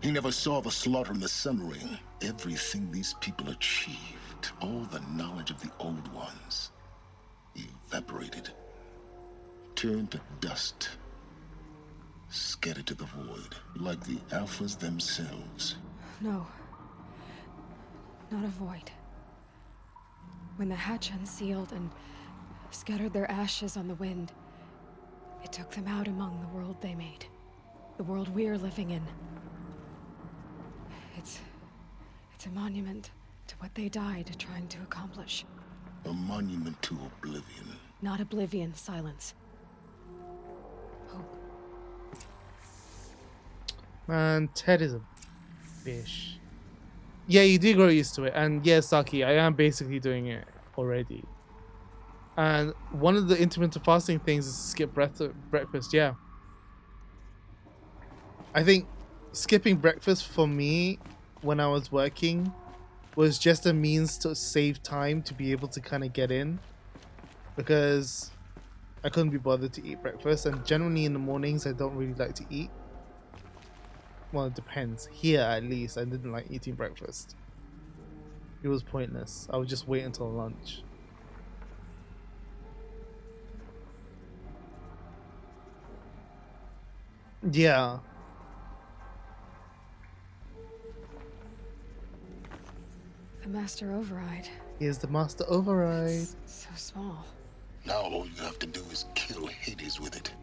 Speaker 14: He never saw the slaughter in the Sun Ring. Everything these people achieved, all the knowledge of the old ones, evaporated, turned to dust, scattered to the void, like the Alphas themselves.
Speaker 1: No. Not a void. When the hatch unsealed and scattered their ashes on the wind, it took them out among the world they made. The world we're living in. It's a monument to what they died trying to accomplish.
Speaker 14: A monument to oblivion.
Speaker 1: Not oblivion, Sylens. Hope.
Speaker 2: Man, Ted is a fish. Yeah, you do grow used to it. And yeah, Saki, I am basically doing it already. And one of the intermittent fasting things is to skip breakfast. Yeah. I think skipping breakfast for me when I was working was just a means to save time to be able to kind of get in, because I couldn't be bothered to eat breakfast, and generally in the mornings I don't really like to eat. Well, it depends. Here at least I didn't like eating breakfast. It was pointless. I would just wait until lunch. Yeah.
Speaker 11: The Master Override.
Speaker 2: Here's the Master Override.
Speaker 11: It's so small.
Speaker 14: Now all you have to do is kill Hades with it.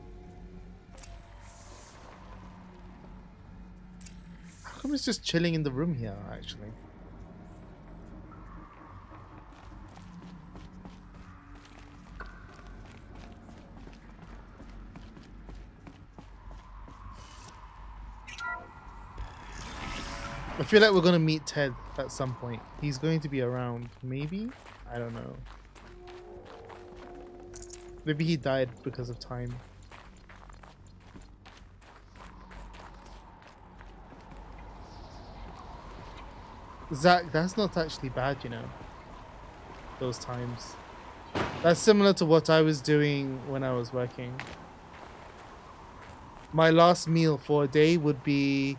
Speaker 2: How come it's just chilling in the room here, actually? I feel like we're gonna meet Ted at some point. He's going to be around, maybe? I don't know. Maybe he died because of time. Zach, that's not actually bad, you know. Those times. That's similar to what I was doing when I was working. My last meal for a day would be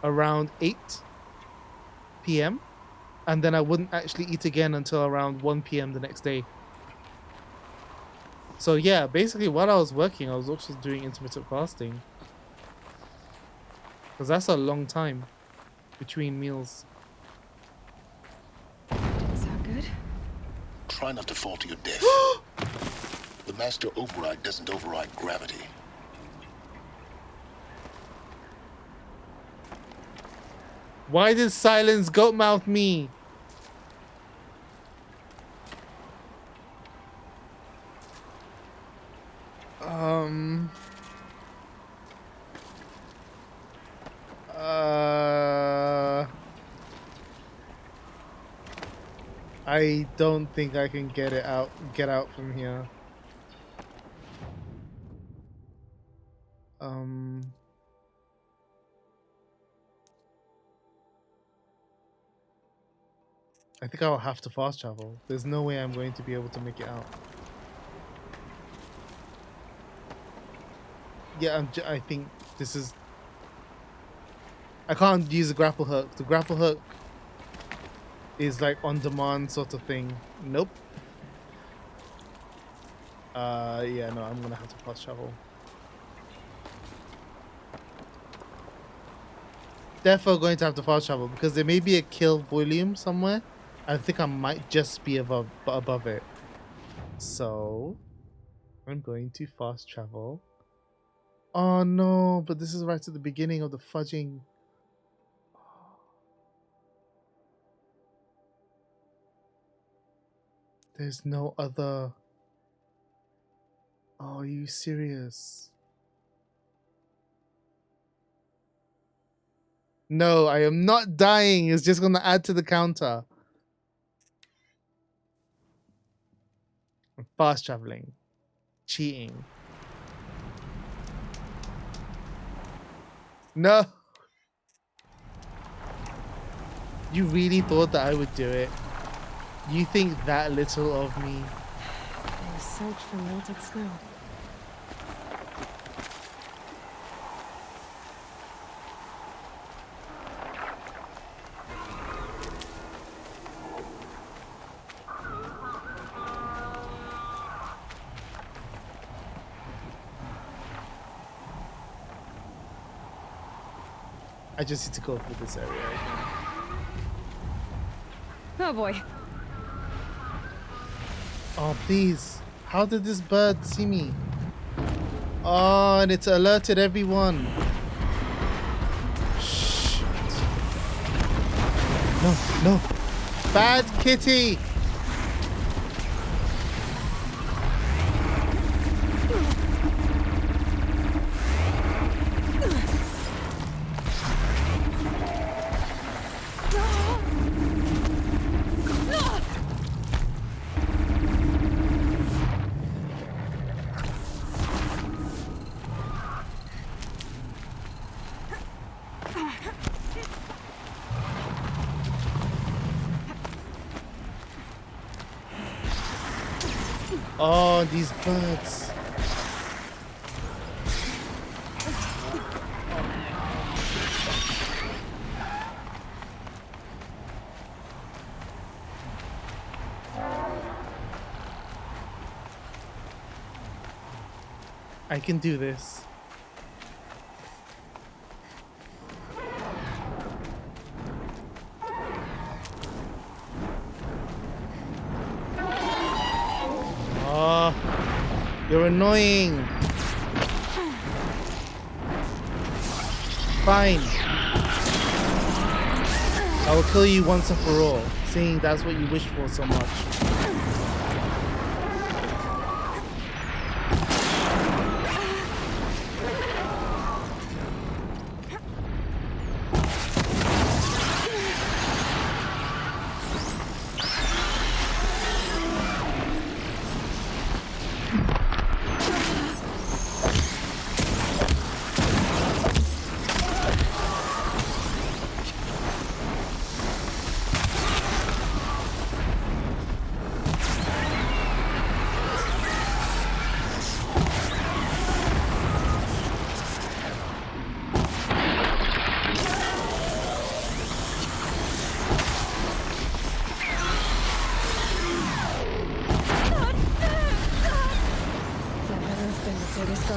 Speaker 2: around 8 p.m. and then I wouldn't actually eat again until around 1 p.m. the next day. So yeah, basically while I was working, I was also doing intermittent fasting. Because that's a long time between meals.
Speaker 11: Sound good?
Speaker 14: Try not to fall to your death. The Master Override doesn't override gravity.
Speaker 2: Why did Sylens goat mouth me? I don't think I can get out from here. I think I'll have to fast travel. There's no way I'm going to be able to make it out. Yeah, I think this is... I can't use a grapple hook. The grapple hook is like on demand sort of thing. Nope. Yeah, no, I'm gonna have to fast travel. Therefore going to have to fast travel because there may be a kill volume somewhere. I think I might just be above it. So I'm going to fast travel. Oh no, but this is right at the beginning of the fudging. There's no other... Oh, are you serious? No, I am not dying. It's just going to add to the counter. I'm fast traveling. Cheating. No. You really thought that I would do it? You think that little of me?
Speaker 11: They search for melted snow.
Speaker 2: I just need to go through this area again.
Speaker 1: Oh boy.
Speaker 2: Oh, please. How did this bird see me? Oh, and it's alerted everyone. Shit. No, no. Bad kitty. Oh, these birds. I can do this. Oh, you're annoying. Fine. I will kill you once and for all, seeing that's what you wish for so much.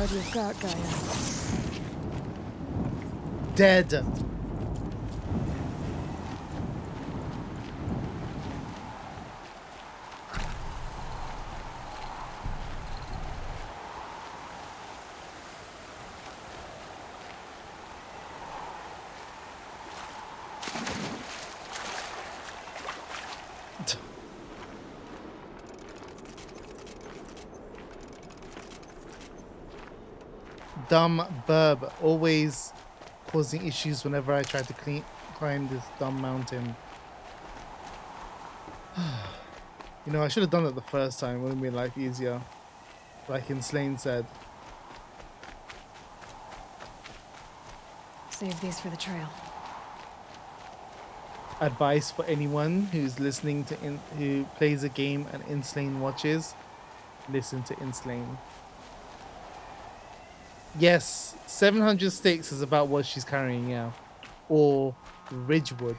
Speaker 11: You've got, Gaia.
Speaker 2: Dead. Dumb burb, always causing issues whenever I try to climb this dumb mountain. You know, I should have done that the first time. It would have made life easier. Like Slane said.
Speaker 11: Save these for the trail.
Speaker 2: Advice for anyone who's listening to who plays a game and Slane watches: listen to Slane. Yes, 700 sticks is about what she's carrying, yeah. Or Ridgewood.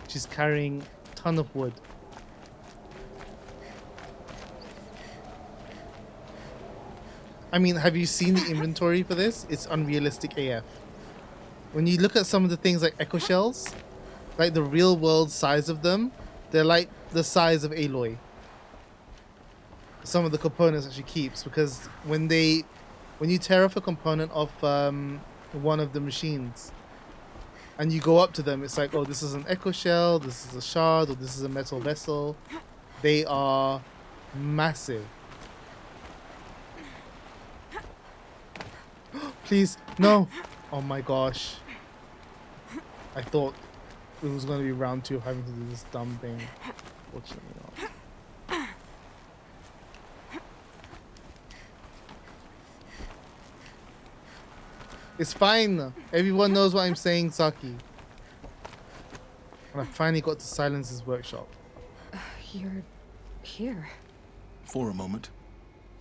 Speaker 2: She's carrying a ton of wood. I mean, have you seen the inventory for this? It's unrealistic AF. When you look at some of the things like echo shells, like the real world size of them, they're like the size of Aloy. Some of the components that she keeps, because when you tear off a component of one of the machines and you go up to them, it's like, oh, this is an echo shell, this is a shard, or this is a metal vessel. They are massive. Please, no. Oh my gosh. I thought it was going to be round 2 of having to do this dumb thing. Fortunately not. It's fine. Everyone knows what I'm saying, Saki. And I finally got to Sylens' workshop.
Speaker 11: You're here.
Speaker 14: For a moment.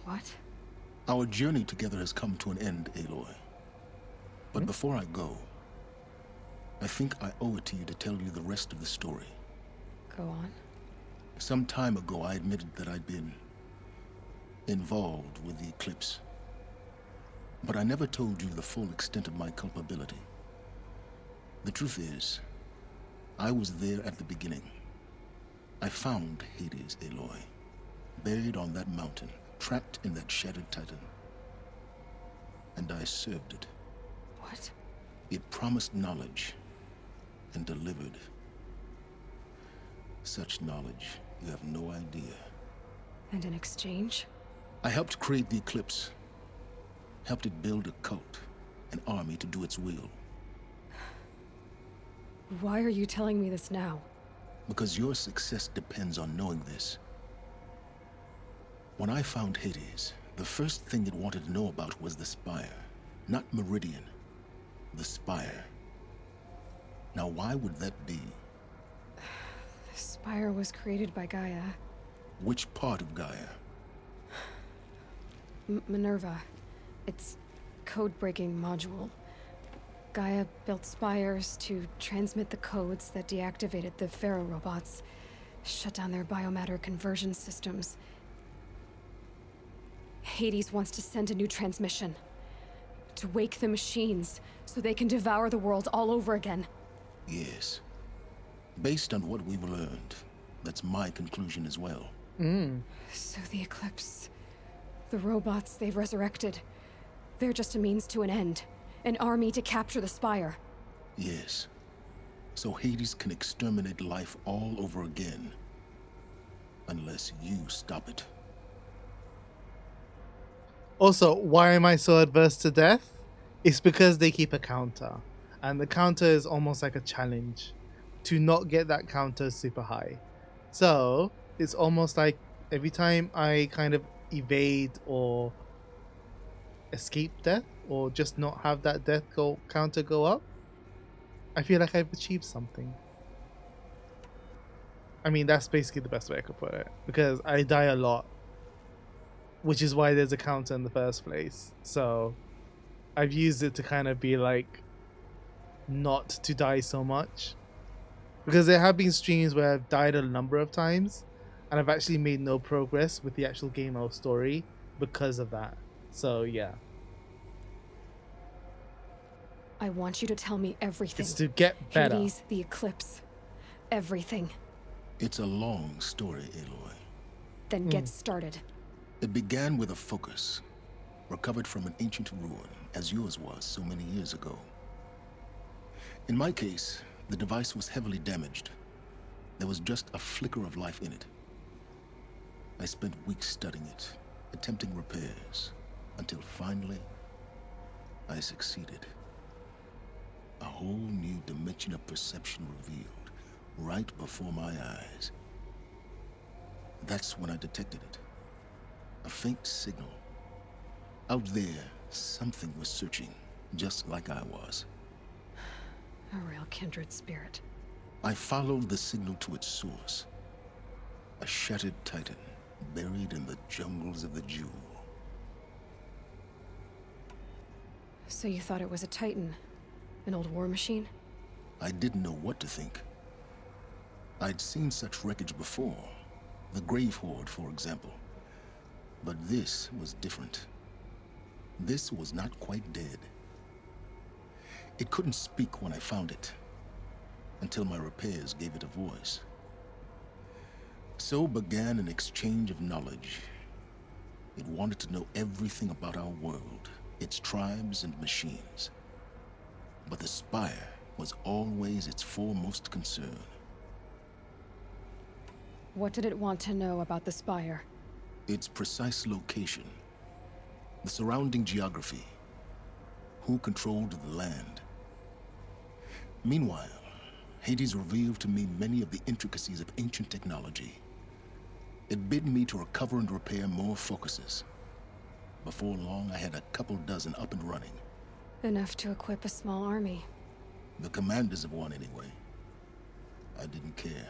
Speaker 11: What?
Speaker 14: Our journey together has come to an end, Aloy. But before I go, I think I owe it to you to tell you the rest of the story.
Speaker 11: Go on.
Speaker 14: Some time ago, I admitted that I'd been involved with the eclipse. But I never told you the full extent of my culpability. The truth is, I was there at the beginning. I found Hades, Aloy, buried on that mountain, trapped in that shattered titan. And I served it.
Speaker 11: What?
Speaker 14: It promised knowledge and delivered. Such knowledge, you have no idea.
Speaker 11: And in exchange?
Speaker 14: I helped create the eclipse. Helped it build a cult, an army to do its will.
Speaker 11: Why are you telling me this now?
Speaker 14: Because your success depends on knowing this. When I found Hades, the first thing it wanted to know about was the Spire. Not Meridian. The Spire. Now why would that be?
Speaker 11: The Spire was created by Gaia.
Speaker 14: Which part of Gaia?
Speaker 1: Minerva. It's code-breaking module. Gaia built spires to transmit the codes that deactivated the Pharaoh robots, shut down their biomatter conversion systems. Hades wants to send a new transmission. To wake the machines, so they can devour the world all over again.
Speaker 14: Yes. Based on what we've learned, that's my conclusion as well.
Speaker 1: So the Eclipse... the robots they've resurrected... they're just a means to an end. An army to capture the Spire.
Speaker 14: Yes. So Hades can exterminate life all over again. Unless you stop it.
Speaker 2: Also, why am I so adverse to death? It's because they keep a counter. And the counter is almost like a challenge. To not get that counter super high. So, it's almost like every time I kind of evade or escape death, or just not have that death counter go up, I feel like I've achieved something. I mean, that's basically the best way I could put it. Because I die a lot. Which is why there's a counter in the first place. So, I've used it to kind of be like, not to die so much. Because there have been streams where I've died a number of times, and I've actually made no progress with the actual game or story because of that. So, yeah.
Speaker 1: I want you to tell me everything.
Speaker 2: It's to get better.
Speaker 1: Hades, the Eclipse. Everything.
Speaker 14: It's a long story, Aloy.
Speaker 1: Then get started.
Speaker 14: It began with a focus, recovered from an ancient ruin, as yours was so many years ago. In my case, the device was heavily damaged. There was just a flicker of life in it. I spent weeks studying it, attempting repairs, until finally, I succeeded. A whole new dimension of perception revealed, right before my eyes. That's when I detected it. A faint signal. Out there, something was searching, just like I was.
Speaker 1: A real kindred spirit.
Speaker 14: I followed the signal to its source. A shattered titan, buried in the jungles of the Jewel.
Speaker 1: So you thought it was a titan? An old war machine?
Speaker 14: I didn't know what to think. I'd seen such wreckage before. The Grave Horde, for example. But this was different. This was not quite dead. It couldn't speak when I found it, until my repairs gave it a voice. So began an exchange of knowledge. It wanted to know everything about our world, its tribes and machines. But the Spire was always its foremost concern.
Speaker 1: What did it want to know about the Spire?
Speaker 14: Its precise location, the surrounding geography, who controlled the land. Meanwhile, Hades revealed to me many of the intricacies of ancient technology. It bid me to recover and repair more focuses. Before long, I had a couple dozen up and running.
Speaker 1: Enough to equip a small army.
Speaker 14: The commanders of one, anyway. I didn't care.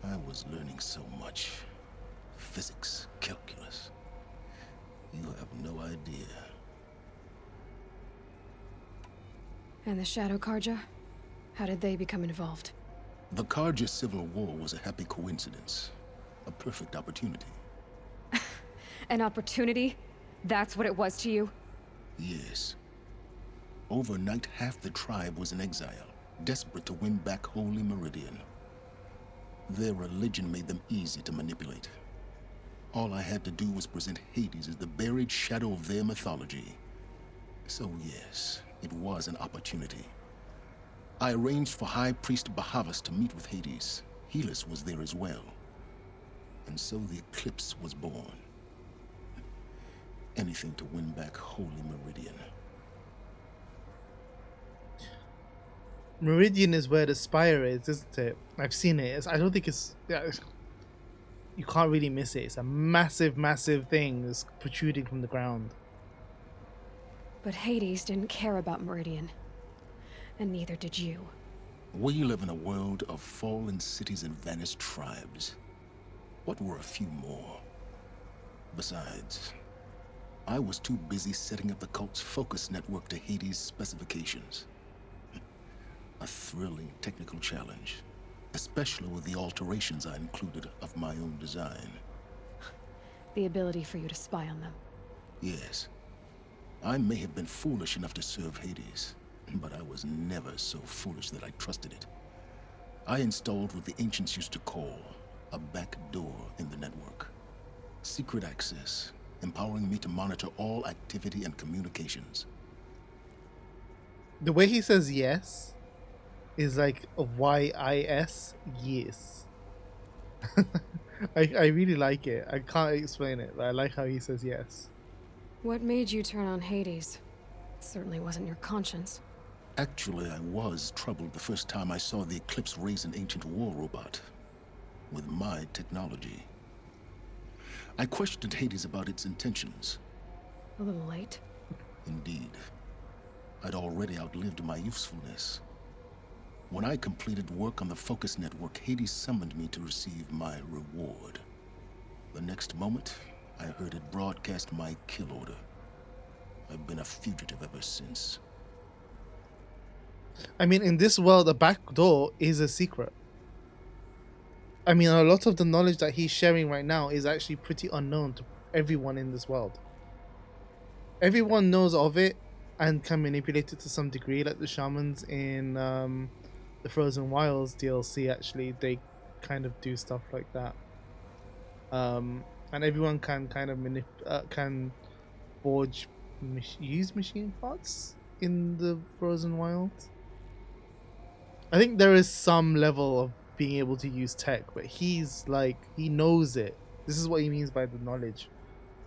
Speaker 14: I was learning so much. Physics, calculus. You have no idea.
Speaker 1: And the Shadow Karja? How did they become involved?
Speaker 14: The Karja Civil War was a happy coincidence. A perfect opportunity.
Speaker 1: An opportunity? That's what it was to you?
Speaker 14: Yes. Overnight, half the tribe was in exile, desperate to win back Holy Meridian. Their religion made them easy to manipulate. All I had to do was present Hades as the buried shadow of their mythology. So yes, it was an opportunity. I arranged for High Priest Bahavas to meet with Hades. Helis was there as well. And so the Eclipse was born. Anything to win back Holy Meridian.
Speaker 2: Meridian is where the Spire is, isn't it? I've seen it. I don't think it's... Yeah, you can't really miss it. It's a massive, massive thing that's protruding from the ground.
Speaker 1: But Hades didn't care about Meridian. And neither did you.
Speaker 14: We live in a world of fallen cities and vanished tribes. What were a few more? Besides, I was too busy setting up the cult's focus network to Hades' specifications. A thrilling technical challenge, especially with the alterations I included of my own design.
Speaker 1: The ability for you to spy on them.
Speaker 14: Yes, I may have been foolish enough to serve Hades, but I was never so foolish that I trusted it. I installed what the ancients used to call a back door in the network. Secret access, empowering me to monitor all activity and communications.
Speaker 2: The way he says yes is like a YIS, yes. I really like it. I can't explain it, but I like how he says yes.
Speaker 1: What made you turn on Hades? It certainly wasn't your conscience.
Speaker 14: Actually, I was troubled the first time I saw the Eclipse raise an ancient war robot with my technology. I questioned Hades about its intentions.
Speaker 1: A little late.
Speaker 14: Indeed. I'd already outlived my usefulness. When I completed work on the Focus Network, Hades summoned me to receive my reward. The next moment, I heard it broadcast my kill order. I've been a fugitive ever since.
Speaker 2: I mean, in this world, a back door is a secret. I mean, a lot of the knowledge that he's sharing right now is actually pretty unknown to everyone in this world. Everyone knows of it and can manipulate it to some degree, like the shamans in the Frozen Wilds DLC. Actually, they kind of do stuff like that. And everyone can kind of can forge, use machine parts in the Frozen Wilds. I think there is some level of being able to use tech, but he's like, he knows it. This is what he means by the knowledge.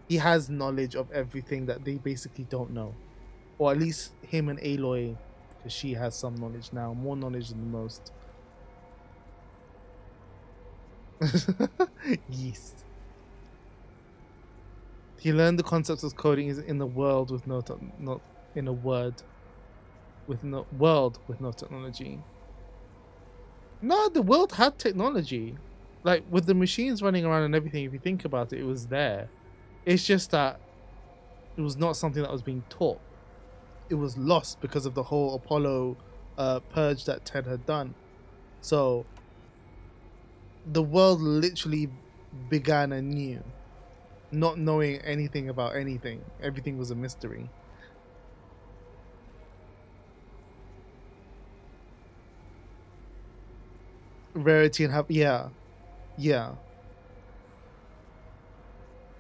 Speaker 2: He has knowledge of everything that they basically don't know. Or at least him and Aloy, because she has some knowledge now, more knowledge than most. Yeast. He learned the concepts of coding is in the world with not in a word with no world with no technology. No, the world had technology. Like with the machines running around and everything, if you think about it, it was there. It's just that it was not something that was being taught. It was lost because of the whole Apollo purge that Ted had done. So the world literally began anew, not knowing anything about anything. Everything was a mystery. Rarity and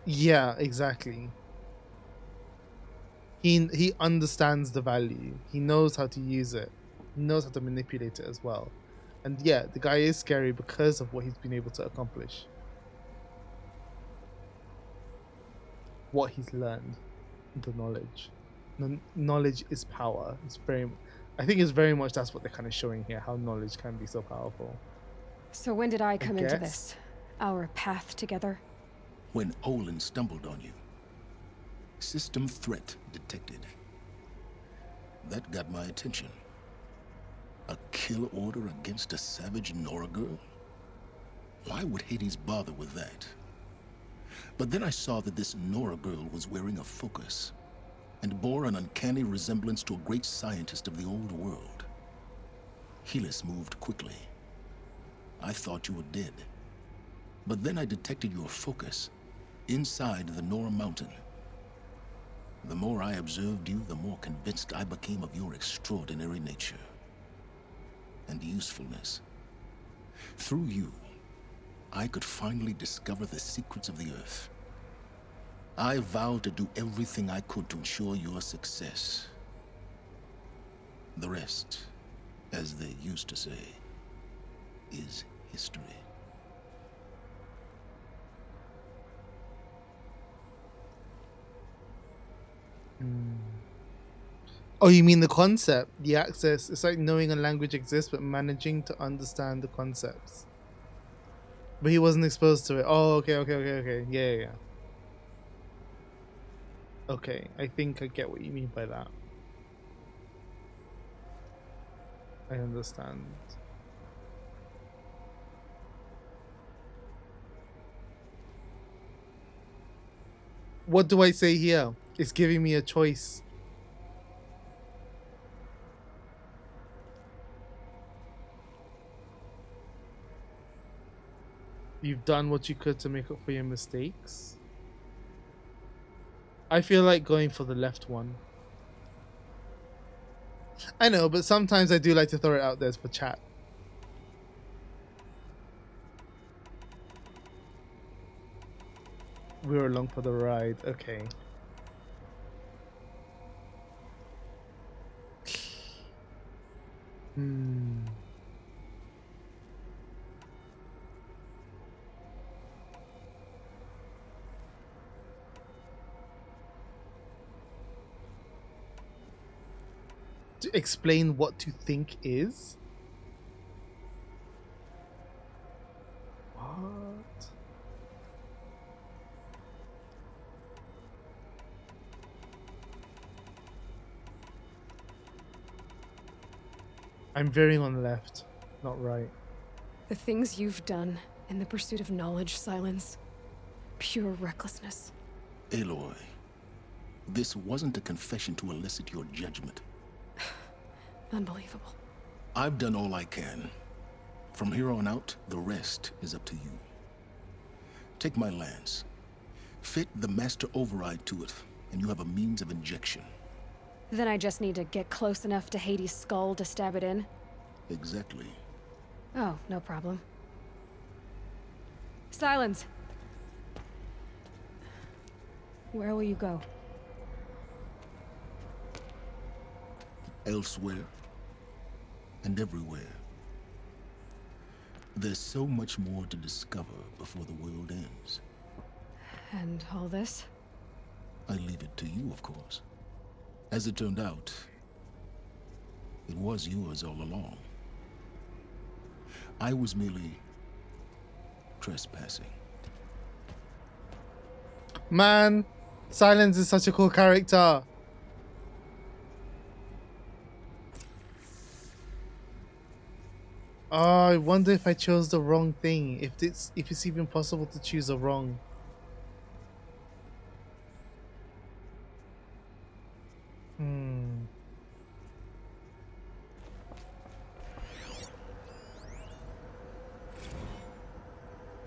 Speaker 2: yeah, exactly. He understands the value. He knows how to use it. He knows how to manipulate it as well. And yeah, the guy is scary because of what he's been able to accomplish. What he's learned, the knowledge. Knowledge is power. I think it's very much that's what they're kind of showing here, how knowledge can be so powerful.
Speaker 1: So when did I come into this? Our path together?
Speaker 14: When Olin stumbled on you. System threat detected. That got my attention. A kill order against a savage Nora girl? Why would Hades bother with that? But then I saw that this Nora girl was wearing a focus and bore an uncanny resemblance to a great scientist of the old world. Helis moved quickly. I thought you were dead. But then I detected your focus inside the Nora mountain. The more I observed you, the more convinced I became of your extraordinary nature and usefulness. Through you, I could finally discover the secrets of the Earth. I vowed to do everything I could to ensure your success. The rest, as they used to say, is history.
Speaker 2: Oh, you mean the concept, the access? It's like knowing a language exists, but managing to understand the concepts. But he wasn't exposed to it. Oh, okay. Yeah. Okay, I think I get what you mean by that. I understand. What do I say here? It's giving me a choice. You've done what you could to make up for your mistakes. I feel like going for the left one. I know, but sometimes I do like to throw it out there for chat. We're along for the ride. Okay. To explain what to think is? What? I'm veering on the left, not right.
Speaker 1: The things you've done in the pursuit of knowledge, Sylens. Pure recklessness.
Speaker 14: Aloy, this wasn't a confession to elicit your judgment.
Speaker 1: Unbelievable.
Speaker 14: I've done all I can. From here on out, the rest is up to you. Take my lance. Fit the master override to it, and you have a means of injection.
Speaker 1: Then I just need to get close enough to Hades' skull to stab it in?
Speaker 14: Exactly.
Speaker 1: Oh, no problem. Sylens. Where will you go?
Speaker 14: Elsewhere. And everywhere. There's so much more to discover before the world ends.
Speaker 1: And all this?
Speaker 14: I leave it to you, of course. As it turned out, it was yours all along. I was merely trespassing.
Speaker 2: Man, Sylens is such a cool character. Oh, I wonder if I chose the wrong thing. If it's even possible to choose a wrong.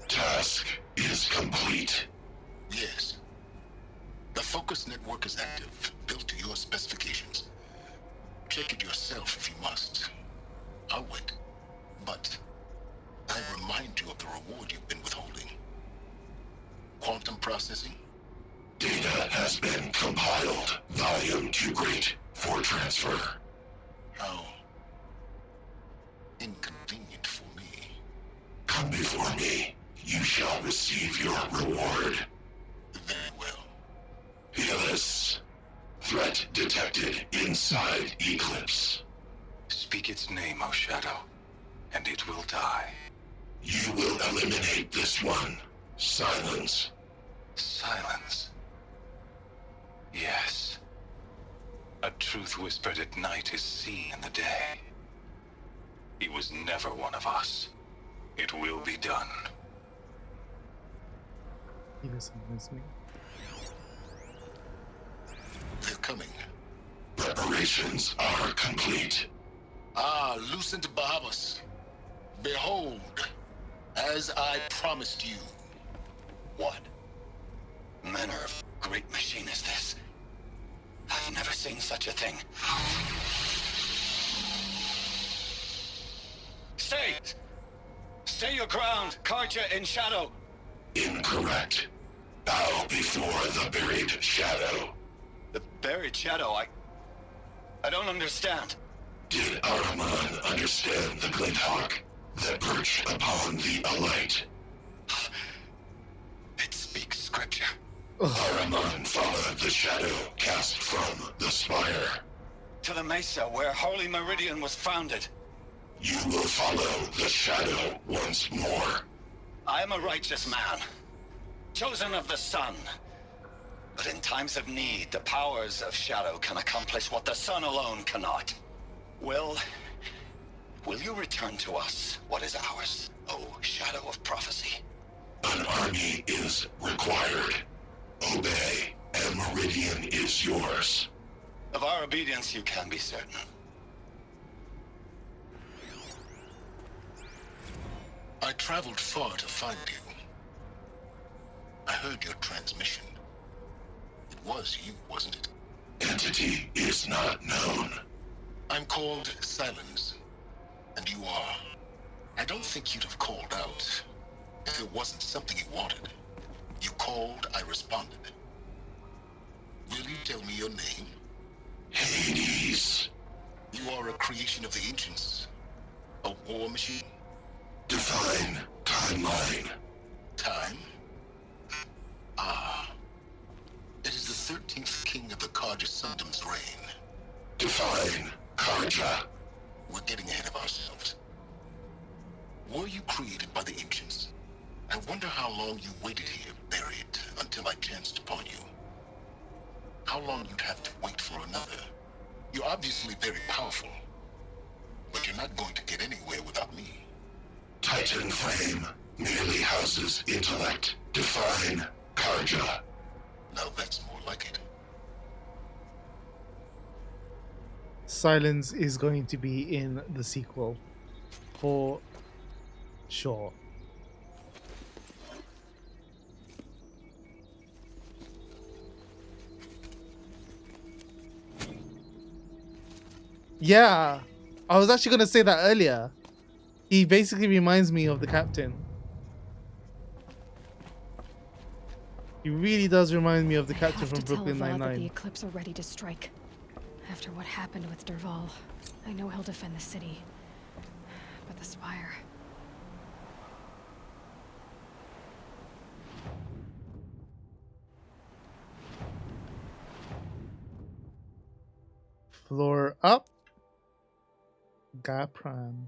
Speaker 14: Task is complete. Yes. The focus network is active, built to your specifications. Check it yourself if you must. I'll wait. But I remind you of the reward you've been withholding. Quantum processing? Data has been compiled. Volume too great for transfer. How inconvenient for me. Come before me. You shall receive your reward. Very well. Helis. Threat detected inside Eclipse.
Speaker 6: Speak its name, O Shadow, and it will die.
Speaker 14: You will eliminate this one. Sylens.
Speaker 6: Sylens. Yes. A truth whispered at night is seen in the day. He was never one of us. It will be done.
Speaker 2: He doesn't miss me.
Speaker 14: They're coming. Preparations are complete. Ah, Lucent Bahavas. Behold, as I promised you.
Speaker 6: What manner of great machine is this? I've never seen such a thing. Stay! Stay your ground, Karja in Shadow!
Speaker 14: Incorrect. Bow before the buried shadow.
Speaker 6: The buried shadow, I don't understand.
Speaker 14: Did Ahriman understand the glint hawk that perched upon the alight?
Speaker 6: It speaks scripture.
Speaker 14: Ahriman followed the shadow cast from the spire.
Speaker 6: To the mesa where Holy Meridian was founded.
Speaker 14: You will follow the shadow once more.
Speaker 6: I am a righteous man, chosen of the sun. But in times of need, the powers of Shadow can accomplish what the sun alone cannot. Will you return to us what is ours, O Shadow of Prophecy?
Speaker 14: An army is required. Obey, and Meridian is yours.
Speaker 6: Of our obedience, you can be certain.
Speaker 14: I traveled far to find you. I heard your transmission. It was you, wasn't it? Entity is not known. I'm called Sylens, and you are. I don't think you'd have called out if it wasn't something you wanted. You called, I responded. Will you tell me your name? Hades. You are a creation of the ancients. A war machine. Define timeline. Time? Ah. It is the 13th king of the Karja Sundom's reign. Define Karja. We're getting ahead of ourselves. Were you created by the ancients? I wonder how long you waited here, buried, until I chanced upon you. How long you'd have to wait for another. You're obviously very powerful, but you're not going to get anywhere without me. Titan Flame merely houses intellect. Define Karja. Now that's more like it.
Speaker 2: Sylens is going to be in the sequel. For sure. Yeah, I was actually going to say that earlier. He basically reminds me of the captain. He really does remind me of the captain from Brooklyn
Speaker 1: Nine-Nine. That the
Speaker 2: Nine-Nine.
Speaker 1: Eclipse are ready to strike. After what happened with Derval, I know he'll defend the city. But the Spire...
Speaker 2: Floor up. Gapran.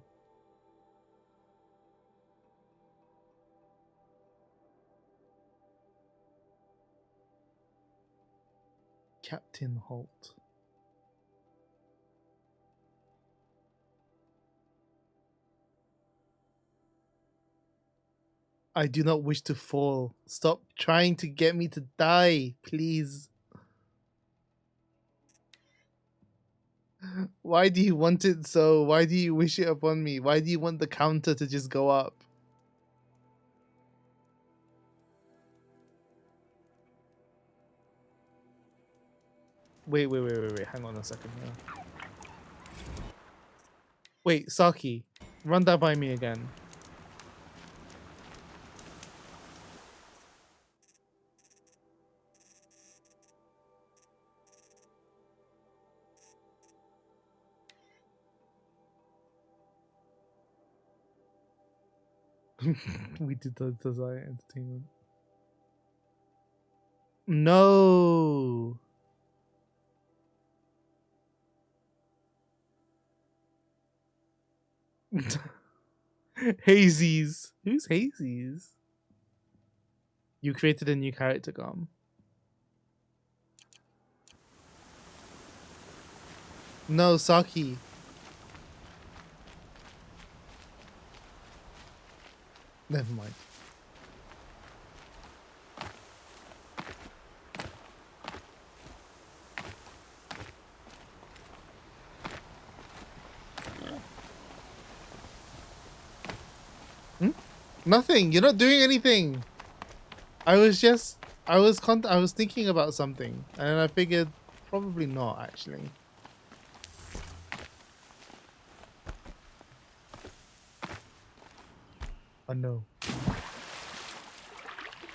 Speaker 2: Captain Holt. I do not wish to fall. Stop trying to get me to die, please. Why do you want it so? Why do you wish it upon me? Why do you want the counter to just go up? Wait. Hang on a second here. Wait, Saki. Run that by me again. We did the Desire Entertainment. No. Hazies. Who's Hazies? You created a new character, Gum. No, Saki. Never mind. Nothing. You're not doing anything. I was thinking about something, and I figured probably not actually. Oh no.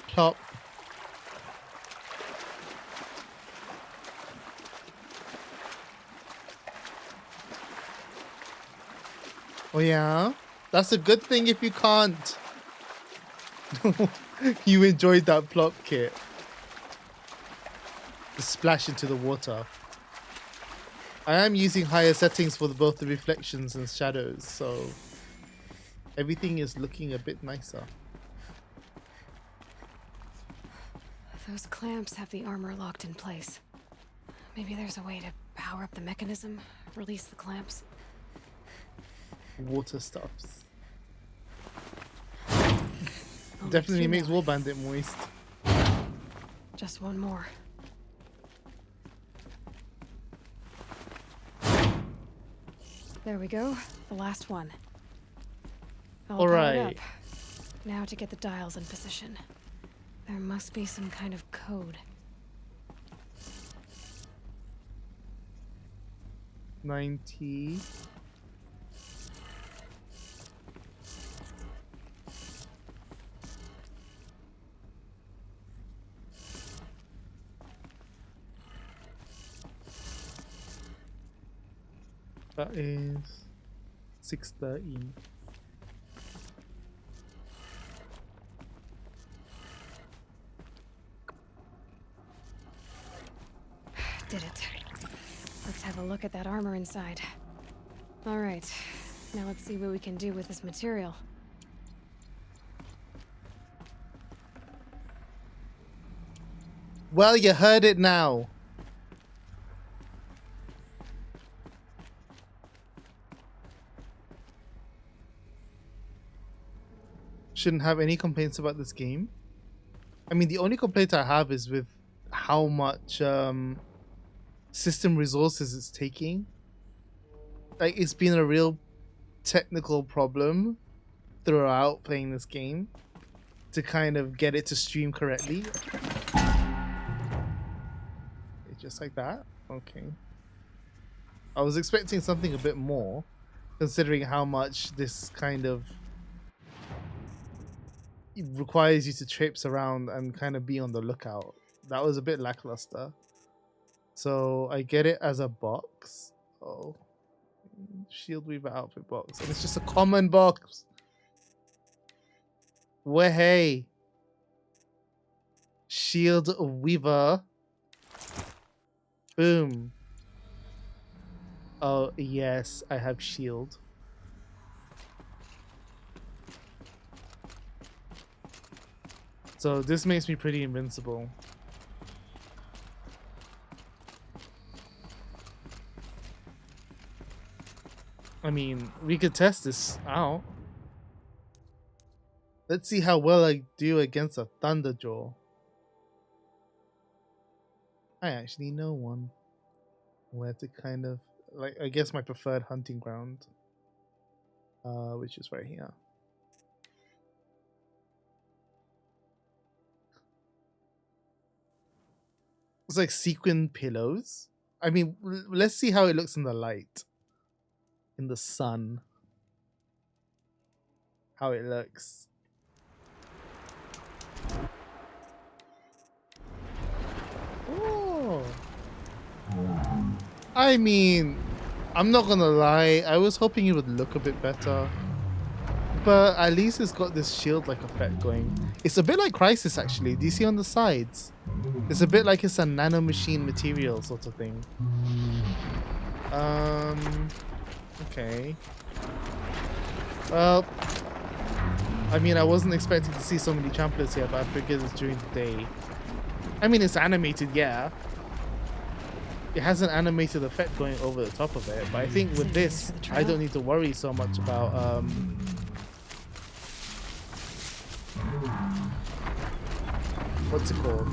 Speaker 2: Plop. Oh yeah? That's a good thing if you can't. You enjoyed that plop kit. The splash into the water. I am using higher settings for both the reflections and shadows, so everything is looking a bit nicer.
Speaker 1: Those clamps have the armor locked in place. Maybe there's a way to power up the mechanism, release the clamps.
Speaker 2: Water stuffs. Definitely makes War Bandit moist.
Speaker 1: Just one more. There we go. The last one. All powered up. Now to get the dials in position. There must be some kind of code.
Speaker 2: 90. That is 613.
Speaker 1: Did it. Let's have a look at that armor inside. All right. Now let's see what we can do with this material.
Speaker 2: Well, you heard it now. Shouldn't have any complaints about this game. I mean, the only complaint I have is with how much system resources it's taking. Like, it's been a real technical problem throughout playing this game to kind of get it to stream correctly. Just like that? Okay. I was expecting something a bit more, considering how much this kind of requires you to traipse around and kind of be on the lookout. That was a bit lackluster. So I get it as a box. Oh. Shield Weaver outfit box. And it's just a common box. Well, hey. Shield Weaver. Boom. Oh, yes, I have shield. So this makes me pretty invincible. I mean, we could test this out. Let's see how well I do against a Thunderjaw. I actually know one. Where to kind of, like, I guess my preferred hunting ground. Which is right here. It's like sequin pillows. I mean, let's see how it looks in the light. In the sun. How it looks. Oh. I mean, I'm not gonna lie, I was hoping it would look a bit better. But at least it's got this shield-like effect going. It's a bit like Crisis, actually. Do you see on the sides? It's a bit like it's a nanomachine material sort of thing. Okay. Well, I mean, I wasn't expecting to see so many tramplers here, but I figured it's during the day. I mean, it's animated, yeah. It has an animated effect going over the top of it, but I think with this, I don't need to worry so much about what's it called?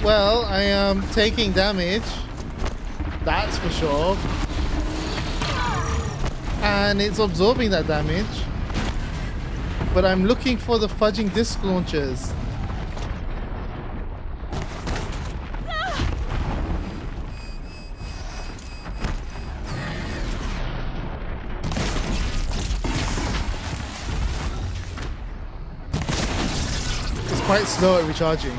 Speaker 2: Well, I am taking damage, that's for sure, and it's absorbing that damage, but I'm looking for the fudging disc launchers. quite slow at recharging.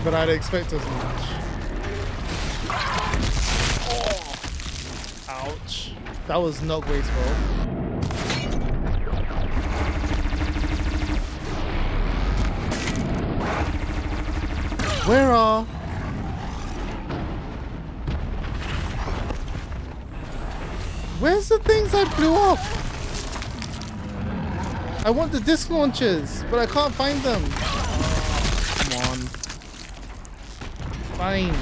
Speaker 2: But I'd expect as much. Oh. Ouch. That was not graceful. Where are... Where's the things I blew off? I want the disc launchers, but I can't find them. Oh, come on. Fine.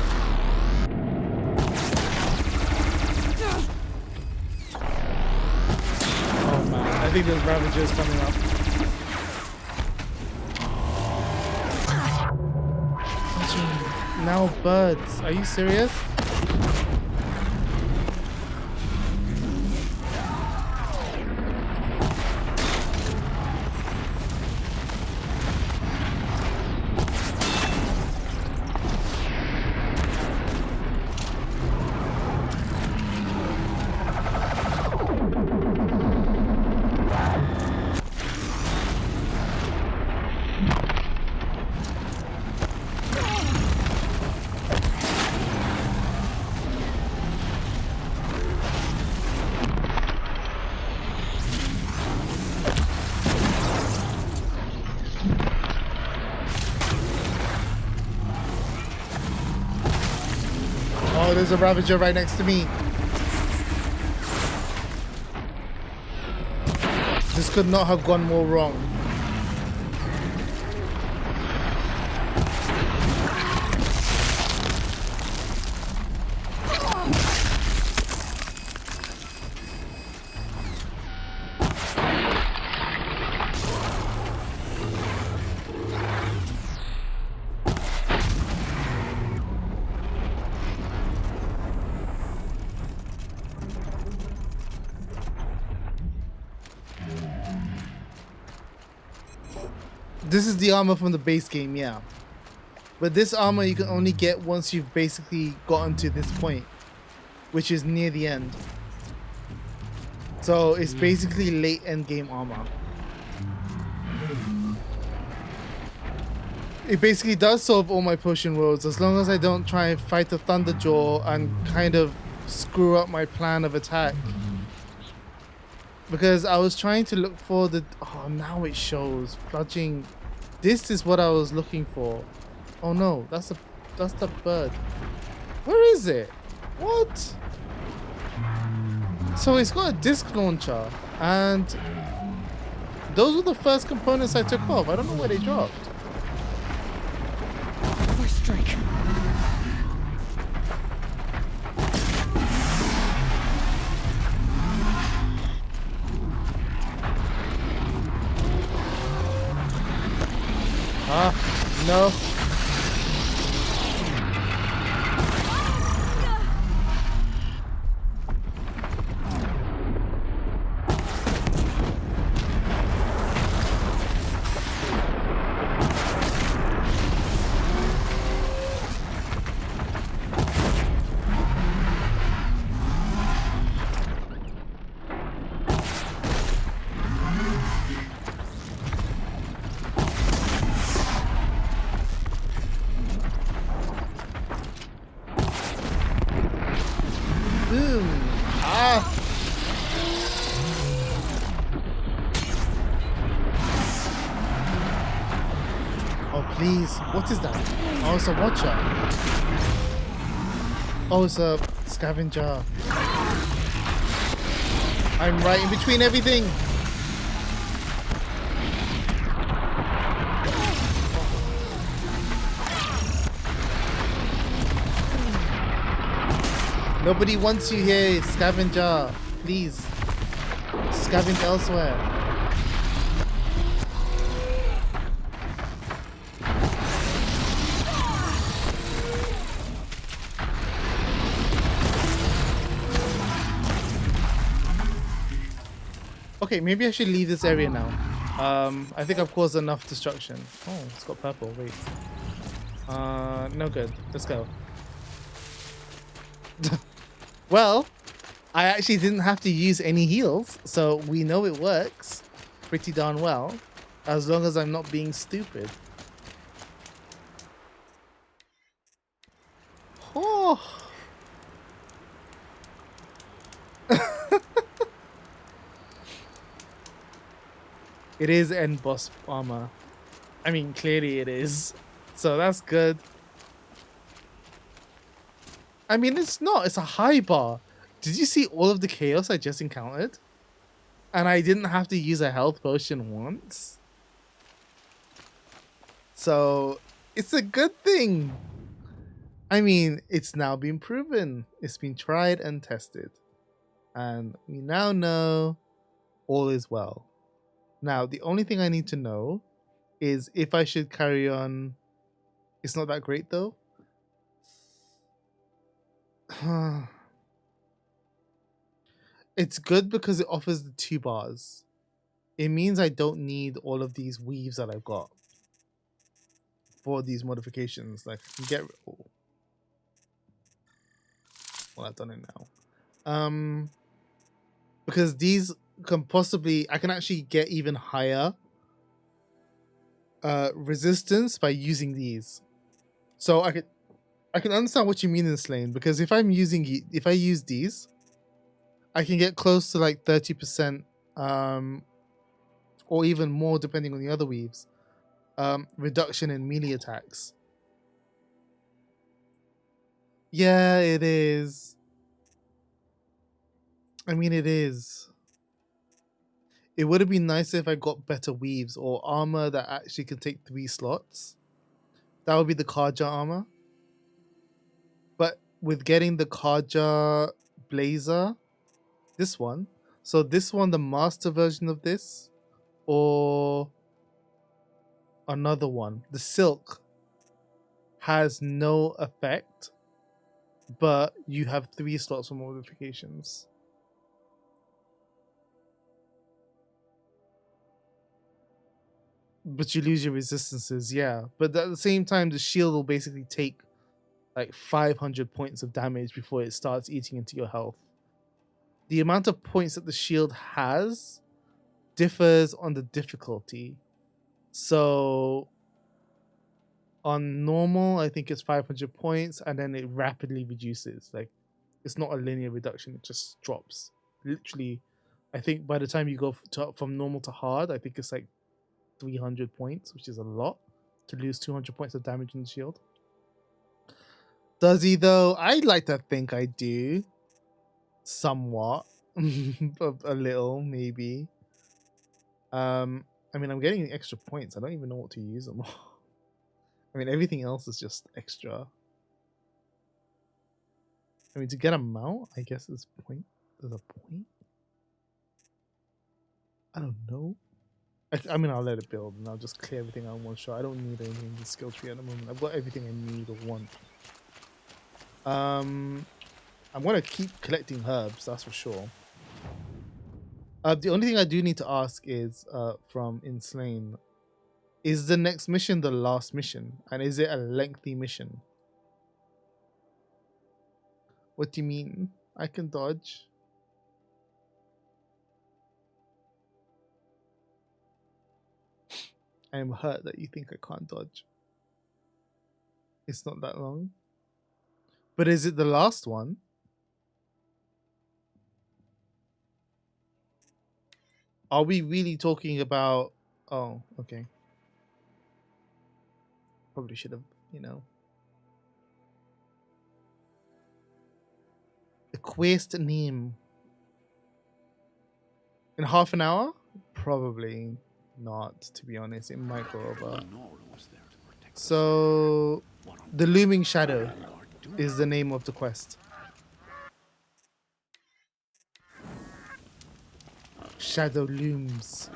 Speaker 2: Oh man, I think there's Ravagers coming up. Now birds. Are you serious? Oh, there's a Ravager right next to me. This could not have gone more wrong. This is the armor from the base game, yeah. But this armor you can only get once you've basically gotten to this point, which is near the end. So it's basically late end game armor. It basically does solve all my potion woes as long as I don't try and fight the Thunderjaw and kind of screw up my plan of attack. Because I was trying to look for the... Oh, now it shows. Fudging. This is what I was looking for. Oh no, that's the bird. Where is it? What? So it's got a disc launcher. And those were the first components I took off. I don't know where they dropped.
Speaker 11: First strike.
Speaker 2: Ah, no. Please, what is that? Oh, it's a watcher. Oh, it's a scavenger. I'm right in between everything. Nobody wants you here, scavenger. Please, scavenge elsewhere. Okay, maybe I should leave this area now. I think I've caused enough destruction. Oh, it's got purple. Wait. No good. Let's go. Well, I actually didn't have to use any heals, so we know it works pretty darn well, as long as I'm not being stupid. Oh. It is end boss armor. I mean, clearly it is. So that's good. I mean, it's not. It's a high bar. Did you see all of the chaos I just encountered? And I didn't have to use a health potion once. So it's a good thing. I mean, it's now been proven. It's been tried and tested. And we now know all is well. Now, the only thing I need to know is if I should carry on. It's not that great though. It's good because it offers the 2 bars. It means I don't need all of these weaves that I've got for these modifications. Like I can get well, I've done it now. Because these can possibly, I can actually get even higher resistance by using these. So I can understand what you mean in this lane, because if I use these, I can get close to like 30%, or even more depending on the other weaves, reduction in melee attacks. Yeah, it is. I mean, it is. It would have been nicer if I got better weaves or armor that actually could take 3 slots. That would be the Karja armor. But with getting the Karja blazer, this one, so this one, the master version of this, or another one, the silk, has no effect, but you have 3 slots for modifications. But you lose your resistances, yeah. But at the same time, the shield will basically take like 500 points of damage before it starts eating into your health. The amount of points that the shield has differs on the difficulty. So on normal, I think it's 500 points, and then it rapidly reduces. Like, it's not a linear reduction, it just drops. Literally, I think by the time you go from normal to hard, I think it's like 300 points, which is a lot to lose 200 points of damage in the shield. Does he though? I'd like to think I do. Somewhat. A little, maybe. I mean, I'm getting extra points. I don't even know what to use them. I mean, everything else is just extra. I mean, to get a mount, I guess there's a point. I don't know. I mean, I'll let it build and I'll just clear everything out in one shot. I don't need anything in the skill tree at the moment. I've got everything I need or want. I'm gonna keep collecting herbs, that's for sure. The only thing I do need to ask is from Inslane, is the next mission the last mission? And is it a lengthy mission? What do you mean? I can dodge. I am hurt that you think I can't dodge. It's not that long. But is it the last one? Are we really talking about... Oh, okay. Probably should have, you know. The quest name. In half an hour? Probably not, to be honest. It might go over. So, the Looming Shadow is the name of the quest. Shadow looms.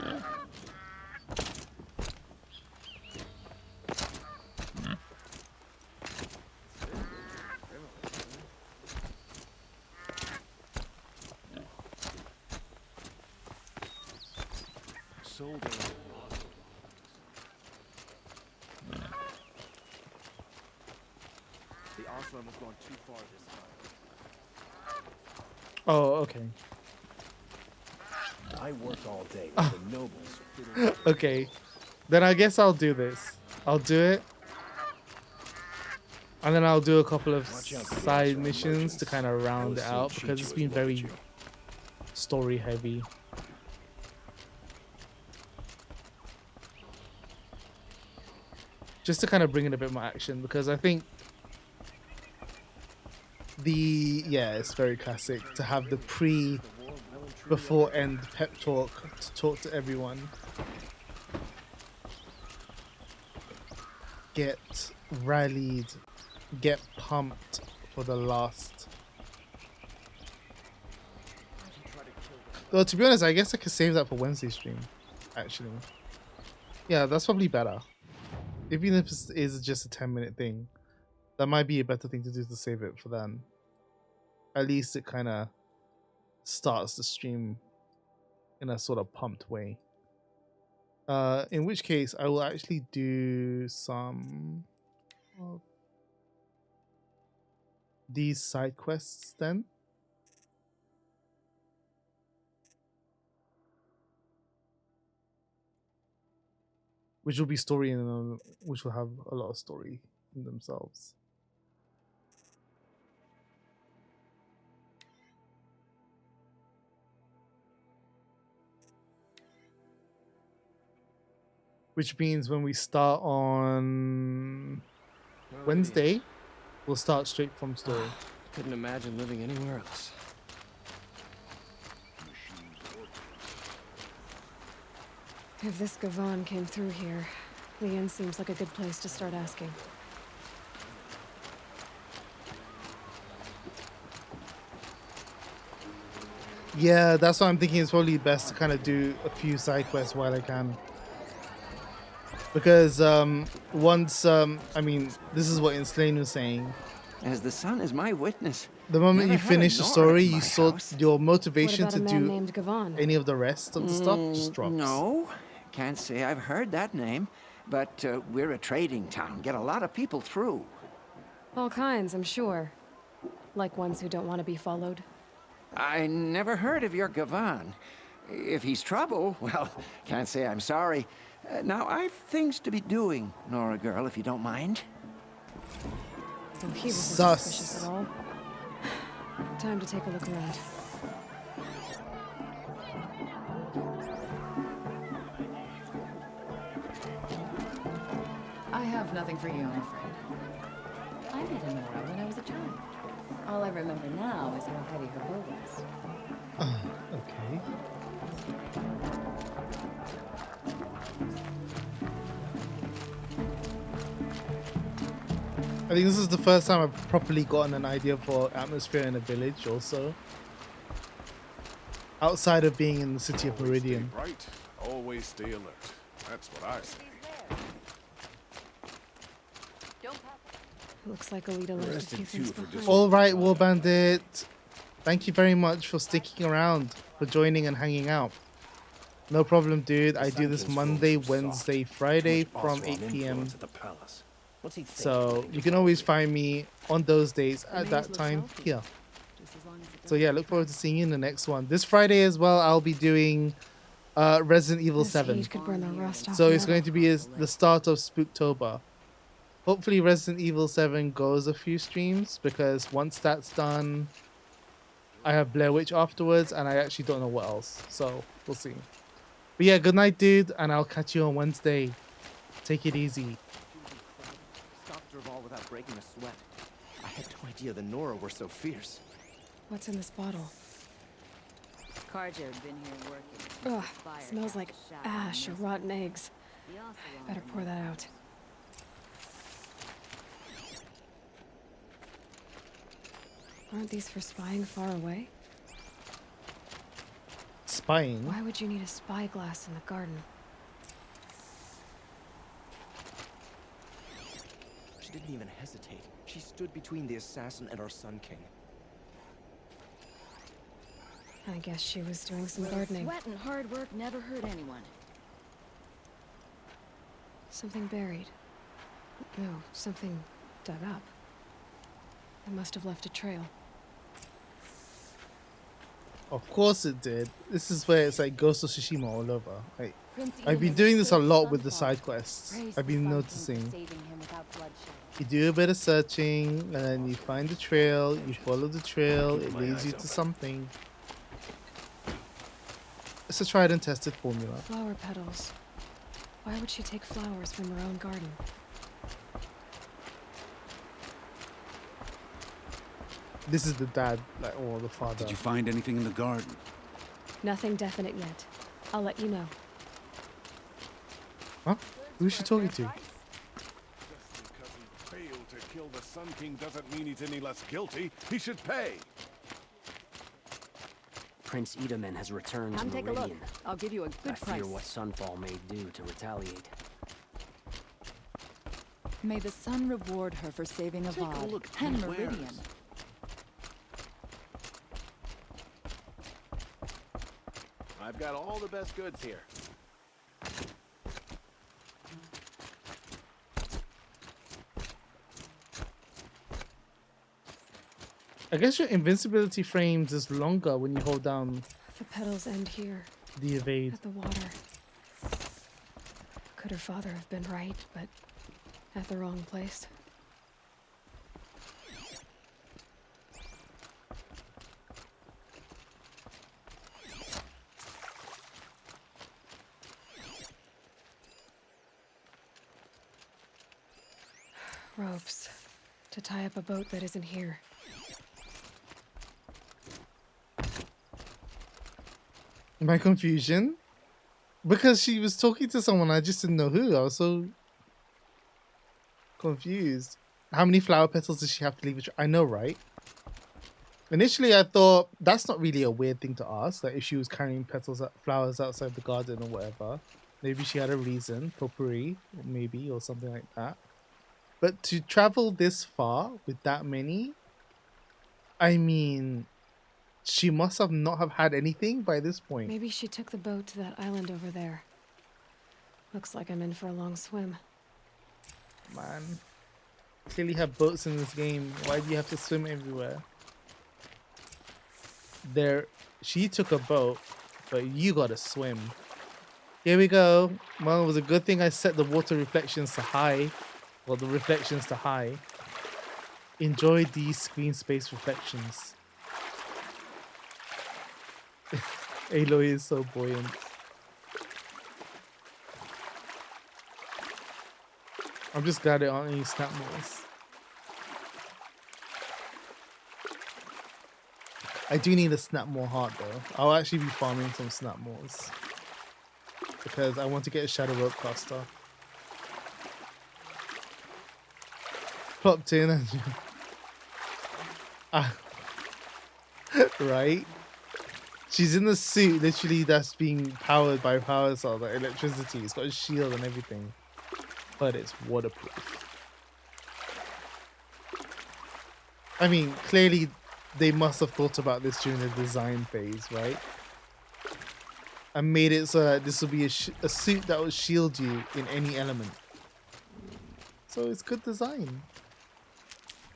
Speaker 2: Oh, okay.
Speaker 27: I worked all day with the nobles.
Speaker 2: Okay. Then I guess I'll do this. I'll do it. And then I'll do a couple of side missions to kind of round it out because it's been very story heavy. Just to kind of bring in a bit more action because I think it's very classic to have the before end pep talk to talk to everyone. Get rallied, get pumped for the last. Well, to be honest, I guess I could save that for Wednesday stream, actually. Yeah, that's probably better. Even if it is just a 10-minute thing, that might be a better thing to do to save it for then. At least it kind of starts the stream in a sort of pumped way. In which case, I will actually do some of these side quests then. Which will be story which will have a lot of story in themselves. Which means when we start on Wednesday, we'll start straight from story.
Speaker 23: Couldn't imagine living anywhere else.
Speaker 1: If this Gavan came through here, the inn seems like a good place to start asking.
Speaker 2: Yeah, that's what I'm thinking. It's probably best to kind of do a few side quests while I can. Because once, I mean, this is what Inslane was saying.
Speaker 15: As the sun is my witness.
Speaker 2: The moment you finish the story, you saw your motivation
Speaker 1: What about
Speaker 2: to
Speaker 1: a man
Speaker 2: do
Speaker 1: named Gavan?
Speaker 2: any of the rest of the stuff just drops.
Speaker 15: No, can't say I've heard that name, but we're a trading town. Get a lot of people through.
Speaker 1: All kinds, I'm sure. Like ones who don't want to be followed.
Speaker 15: I never heard of your Gavan. If he's trouble, well, can't say I'm sorry. Now, I've things to be doing, Nora girl, if you don't mind.
Speaker 1: Oh, he wasn't suspicious at all. Time to take a look around.
Speaker 8: I have nothing for you, I'm afraid. I met a Nora when I was a child. All I remember now is how heavy her bow was.
Speaker 2: Okay. I think this is the first time I've properly gotten an idea for atmosphere in a village also. Outside of being in the city of Meridian.
Speaker 10: Always stay bright, always stay alert. That's what I say.
Speaker 1: Looks like Alita left a few things behind.
Speaker 2: All right, War Bandit. Thank you very much for sticking around, for joining and hanging out. No problem, dude. I do this Monday, Wednesday, Friday from 8 p.m. So you can always find me on those days at that time here. So yeah, look forward to seeing you in the next one. This Friday as well, I'll be doing Resident Evil 7. So it's going to be the start of Spooktober. Hopefully Resident Evil 7 goes a few streams, because once that's done, I have Blair Witch afterwards, and I actually don't know what else. So we'll see. But yeah, good night, dude, and I'll catch you on Wednesday. Take it easy.
Speaker 23: Stopped her all without breaking a sweat. I had no idea the Nora were so fierce.
Speaker 1: What's in this bottle?
Speaker 8: Carjo'd been here working.
Speaker 1: Ugh, smells like ash or rotten eggs. Better pour that out. Aren't these for spying far away?
Speaker 2: Spying?
Speaker 1: Why would you need a spyglass in the garden?
Speaker 23: She didn't even hesitate. She stood between the assassin and our Sun King.
Speaker 1: I guess she was doing some gardening.
Speaker 8: Sweat and hard work never hurt anyone.
Speaker 1: Something buried. No, something dug up. It must have left a trail.
Speaker 2: Of course it did. This is where it's like Ghost of Tsushima all over. Like,
Speaker 8: Prince
Speaker 2: I've been
Speaker 8: Eden
Speaker 2: doing
Speaker 8: has
Speaker 2: this a
Speaker 8: escaped
Speaker 2: lot with the
Speaker 8: Sunfall.
Speaker 2: side quests.
Speaker 8: Praise
Speaker 2: I've
Speaker 8: the
Speaker 2: been
Speaker 8: Sun King for
Speaker 2: noticing.
Speaker 8: saving him without bloodshed.
Speaker 2: You do a bit of searching, and then you find the trail, you follow the trail,
Speaker 27: Keep
Speaker 2: it
Speaker 27: my
Speaker 2: leads
Speaker 27: eyes
Speaker 2: you to
Speaker 27: open.
Speaker 2: something. It's a tried and tested formula.
Speaker 1: Flower petals. Why would she take flowers from her own garden?
Speaker 2: This is the dad, like, or the father.
Speaker 17: Did you find anything in the garden?
Speaker 1: Nothing definite yet. I'll let you know.
Speaker 2: Huh? Who is she talking to?
Speaker 10: Just because he failed to kill the Sun King doesn't mean he's any less guilty. He should pay.
Speaker 18: Prince Edaman has returned to
Speaker 8: Come take a look.
Speaker 18: Meridian.
Speaker 8: I'll give you a good
Speaker 18: I fear
Speaker 8: price.
Speaker 18: what Sunfall may do to retaliate.
Speaker 19: May the sun reward her for saving
Speaker 27: Take a
Speaker 19: Avad
Speaker 27: look at
Speaker 19: and
Speaker 27: these
Speaker 19: Meridian.
Speaker 27: wares. I've got all the best goods here.
Speaker 2: I guess your invincibility frames is longer when you hold down
Speaker 1: The petals end here,
Speaker 2: the evade.
Speaker 1: at the water. Could her father have been right, but at the wrong place? Ropes. To tie up a boat that isn't here.
Speaker 2: My confusion? Because she was talking to someone, I just didn't know who. I was so confused. How many flower petals does she have to leave? I know, right? Initially, I thought that's not really a weird thing to ask. Like if she was carrying flowers outside the garden or whatever. Maybe she had a reason, potpourri, or maybe, or something like that. But to travel this far with that many, I mean, she must have not have had anything by this point.
Speaker 1: Maybe she took the boat to that island over there. Looks like I'm in for a long swim.
Speaker 2: Man, clearly have boats in this game. Why do you have to swim everywhere? She took a boat, but you gotta swim. Here we go. Well, it was a good thing I set the water reflections to high. Well, the reflections to high. Enjoy these screen space reflections. Aloy is so buoyant. I'm just glad it aren't any snap mores. I do need a snap more heart though. I'll actually be farming some snap mores. Because I want to get a shadow rope caster. Plopped in and right? She's in the suit literally that's being powered by power cell, like electricity. It's got a shield and everything. But it's waterproof. I mean, clearly they must have thought about this during the design phase, right? And made it so that this will be a suit that will shield you in any element. So it's good design.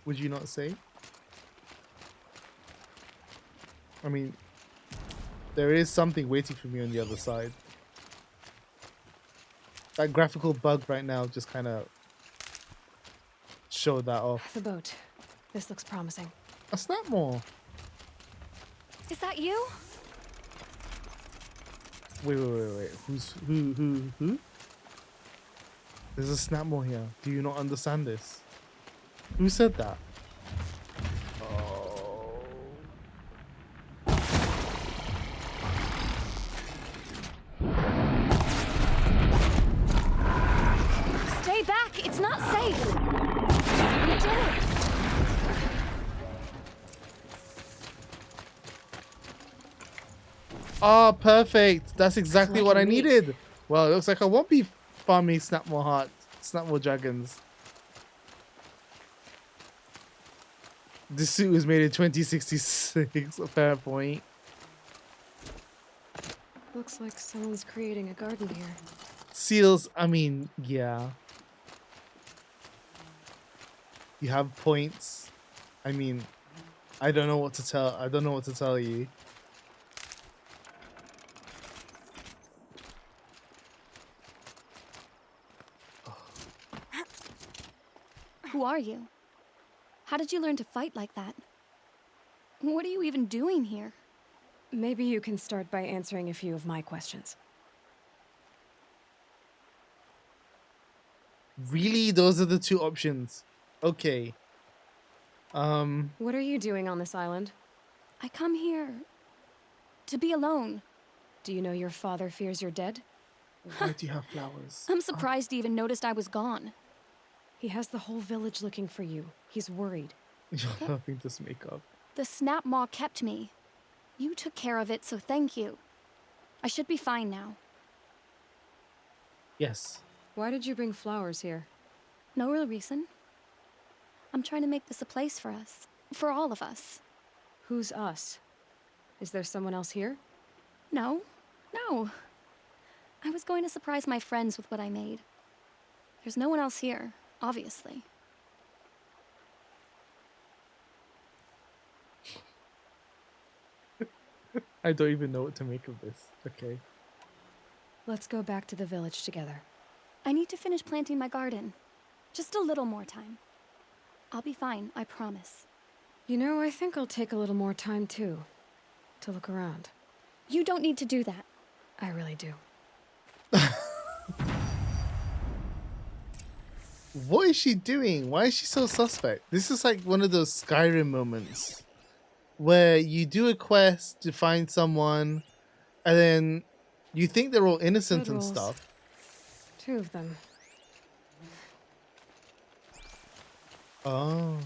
Speaker 2: Would you not say? I mean, there is something waiting for me on the other side. That graphical bug right now just kind of showed that off.
Speaker 1: The boat. This looks promising.
Speaker 2: A snap more.
Speaker 1: Is that you?
Speaker 2: Wait. Who? There's a snap more here. Do you not understand this? Who said that? Oh.
Speaker 1: Stay back! It's not safe! You did it!
Speaker 2: Oh, perfect. That's exactly what I needed. Well, it looks like I won't be farming Snapmore Heart, Snapmore Dragons. This suit was made in 2066, a fair point.
Speaker 1: Looks like someone's creating a garden here.
Speaker 2: Seals, I mean, yeah. You have points. I mean, I don't know what to tell you.
Speaker 4: Who are you? How did you learn to fight like that? What are you even doing here?
Speaker 1: Maybe you can start by answering a few of my questions.
Speaker 2: Really? Those are the two options. Okay.
Speaker 1: What are you doing on this island?
Speaker 4: I come here to be alone.
Speaker 1: Do you know your father fears you're dead?
Speaker 2: Why do you have flowers?
Speaker 4: I'm surprised he even noticed I was gone.
Speaker 1: He has the whole village looking for you. He's worried.
Speaker 2: You're loving this makeup.
Speaker 4: The snap maw kept me. You took care of it, so thank you. I should be fine now.
Speaker 2: Yes.
Speaker 1: Why did you bring flowers here?
Speaker 4: No real reason. I'm trying to make this a place for us. For all of us.
Speaker 1: Who's us? Is there someone else here?
Speaker 4: No. No. I was going to surprise my friends with what I made. There's no one else here, obviously.
Speaker 2: I don't even know what to make of this. Okay.
Speaker 1: Let's go back to the village together.
Speaker 4: I need to finish planting my garden. Just a little more time. I'll be fine, I promise.
Speaker 1: You know, I think I'll take a little more time too. To look around.
Speaker 4: You don't need to do that.
Speaker 1: I really do.
Speaker 2: What is she doing? Why is she so suspect? This is like one of those Skyrim moments where you do a quest to find someone and then you think they're all innocent and stuff.
Speaker 1: 2 of them.
Speaker 2: Oh.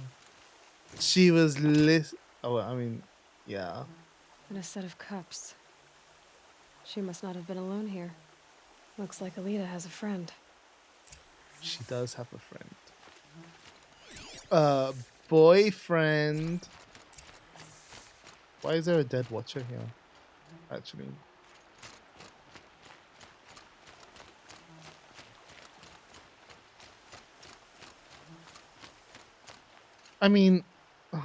Speaker 2: She was oh, I mean, yeah.
Speaker 1: And a set of cups. She must not have been alone here. Looks like Alita has a friend.
Speaker 2: She does have a friend. Boyfriend. Why is there a dead watcher here? Actually. I mean, I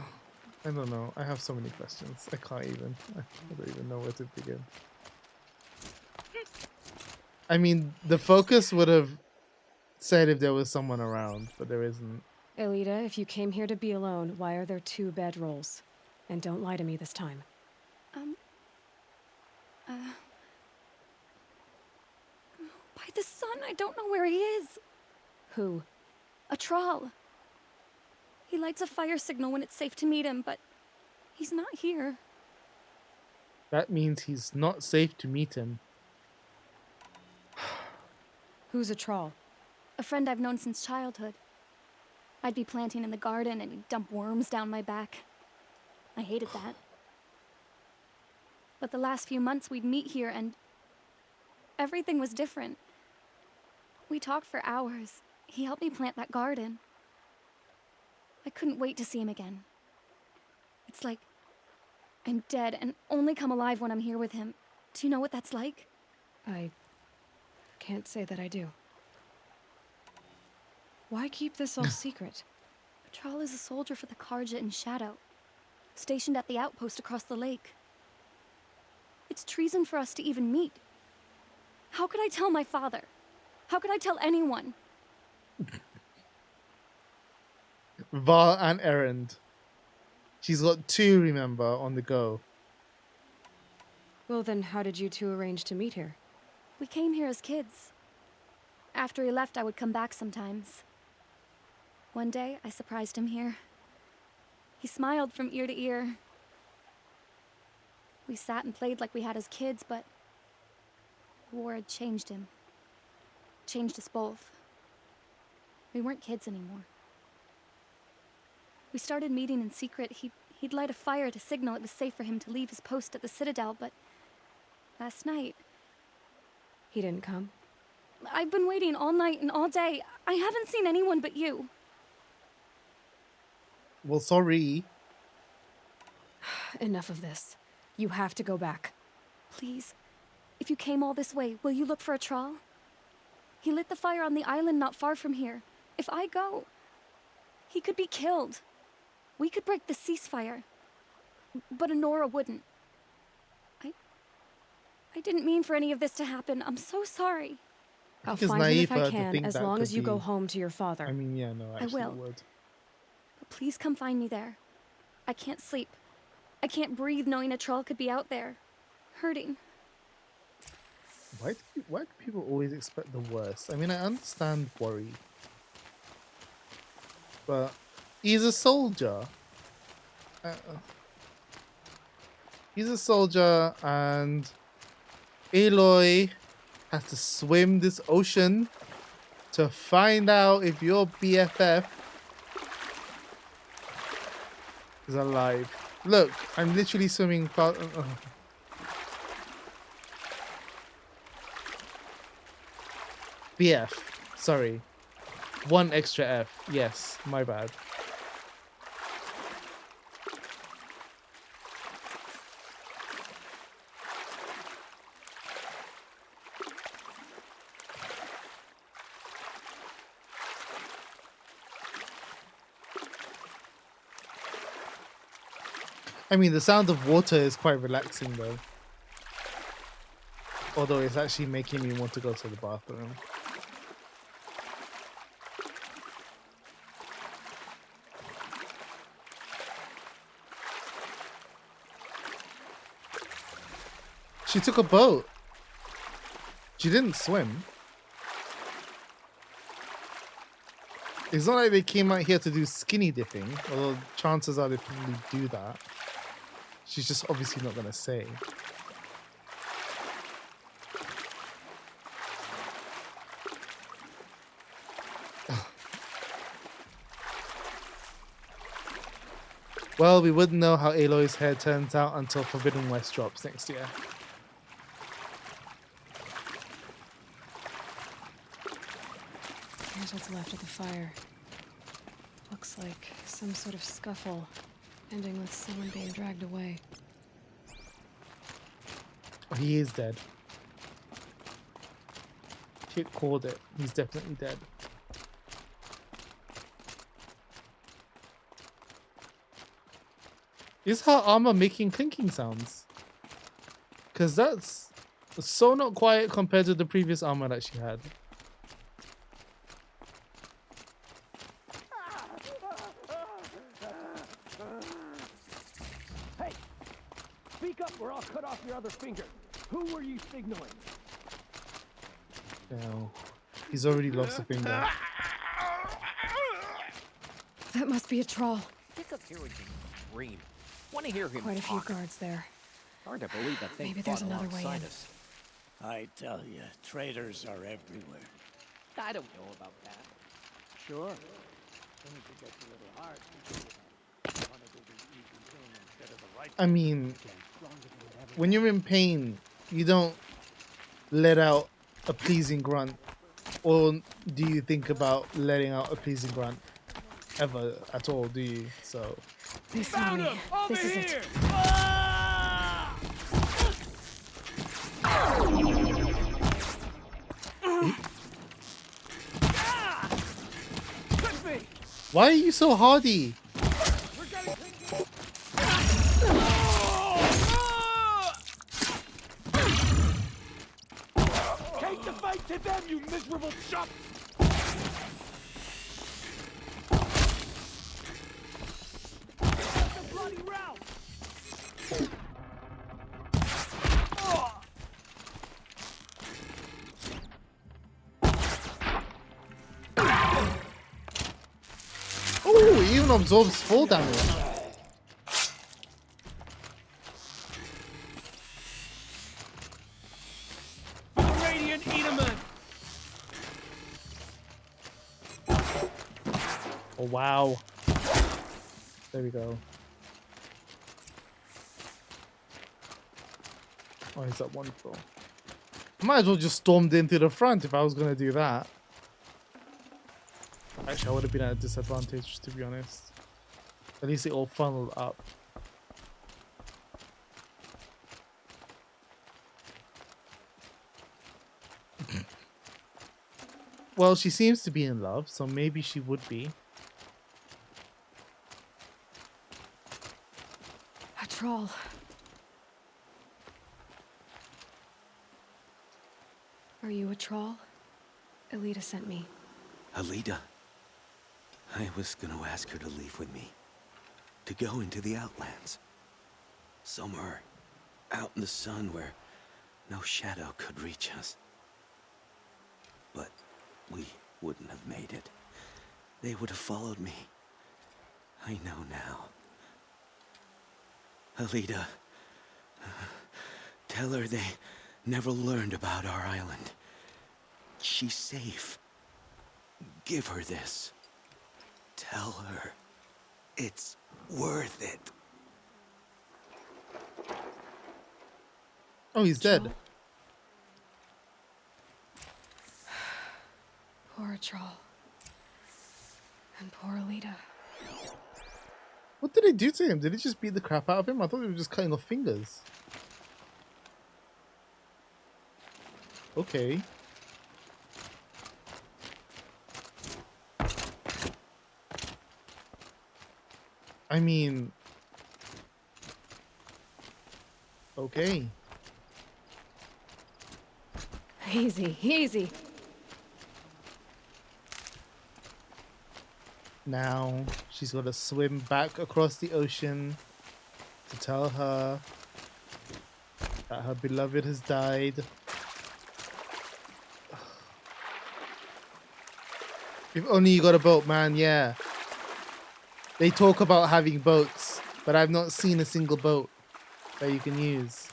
Speaker 2: don't know. I have so many questions. I don't even know where to begin. I mean, the focus would have said if there was someone around, but there isn't.
Speaker 1: Alita, if you came here to be alone, why are there 2 bedrolls? And don't lie to me this time.
Speaker 4: By the sun, I don't know where he is.
Speaker 1: Who?
Speaker 4: A troll. He lights a fire signal when it's safe to meet him, but he's not here.
Speaker 2: That means he's not safe to meet him.
Speaker 1: Who's a troll?
Speaker 4: A friend I've known since childhood. I'd be planting in the garden and he'd dump worms down my back. I hated that. But the last few months we'd meet here and everything was different. We talked for hours. He helped me plant that garden. I couldn't wait to see him again. It's like I'm dead and only come alive when I'm here with him. Do you know what that's like?
Speaker 1: I can't say that I do. Why keep this all secret?
Speaker 4: Patrol is a soldier for the Karja in Shadow, stationed at the outpost across the lake. It's treason for us to even meet. How could I tell my father? How could I tell anyone?
Speaker 2: Val and Erend. She's got 2, remember, on the go.
Speaker 1: Well then, how did you 2 arrange to meet here?
Speaker 4: We came here as kids. After he left, I would come back sometimes. One day, I surprised him here. He smiled from ear to ear. We sat and played like we had as kids, but the war had changed him. Changed us both. We weren't kids anymore. We started meeting in secret. He'd light a fire to signal it was safe for him to leave his post at the Citadel, but last night...
Speaker 1: He didn't come?
Speaker 4: I've been waiting all night and all day. I haven't seen anyone but you.
Speaker 2: Well, sorry.
Speaker 1: Enough of this. You have to go back.
Speaker 4: Please, if you came all this way, will you look for a troll? He lit the fire on the island not far from here. If I go, he could be killed. We could break the ceasefire. But Nora wouldn't. I didn't mean for any of this to happen. I'm so sorry.
Speaker 2: think
Speaker 5: I'll
Speaker 2: it's
Speaker 5: find him
Speaker 2: naive
Speaker 5: if
Speaker 2: for her
Speaker 5: I
Speaker 2: to
Speaker 5: can,
Speaker 2: think
Speaker 5: as
Speaker 2: that
Speaker 5: long
Speaker 2: could
Speaker 5: as you go
Speaker 2: be-
Speaker 5: home to your father.
Speaker 2: I mean, yeah, no,
Speaker 4: I
Speaker 2: actually
Speaker 4: will.
Speaker 2: it would.
Speaker 4: But please come find me there. I can't sleep. I can't breathe knowing a troll could be out there, hurting.
Speaker 2: Why do people always expect the worst? I mean, I understand worry, but he's a soldier. He's a soldier, and Aloy has to swim this ocean to find out if your BFF is alive. Look, I'm literally swimming past. BF. Sorry. One extra F. Yes, my bad. I mean, the sound of water is quite relaxing though. Although it's actually making me want to go to the bathroom. She took a boat. She didn't swim. It's not like they came out here to do skinny dipping, although chances are they probably do that. She's just obviously not gonna say. Well, we wouldn't know how Aloy's hair turns out until Forbidden West drops next year.
Speaker 5: Here's what's left of the fire. Looks like some sort of scuffle, ending with someone being dragged away.
Speaker 2: Oh, he is dead. Kit called it. He's definitely dead. Is her armor making clinking sounds? Because that's so not quiet compared to the previous armor that she had.
Speaker 18: Hey! Speak up or I'll cut off your other finger. Who were you signaling?
Speaker 2: No. He's already lost a finger.
Speaker 5: That must be a troll.
Speaker 18: Pick up here and scream. Want to hear him
Speaker 5: Quite a few
Speaker 18: talk.
Speaker 5: guards there.
Speaker 18: Hard to believe that thing
Speaker 5: Maybe there's
Speaker 18: fought
Speaker 5: another way
Speaker 18: alongside
Speaker 5: in.
Speaker 18: us.
Speaker 17: I tell you, traitors are everywhere.
Speaker 18: I don't know about that.
Speaker 17: Sure. Things will get a little hard. You want to do the easy thing instead of the right
Speaker 2: I mean, when you're in pain, you don't let out a pleasing grunt. Or do you think about letting out a pleasing grunt? Ever at all, do you? So.
Speaker 5: They saw me. This is it.
Speaker 2: Why are you so hardy?
Speaker 18: Take the fight to them, you miserable chump! Bloody route!
Speaker 2: Oh, he even absorbs full damage.
Speaker 18: Radiant Edaman!
Speaker 2: Oh wow. There we go. Oh, he's at one floor. Might as well just stormed in through the front if I was gonna do that. Actually, I would have been at a disadvantage, to be honest. At least it all funneled up. Well, she seems to be in love, so maybe she would be.
Speaker 5: A troll. Are you a troll? Elita sent me.
Speaker 15: Alida. I was gonna ask her to leave with me. To go into the Outlands. Somewhere out in the sun where no shadow could reach us. But we wouldn't have made it. They would have followed me. I know now. Alida, tell her they never learned about our island. She's safe. Give her this. Tell her it's worth it.
Speaker 2: Oh, he's dead.
Speaker 5: Poor Troll. And poor Alita.
Speaker 2: What did they do to him? Did they just beat the crap out of him? I thought they were just cutting off fingers. Okay. I mean... Okay.
Speaker 5: Easy, easy.
Speaker 2: Now, she's got to swim back across the ocean to tell her that her beloved has died. If only you got a boat, man, yeah. They talk about having boats, but I've not seen a single boat that you can use.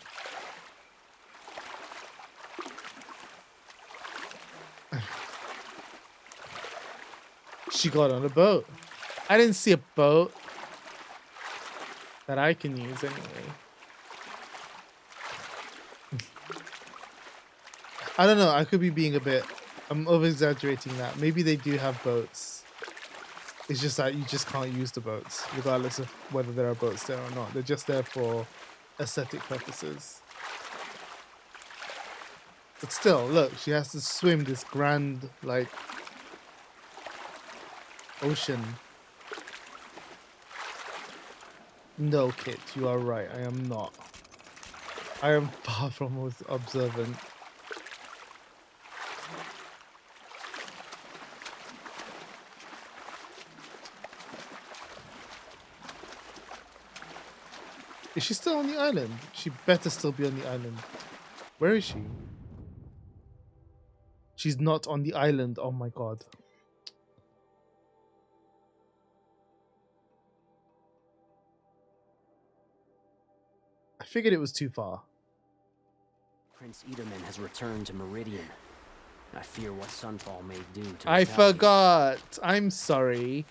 Speaker 2: She got on a boat. I didn't see a boat that I can use anyway. I don't know. I could be being a bit... I'm over-exaggerating that. Maybe they do have boats. It's just that you just can't use the boats, regardless of whether there are boats there or not. They're just there for aesthetic purposes. But still, look, she has to swim this grand, like... ocean. No, Kit, you are right. I am not. I am far from observant. Is she still on the island? She better still be on the island. Where is she? She's not on the island. Oh my god. I figured it was too far.
Speaker 3: Prince Ederman has returned to Meridian. I fear what Sunfall may do to
Speaker 2: I
Speaker 3: retaliate.
Speaker 2: forgot. I'm sorry.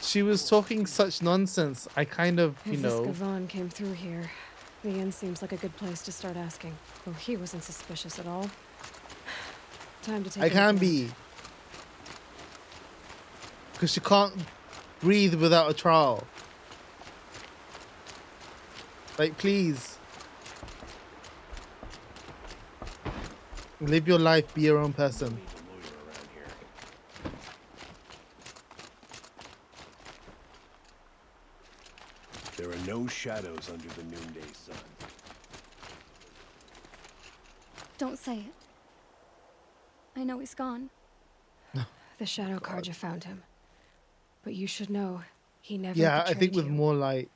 Speaker 2: She was talking such nonsense. I kind of, you
Speaker 5: If
Speaker 2: know...
Speaker 5: this Gavan came through here, the inn seems like a good place to start asking. Well, he wasn't suspicious at all. Time to take
Speaker 2: I
Speaker 5: a
Speaker 2: can
Speaker 5: look
Speaker 2: be. Because she can't breathe without a trial. Like, please. Live your life, be your own person.
Speaker 10: There are no shadows under the noonday sun.
Speaker 4: Don't say it. I know he's gone.
Speaker 5: The Shadow Karja found him. But you should know, he never
Speaker 2: Yeah, I
Speaker 5: betrayed
Speaker 2: think with
Speaker 5: you.
Speaker 2: more light,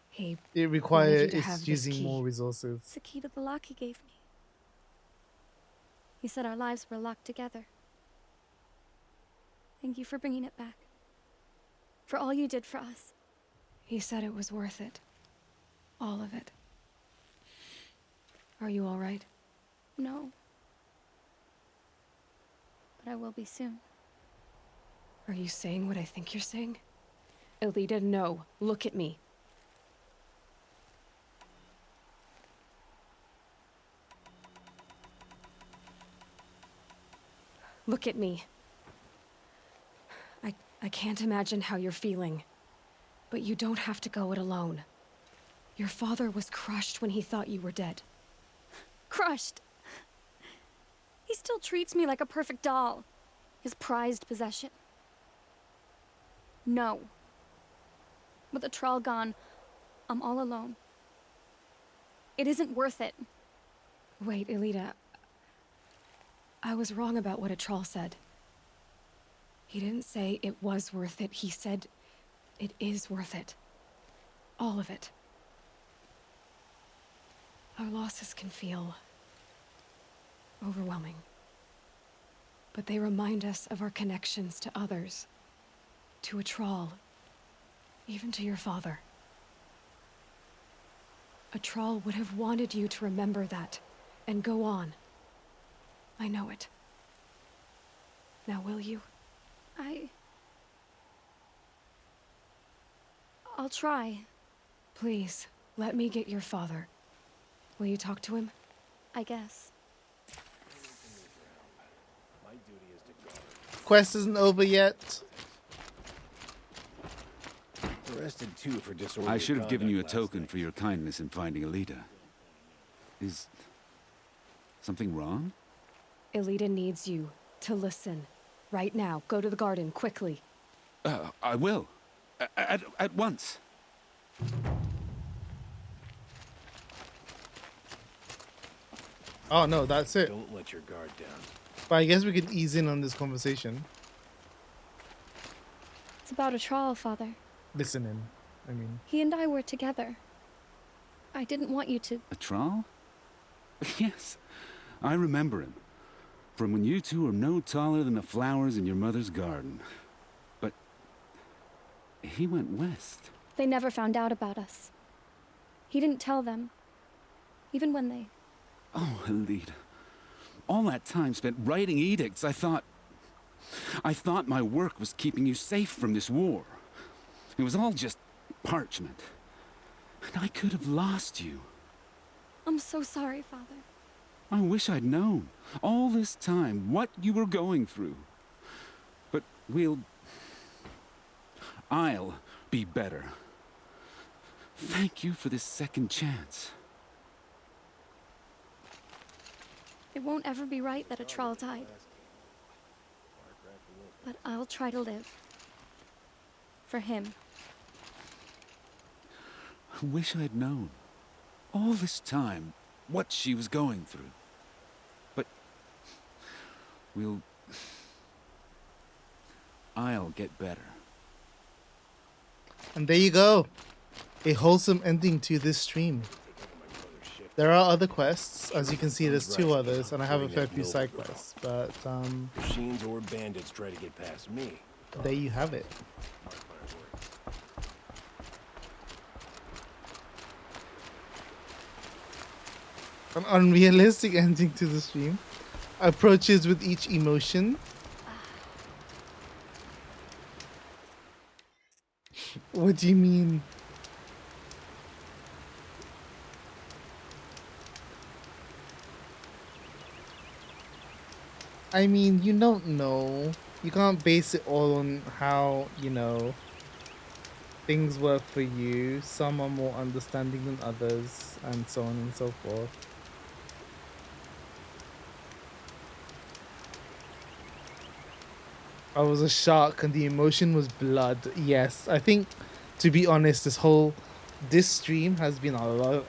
Speaker 5: He
Speaker 2: it
Speaker 5: wanted
Speaker 2: requires
Speaker 5: you to have
Speaker 2: it's
Speaker 5: this
Speaker 2: using
Speaker 5: key.
Speaker 2: more resources.
Speaker 4: It's the key to the lock he gave me. He said our lives were locked together. Thank you for bringing it back. For all you did for us.
Speaker 5: He said it was worth it. All of it. Are you all right?
Speaker 4: No. But I will be soon.
Speaker 5: Are you saying what I think you're saying? Elita, no. Look at me. Look at me. I can't imagine how you're feeling. But you don't have to go it alone. Your father was crushed when he thought you were dead.
Speaker 4: Crushed. He still treats me like a perfect doll. His prized possession. No. With the Troll gone, I'm all alone. It isn't worth it.
Speaker 5: Wait, Elita. I was wrong about what a troll said. He didn't say it was worth it. He said it is worth it. All of it. Our losses can feel overwhelming. But they remind us of our connections to others, to a troll, even to your father. A troll would have wanted you to remember that and go on. I know it. Now will you?
Speaker 4: I'll try.
Speaker 5: Please, let me get your father. Will you talk to him?
Speaker 4: I guess.
Speaker 2: Quest isn't over yet.
Speaker 7: Arrested too for disorderly
Speaker 13: I should have given you a
Speaker 7: conduct
Speaker 13: token for your kindness in finding Alita. Is something wrong?
Speaker 5: Elita needs you to listen. Right now. Go to the garden, quickly.
Speaker 13: I will. At once.
Speaker 2: Oh no, that's it.
Speaker 7: Don't let your guard down.
Speaker 2: But I guess we could ease in on this conversation.
Speaker 4: It's about a trial, Father.
Speaker 2: Listening, I mean.
Speaker 4: He and I were together. I didn't want you to...
Speaker 13: A trial? Yes, I remember him. From when you two were no taller than the flowers in your mother's garden. But he went west.
Speaker 4: They never found out about us. He didn't tell them. Even when they...
Speaker 13: Oh, Alita. All that time spent writing edicts, I thought my work was keeping you safe from this war. It was all just parchment. And I could have lost you.
Speaker 4: I'm so sorry, Father.
Speaker 13: I wish I'd known, all this time, what you were going through. But I'll be better. Thank you for this second chance.
Speaker 4: It won't ever be right that a troll died. But I'll try to live. For him.
Speaker 13: I wish I'd known, all this time, what she was going through. But I'll get better.
Speaker 2: And there you go. A wholesome ending to this stream. There are other quests. As you can see, there's 2 others, and I have a fair few side quests. But,
Speaker 7: machines or bandits try to get past me.
Speaker 2: There you have it. An unrealistic ending to the stream. Approaches with each emotion. What do you mean? I mean, you don't know. You can't base it all on how, things work for you. Some are more understanding than others, and so on and so forth. I was a shark and the emotion was blood. Yes, I think, to be honest, this stream has been a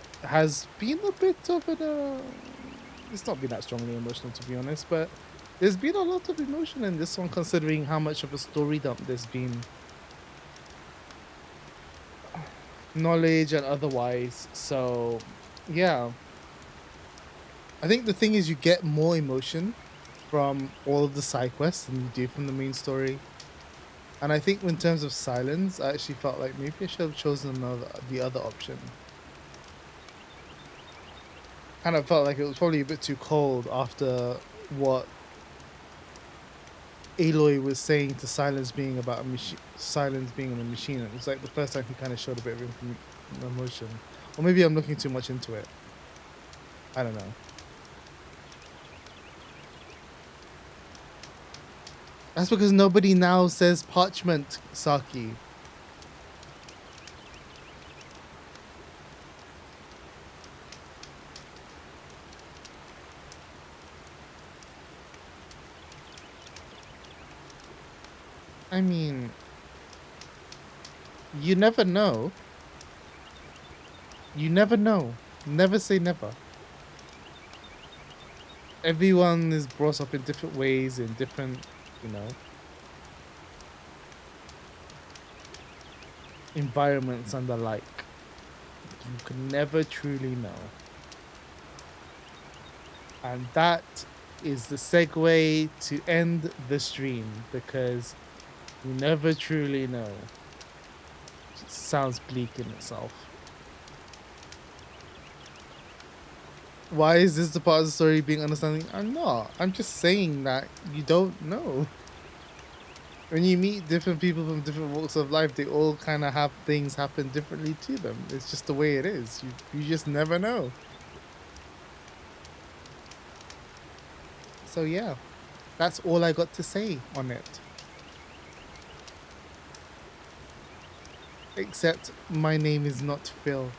Speaker 2: bit of it's not been that strongly emotional, to be honest, but there's been a lot of emotion in this one, considering how much of a story dump there's been. Knowledge and otherwise, so yeah. I think the thing is, you get more emotion from all of the side quests than you do from the main story. And I think in terms of Sylens, I actually felt like maybe I should have chosen the other option. Kind of felt like it was probably a bit too cold after what Aloy was saying to Sylens being about a machine. Sylens being a machine. It was like the first time he kind of showed a bit of emotion. Or maybe I'm looking too much into it. I don't know. That's because nobody now says parchment, Saki. I mean, you never know. You never know. Never say never. everyone is brought up in different ways, in different, environments and the like. You can never truly know. And that is the segue to end the stream, because you never truly know. It sounds bleak in itself. Why is this the part of the story being understanding? I'm not. I'm just saying that you don't know. When you meet different people from different walks of life, they all kind of have things happen differently to them. It's just the way it is. You just never know. So yeah, that's all I got to say on it. Except my name is not Phil.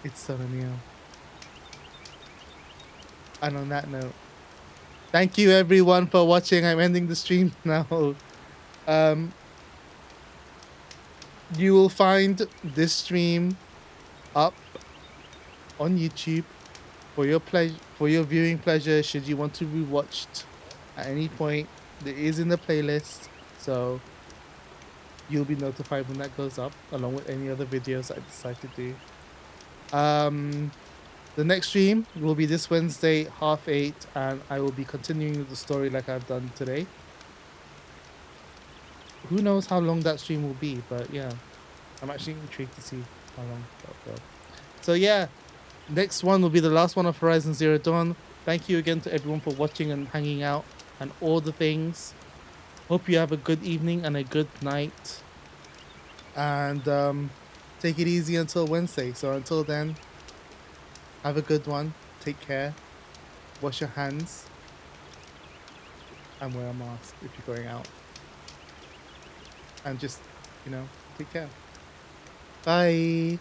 Speaker 2: It's Sononeo. And on that note, thank you everyone for watching. I'm ending the stream now. You will find this stream up on YouTube for your pleasure, for your viewing pleasure. Should you want to rewatch it at any point, it is in the playlist, so you'll be notified when that goes up, along with any other videos I decide to do. The next stream will be this Wednesday, 8:30, and I will be continuing the story like I've done today. Who knows how long that stream will be, but yeah, I'm actually intrigued to see how long that'll go. So yeah, next one will be the last one of Horizon Zero Dawn. Thank you again to everyone for watching and hanging out and all the things. Hope you have a good evening and a good night. And take it easy until Wednesday. So until then, have a good one. Take care. Wash your hands. And wear a mask if you're going out. And just, take care. Bye.